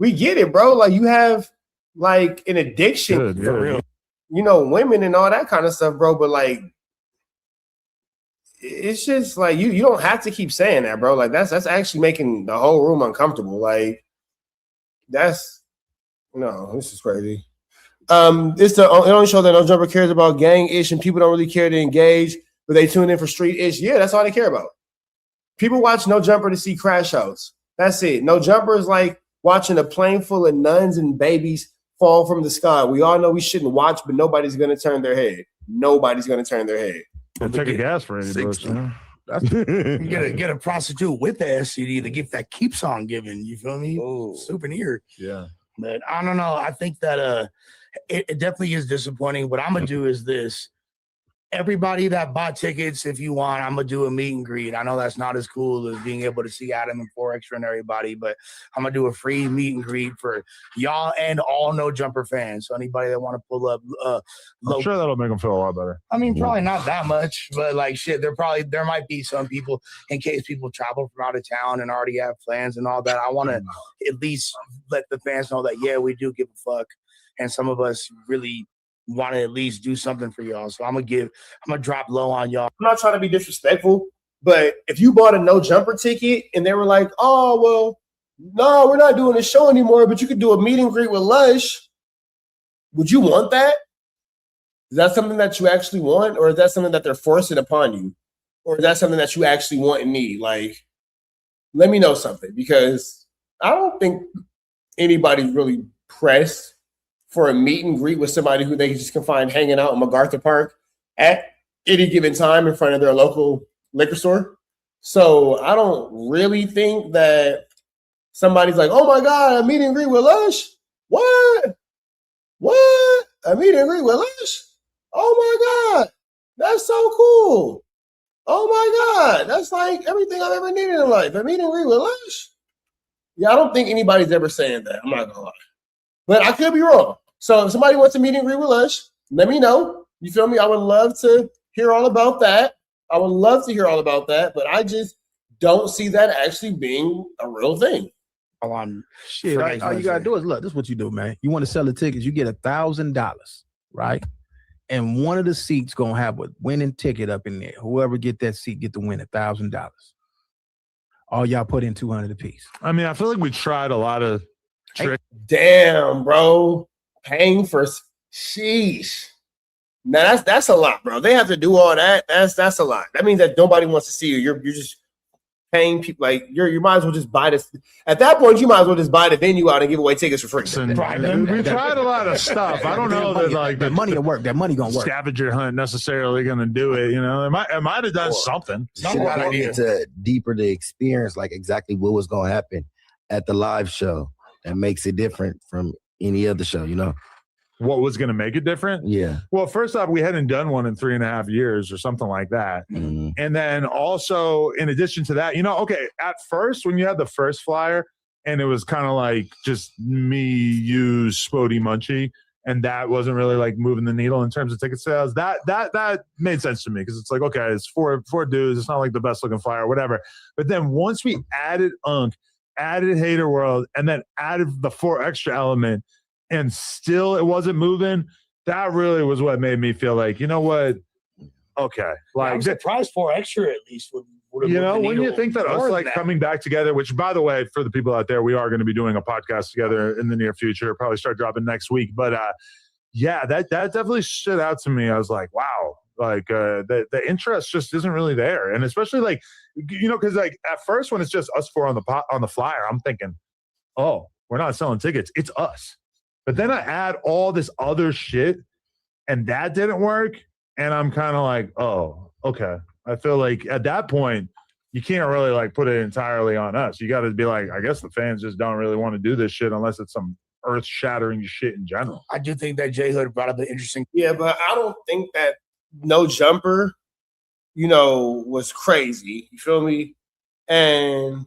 A: We get it, bro. Like, you have like an addiction for real. You know, women and all that kind of stuff, bro. But like, it's just like you don't have to keep saying that, bro. Like, that's actually making the whole room uncomfortable. Like, this is crazy. It's the only show that No Jumper cares about gang ish, and people don't really care to engage, but they tune in for street ish. Yeah, that's all they care about. People watch No Jumper to see crash outs. That's it. No Jumper is like watching a plane full of nuns and babies fall from the sky. We all know we shouldn't watch, but nobody's going to turn their head. Nobody's going to turn their head.
E: Take a gas for $80. You know?
G: Get a prostitute with the STD, the gift that keeps on giving. You feel me? Souvenir.
E: Yeah.
G: But I don't know. I think that it definitely is disappointing. What I'm gonna do is this. Everybody that bought tickets, if you want, I'm gonna do a meet and greet. I know that's not as cool as being able to see Adam and 4Extra and everybody, but I'm gonna do a free meet and greet for y'all and all No Jumper fans. So anybody that want to pull up,
E: I'm sure that'll make them feel a lot better.
G: I mean, probably not that much, but like shit, there might be some people in case people travel from out of town and already have plans and all that. I want to at least let the fans know that yeah, we do give a fuck, and some of us really want to at least do something for y'all. So I'm gonna drop low on y'all.
A: I'm not trying to be disrespectful, but if you bought a No Jumper ticket and they were like, oh, well, no, we're not doing the show anymore, but you could do a meet and greet with Lush, would you want that? Is that something that you actually want, or is that something that they're forcing upon you? Or is that something that you actually want and need? Like, let me know something, because I don't think anybody's really pressed for a meet and greet with somebody who they just can find hanging out in MacArthur Park at any given time in front of their local liquor store. So I don't really think that somebody's like, oh my God, a meet and greet with Lush? What? A meet and greet with Lush? Oh my God, that's so cool. Oh my God, that's like everything I've ever needed in life. A meet and greet with Lush? Yeah, I don't think anybody's ever saying that. I'm not gonna lie. But I could be wrong. So if somebody wants to meet and greet with Lush, let me know. You feel me? I would love to hear all about that. But I just don't see that actually being a real thing.
F: Shit, all you gotta do is look. This is what you do, man. You want to sell the tickets, you get $1,000, right? And one of the seats gonna have a winning ticket up in there. Whoever get that seat get to win $1,000. All y'all put in $200 apiece.
E: I mean, I feel like we tried a lot of tricks.
A: Damn, bro. Paying for sheesh. Now that's a lot, bro. They have to do all that. That's a lot. That means that nobody wants to see you. You're just paying people, like you might as well just buy this. At that point, you might as well just buy the venue out and give away tickets for free.
E: We tried a lot of stuff. I don't know that like
F: that money will work. That money gonna work.
E: Scavenger hunt necessarily gonna do it. You know, it might have done something.
O: Should have gone into deeper the experience, like exactly what was gonna happen at the live show that makes it different from any other show. You know.
E: What was going to make it different?
O: Yeah.
E: Well, first off, we hadn't done one in 3.5 years or something like that.
O: Mm-hmm.
E: And then also, in addition to that, okay, at first, when you had the first flyer and it was kind of like just me, you, Spody, Munchie, and that wasn't really like moving the needle in terms of ticket sales, that made sense to me because it's like, okay, it's four dudes. It's not like the best looking flyer or whatever. But then once we added Unk, added Hater World, and then added the 4Extra element, and still it wasn't moving, that really was what made me feel like, you know what? Okay. Like,
G: I'm surprised 4Extra at least would have
E: when you think that us like coming back together, which by the way, for the people out there, we are going to be doing a podcast together in the near future, probably start dropping next week. But yeah, that definitely stood out to me. I was like, wow, like the interest just isn't really there. And especially like, because like at first when it's just us four on the flyer, I'm thinking, oh, we're not selling tickets. It's us. But then I add all this other shit, and that didn't work. And I'm kind of like, oh, okay. I feel like at that point, you can't really like put it entirely on us. You got to be like, I guess the fans just don't really want to do this shit unless it's some earth-shattering shit in general.
G: I do think that J Hood brought up an interesting.
A: Yeah, but I don't think that No Jumper, was crazy. You feel me? And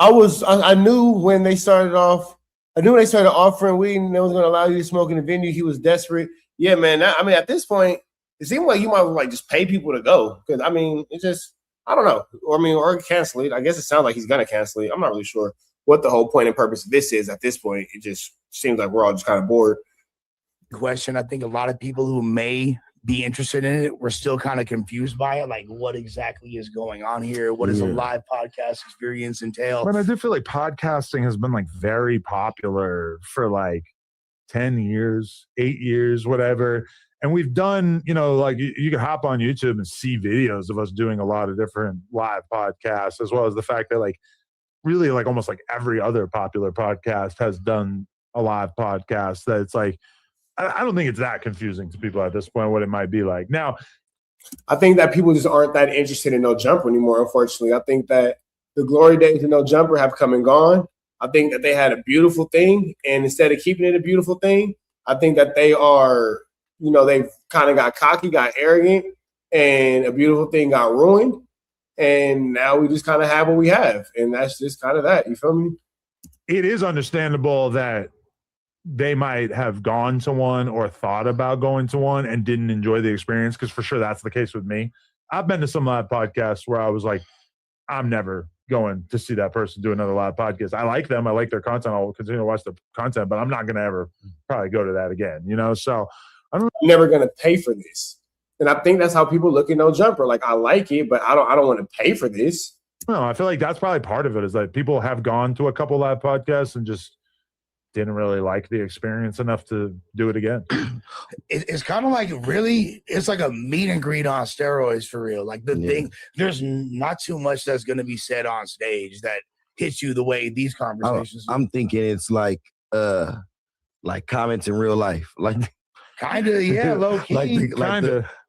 A: I knew when they started off. I knew when they started offering weed and they was going to allow you to smoke in the venue, he was desperate. Yeah, man. At this point, it seemed like you might like just pay people to go. Because, it just, I don't know. Or cancel it. I guess it sounds like he's going to cancel it. I'm not really sure what the whole point and purpose of this is at this point. It just seems like we're all just kind of bored.
G: Question. I think a lot of people who may be interested in it, we're still kind of confused by it. Like, what exactly is going on here? What does a live podcast experience entail?
E: But I do feel like podcasting has been like very popular for like 10 years, 8 years, whatever. And we've done, like you can hop on YouTube and see videos of us doing a lot of different live podcasts, as well as the fact that like really like almost like every other popular podcast has done a live podcast. That it's like, I don't think it's that confusing to people at this point, what it might be like. Now,
A: I think that people just aren't that interested in No Jumper anymore, unfortunately. I think that the glory days of No Jumper have come and gone. I think that they had a beautiful thing, and instead of keeping it a beautiful thing, I think that they are, they've kind of got cocky, got arrogant, and a beautiful thing got ruined. And now we just kind of have what we have, and that's just kind of that. You feel me?
E: It is understandable that they might have gone to one or thought about going to one and didn't enjoy the experience, because for sure that's the case with me. I've been to some live podcasts where I was like, I'm never going to see that person do another live podcast. I like them. I like their content. I'll continue to watch the content, but I'm not going to ever probably go to that again, So
A: I'm never going to pay for this. And I think that's how people look at No Jumper. Like, I like it, but I don't want to pay for this.
E: No, I feel like that's probably part of it, is that people have gone to a couple live podcasts and just didn't really like the experience enough to do it again.
G: It's kind of like, really, it's like a meet and greet on steroids for real. Like the thing, there's not too much that's going to be said on stage that hits you the way these conversations.
O: I'm thinking it's like comments in real life, like
G: kind of, yeah, low key,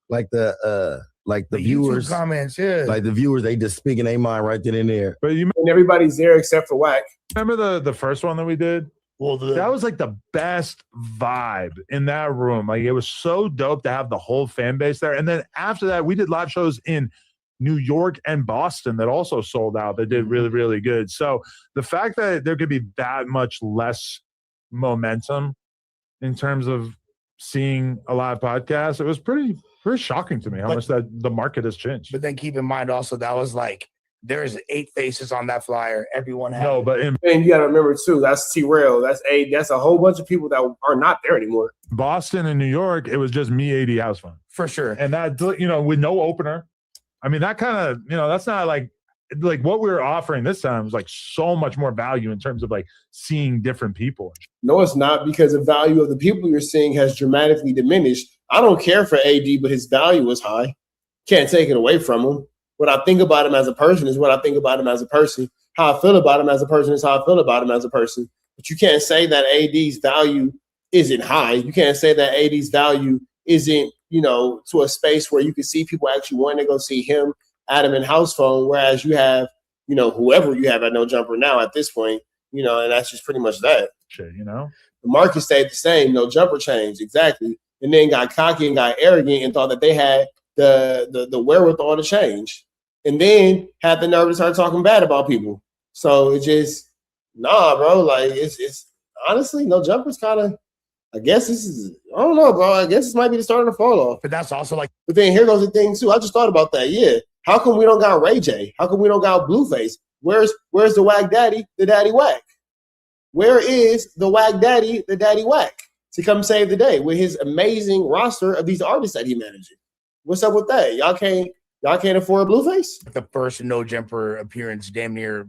O: like the viewers
G: comments, yeah,
O: like the viewers, they just speaking their mind right then and there.
E: But
A: and everybody's there except for Whack.
E: Remember the first one that we did?
G: Well,
E: that was like the best vibe in that room. Like, it was so dope to have the whole fan base there. And then after that, we did live shows in New York and Boston that also sold out, that did really, really good. So the fact that there could be that much less momentum in terms of seeing a live podcast, it was pretty shocking to me how much that the market has changed.
G: But then keep in mind also, that was like, there's 8 faces on that flyer. Everyone has.
E: No, but
A: and you got to remember too, that's T-Rail. That's a whole bunch of people that are not there anymore.
E: Boston and New York, it was just me, AD, House Fun.
G: For sure.
E: And that, with no opener. I mean, that kind of, that's not like what we were offering this time was like so much more value in terms of like seeing different people.
A: No, it's not, because the value of the people you're seeing has dramatically diminished. I don't care for AD, but his value is high. Can't take it away from him. What I think about him as a person is what I think about him as a person. How I feel about him as a person is how I feel about him as a person. But you can't say that AD's value isn't high. You can't say that AD's value isn't, to a space where you can see people actually wanting to go see him, Adam, and House Phone, whereas you have, whoever you have at No Jumper now at this point, and that's just pretty much that.
E: Shit,
A: The market stayed the same. No Jumper changed, exactly. And then got cocky and got arrogant and thought that they had the wherewithal to change, and then had the nerve to start talking bad about people. So it just, bro. Like, it's honestly, No Jumper's kind of, I guess this is, I don't know, bro. I guess this might be the start of the fall off.
G: But that's also like,
A: but then here goes the thing too. I just thought about that. Yeah. How come we don't got Ray J? How come we don't got Blueface? Where's the Whack Daddy, the Daddy Whack? Where is the Whack Daddy, the Daddy Whack, to come save the day with his amazing roster of these artists that he manages? What's up with that? Y'all can't afford Blueface?
G: The first No Jumper appearance damn near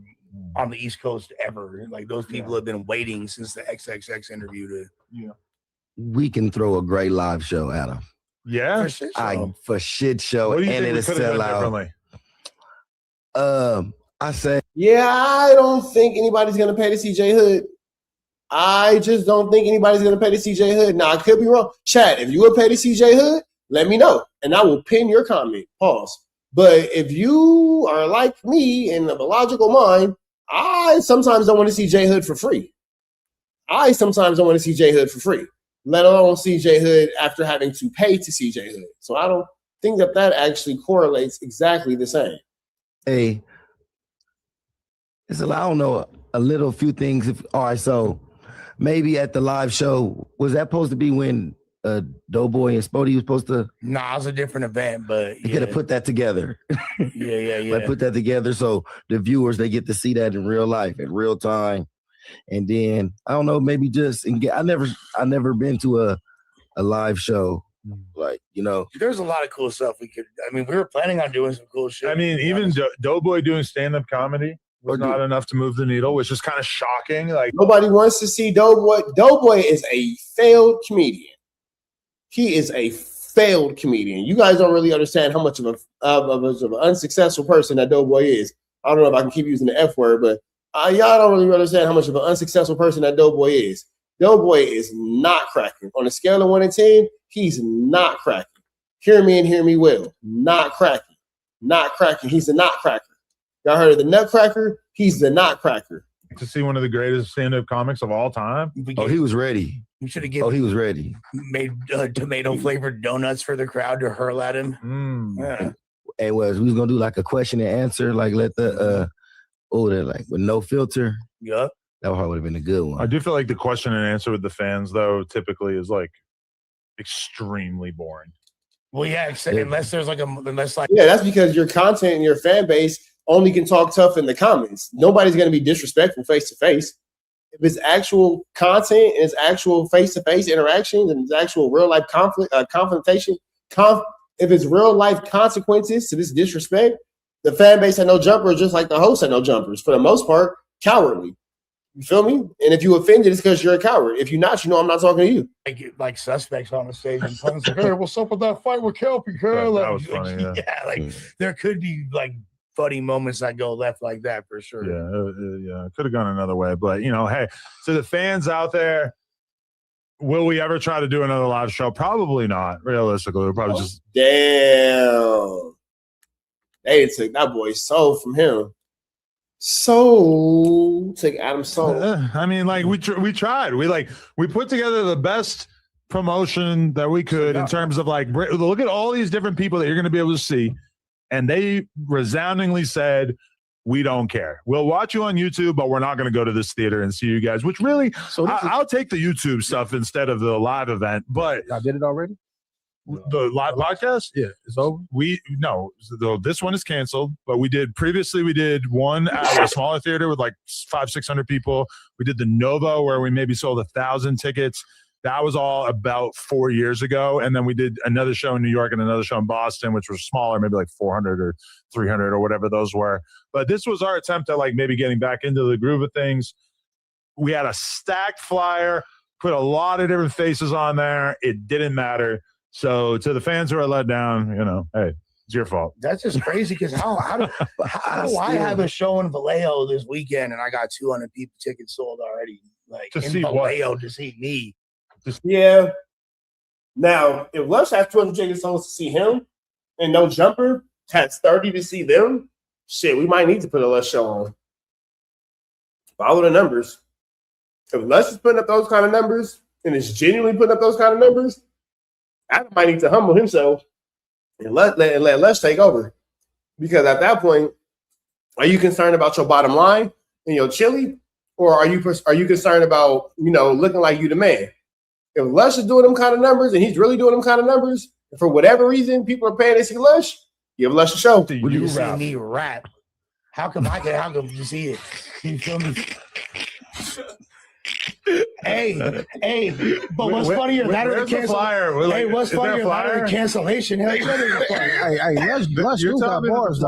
G: on the East Coast ever. Like, those people have been waiting since the XXX interview to.
O: We can throw a great live show, Adam.
E: Yeah,
O: for shit show,
E: what do you
O: and
E: think
O: it'll sell out. I say,
A: yeah, I don't think anybody's gonna pay to see J Hood. I just don't think anybody's gonna pay to see J Hood. Now, I could be wrong. Chat, if you would pay to see J Hood, let me know, and I will pin your comment. Pause. But if you are like me and of a logical mind, I sometimes don't want to see J Hood for free. Let alone see J Hood after having to pay to see J Hood. So I don't think that actually correlates exactly the same.
O: Hey, I don't know, a little few things. All right, so maybe at the live show, was that supposed to be when Doughboy and Spody was supposed to?
G: Nah, it was a different event, but
O: you gotta put that together.
G: Yeah.
O: Like, put that together so the viewers, they get to see that in real life, in real time. And then I don't know, maybe just I never been to a live show, like,
G: There's a lot of cool stuff we were planning on doing some cool shit.
E: I mean, even Doughboy doing stand-up comedy was not enough to move the needle, which is kind of shocking. Like,
A: nobody wants to see Doughboy. Doughboy is a failed comedian. He is a failed comedian. You guys don't really understand how much of an unsuccessful person that Doughboy is. I don't know if I can keep using the F word, but y'all don't really understand how much of an unsuccessful person that Doughboy is. Doughboy is not cracking. On a scale of 1 to 10, he's not cracking. hear me and hear me well. Not cracking. Not cracking. He's a nutcracker. Y'all heard of the Nutcracker? He's the Nutcracker.
E: To see one of the greatest stand-up comics of all time.
O: Oh, he was ready.
G: You should have
O: given. Oh, he was ready.
G: Made tomato flavored donuts for the crowd to hurl at him. Yeah.
O: And we was gonna do like a question and answer, like let the like with no filter.
G: Yup.
O: That would have been a good one.
E: I do feel like the question and answer with the fans, though, typically is like extremely boring.
G: Well, yeah, unless there's like
A: yeah, that's because your content and your fan base only can talk tough in the comments. Nobody's going to be disrespectful face to face. If it's actual content and it's actual face to face interactions and it's actual real life conflict, confrontation, if it's real life consequences to this disrespect, the fan base had no jumper, just like the host had no jumpers. For the most part, cowardly. You feel me? And if you offended, it's because you're a coward. If you're not, you know I'm not talking to you.
G: Like suspects on the stage and punks like, hey, what's up with that fight with Kelpie?
E: That was funny, yeah.
G: There could be like funny moments that go left like that for sure.
E: Yeah, it could have gone another way. But, hey, so the fans out there, will we ever try to do another live show? Probably not, realistically. We'll probably just...
A: Damn. They took that boy's soul from him. Soul. Take Adam's soul.
E: I mean, like, we tried. We put together the best promotion that we could in terms of, like, look at all these different people that you're going to be able to see. And they resoundingly said, we don't care. We'll watch you on YouTube, but we're not going to go to this theater and see you guys, which really, I'll take the YouTube stuff instead of the live event. But
B: I did it already?
E: The live podcast? Yeah. It's over? This one is canceled, but we did one at a smaller theater with like 500-600 people. We did the Nova where we maybe sold 1,000 tickets. That was all about 4 years ago. And then we did another show in New York and another show in Boston, which was smaller, maybe like 400 or 300 or whatever those were. But this was our attempt at like maybe getting back into the groove of things. We had a stacked flyer, put a lot of different faces on there. It didn't matter. So to the fans who are let down, hey, it's your fault.
G: That's just crazy because how do I have a show in Vallejo this weekend and I got 200 people tickets sold already? Like
E: to
G: in
E: see
G: Vallejo
E: what?
G: To see me.
A: Yeah. Now, if Lush has 200 tickets sold to see him and no jumper has 30 to see them, shit, we might need to put a Lush show on. Follow the numbers. If Lush is putting up those kind of numbers and is genuinely putting up those kind of numbers, Adam might need to humble himself and let Lush take over. Because at that point, are you concerned about your bottom line and your chili? Or are you concerned about, looking like you the man? If Lush is doing them kind of numbers and he's really doing them kind of numbers, and for whatever reason people are paying to see Lush, give Lush a show.
G: Would you see me rap? How come you see it? You feel me? Hey, but what's funnier? That or the cancellation? Hey, what's funnier? That or the cancellation? Hey,
B: Lush got bars.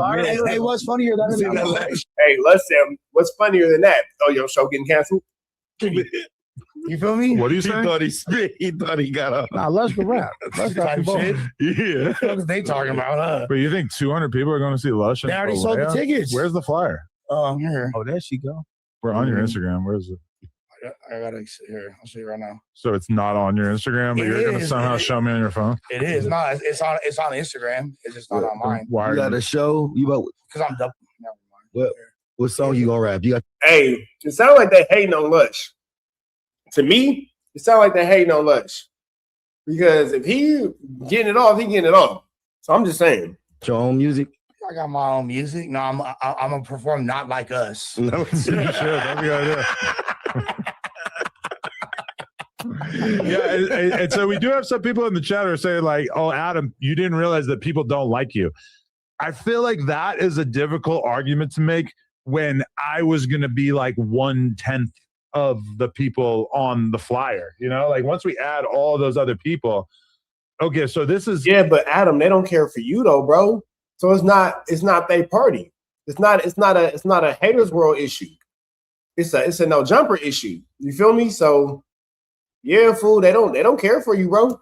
G: Hey, what's funnier? That or the cancellation?
A: Hey, Lush said, what's funnier than that? Oh, your show getting canceled?
G: You feel me?
E: What do you say?
O: He thought he got up.
B: Nah, Lush the rap. Lush got
G: shit.
E: Yeah.
G: What are they talking about? Huh?
E: But you think 200 people are going to see Lush?
G: They already sold the tickets.
E: Where's the flyer?
G: Here.
O: Oh, there she go.
E: We're on your Instagram. Where is it?
G: I gotta here. I'll show you right now.
E: So it's not on your Instagram, but you're gonna somehow show me on your phone.
G: It is not. It's on Instagram. It's just not on mine.
O: Why you got a show?
G: Because I'm double. Never mind.
O: What song you gonna rap?
A: Hey, it sounds like they hating on Lush. To me, it sounds like they hating on Lush. Because if he getting it off, he getting it off. So I'm just saying.
O: Your own music?
G: I got my own music. No, I'm gonna perform not like us.
E: No, you should. That'd be a good idea. Yeah, and so we do have some people in the chat who are saying like, "Oh, Adam, you didn't realize that people don't like you." I feel like that is a difficult argument to make when I was going to be like 1/10 of the people on the flyer. Like once we add all those other people, okay. So this is
A: but Adam, they don't care for you though, bro. So it's not their party. It's not a haters world issue. It's a no jumper issue. You feel me? So yeah, fool, they don't care for you, bro.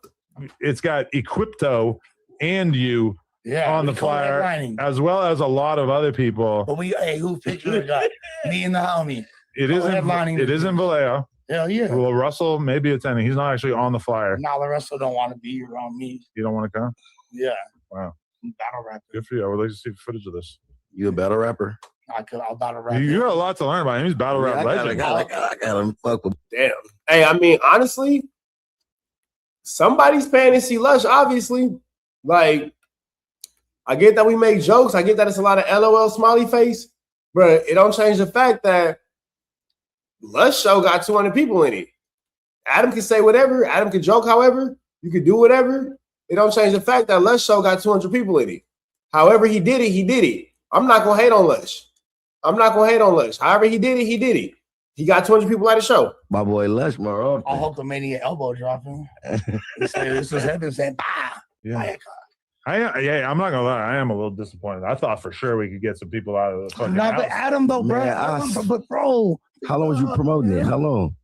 E: It's got Equipto and you on the flyer, as well as a lot of other people.
G: But who picture got? Me and the homie.
E: It is in Vallejo.
G: Hell yeah.
E: Well, Russell may be attending. He's not actually on the flyer.
G: No, the Russell don't want to be around me.
E: You don't want to come?
G: Yeah.
E: Wow.
G: Battle rapper.
E: Good for you. I would like to see footage of this.
O: You a battle rapper?
G: I'll battle rap.
E: You got a lot to learn about him. He's battle rap legend.
O: I gotta fuck with.
A: Damn. Hey, I mean, honestly, somebody's paying to see Lush, obviously. Like, I get that we make jokes. I get that it's a lot of LOL smiley face, but it don't change the fact that Lush show got 200 people in it. Adam can say whatever. Adam can joke however. You can do whatever. It don't change the fact that Lush show got 200 people in it. However he did it, he did it. I'm not going to hate on Lush. However he did it, he did it. He got 200 people at the show.
O: My boy Lush more often.
G: I hope the mania elbow drop him. This was heaven saying, bah!
E: Yeah. I'm not gonna lie. I am a little disappointed. I thought for sure we could get some people out of the fucking house.
G: But Adam though, bro. But bro,
O: how long was you promoting it? How long?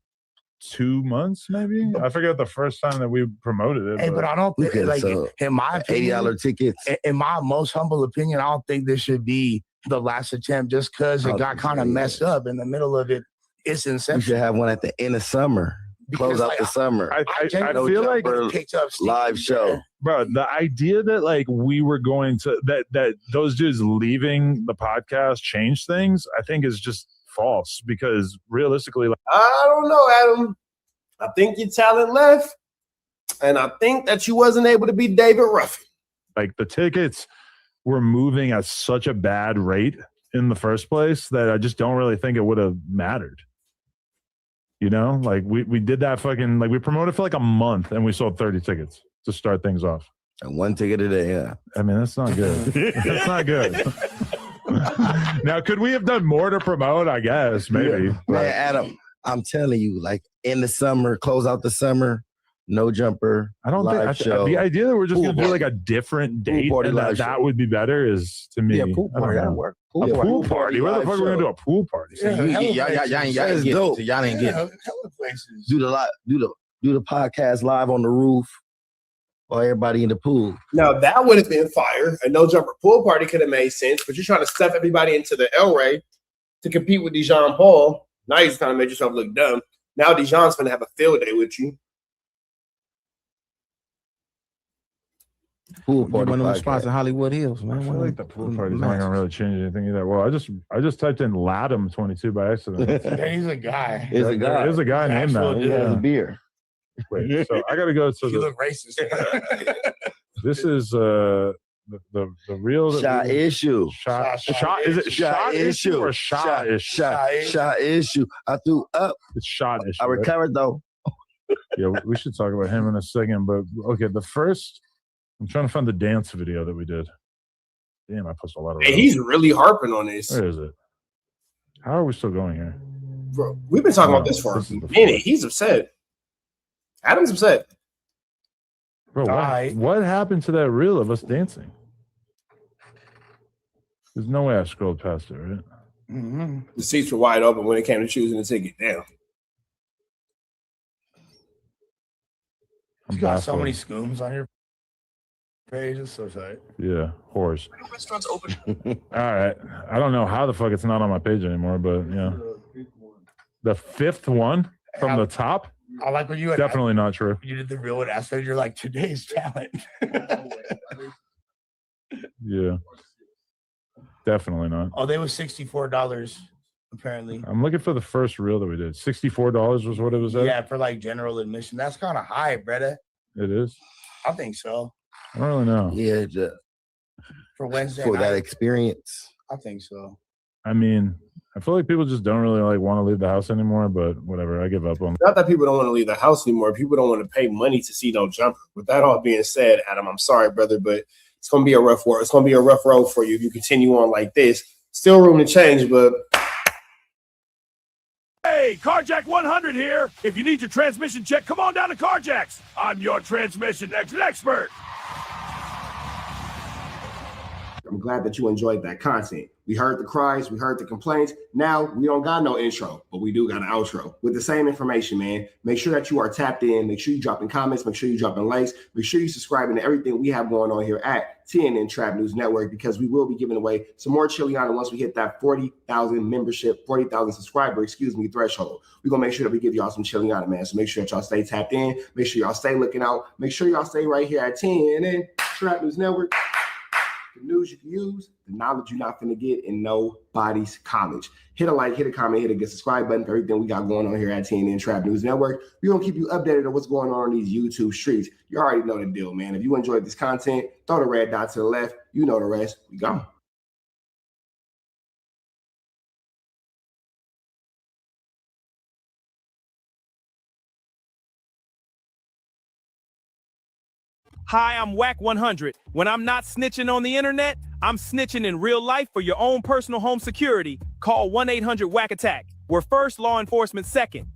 E: 2 months, maybe. I forget the first time that we promoted it.
G: Hey, but I don't think, like, in my opinion,
O: $80 tickets.
G: In my most humble opinion, I don't think this should be the last attempt, just because it got kind of messed up in the middle of it. It's inception.
O: You should have one at the end of summer. Close out the summer.
E: I feel like
O: live show,
E: bro. The idea that like we were going to that those dudes leaving the podcast changed things, I think is just false, because realistically, like,
A: I don't know, Adam. I think your talent left, and I think that you wasn't able to be David Ruffin.
E: Like the tickets were moving at such a bad rate in the first place that I just don't really think it would have mattered. You know, like we did that fucking, like we promoted for like a month and we sold 30 tickets to start things off.
O: And 1 ticket a day, yeah.
E: I mean, that's not good. That's not good. Now, could we have done more to promote? I guess, maybe.
O: Yeah. Man, Adam, I'm telling you, like in the summer, close out the summer, no jumper.
E: I don't
O: live
E: think
O: show.
E: The idea that we're just going to do
O: party.
E: like a different date
O: party
E: and
O: live
E: that
O: show.
E: would be better is to me.
O: Yeah, pool party, that'll work.
E: A pool party. Where the fuck are we going to do a pool party?
O: Yeah, y'all ain't get it. Y'all ain't get it. Do the podcast live on the roof, or everybody in the pool.
A: Now that would have been fire. A no jumper pool party could have made sense, but you're trying to stuff everybody into the El Rey to compete with Dijon Paul. Now you just kind of made yourself look dumb. Now Dijon's going to have a field day with you.
O: Pool party.
F: One of those spots in Hollywood Hills, man.
E: I feel like the pool party's not gonna really change anything either. Well, I just typed in Latham 22 by accident.
G: He's a guy.
O: There's a guy.
E: There's a guy named that.
O: He has a beer.
E: Wait, so I gotta go to
G: You look racist.
E: this is the real
O: Shot issue.
E: Shot is it shot issue or shot issue?
O: Shot issue. I threw up.
E: It's shot issue.
O: I recovered though.
E: Yeah, we should talk about him in a second. But okay, the first. I'm trying to find the dance video that we did. Damn, I posted a lot of.
A: Hey, he's really harping on this.
E: Where is it? How are we still going here?
A: Bro, we've been talking about this for a minute. He's upset. Adam's upset.
E: Bro, what happened to that reel of us dancing? There's no way I scrolled past it, right?
G: Mm-hmm.
A: The seats were wide open when it came to choosing the ticket. Damn.
G: You got so many scooms on your page. It's so tight.
E: Yeah, whores.
G: Restaurants open.
E: All right. I don't know how the fuck it's not on my page anymore, but yeah. The fifth one from the top?
G: I like when you had
E: definitely not true.
G: You did the real one aspect. You're like, today's talent.
E: Yeah. Definitely not.
G: Oh, they was $64 apparently.
E: I'm looking for the first reel that we did. $64 was what it was at?
G: Yeah, for like general admission. That's kind of high, Bretta.
E: It is?
G: I think so.
E: I don't really know.
O: Yeah,
G: for Wednesday
O: for
G: night,
O: that experience.
G: I think so.
E: I mean, I feel like people just don't really like want to leave the house anymore, but whatever. I give up on.
A: Not that people don't want to leave the house anymore. People don't want to pay money to see no jumper. With that all being said, Adam, I'm sorry, brother, but it's going to be a rough war. It's going to be a rough road for you if you continue on like this. Still room to change, but.
P: Hey, Carjack 100 here. If you need your transmission check, come on down to Carjack's. I'm your transmission expert.
A: I'm glad that you enjoyed that content. We heard the cries, we heard the complaints. Now we don't got no intro, but we do got an outro with the same information, man. Make sure that you are tapped in. Make sure you dropping comments. Make sure you dropping likes. Make sure you subscribing to everything we have going on here at TNN Trap News Network, because we will be giving away some more Chiliana once we hit that 40,000 membership, 40,000 subscriber, threshold. We're going to make sure that we give y'all some Chiliana, man. So make sure that y'all stay tapped in. Make sure y'all stay looking out. Make sure y'all stay right here at TNN Trap. Trap News Network. The news you can use, the knowledge you're not finna get in nobody's college. Hit a like, hit a comment, hit a good subscribe button for everything we got going on here at TNN Trap News Network. We're gonna keep you updated on what's going on these YouTube streets. You already know the deal, man. If you enjoyed this content, throw the red dot to the left. You know the rest. We go.
P: Hi, I'm Whack 100. When I'm not snitching on the internet, I'm snitching in real life for your own personal home security. Call 1-800-WACK-ATTACK. We're first, law enforcement second.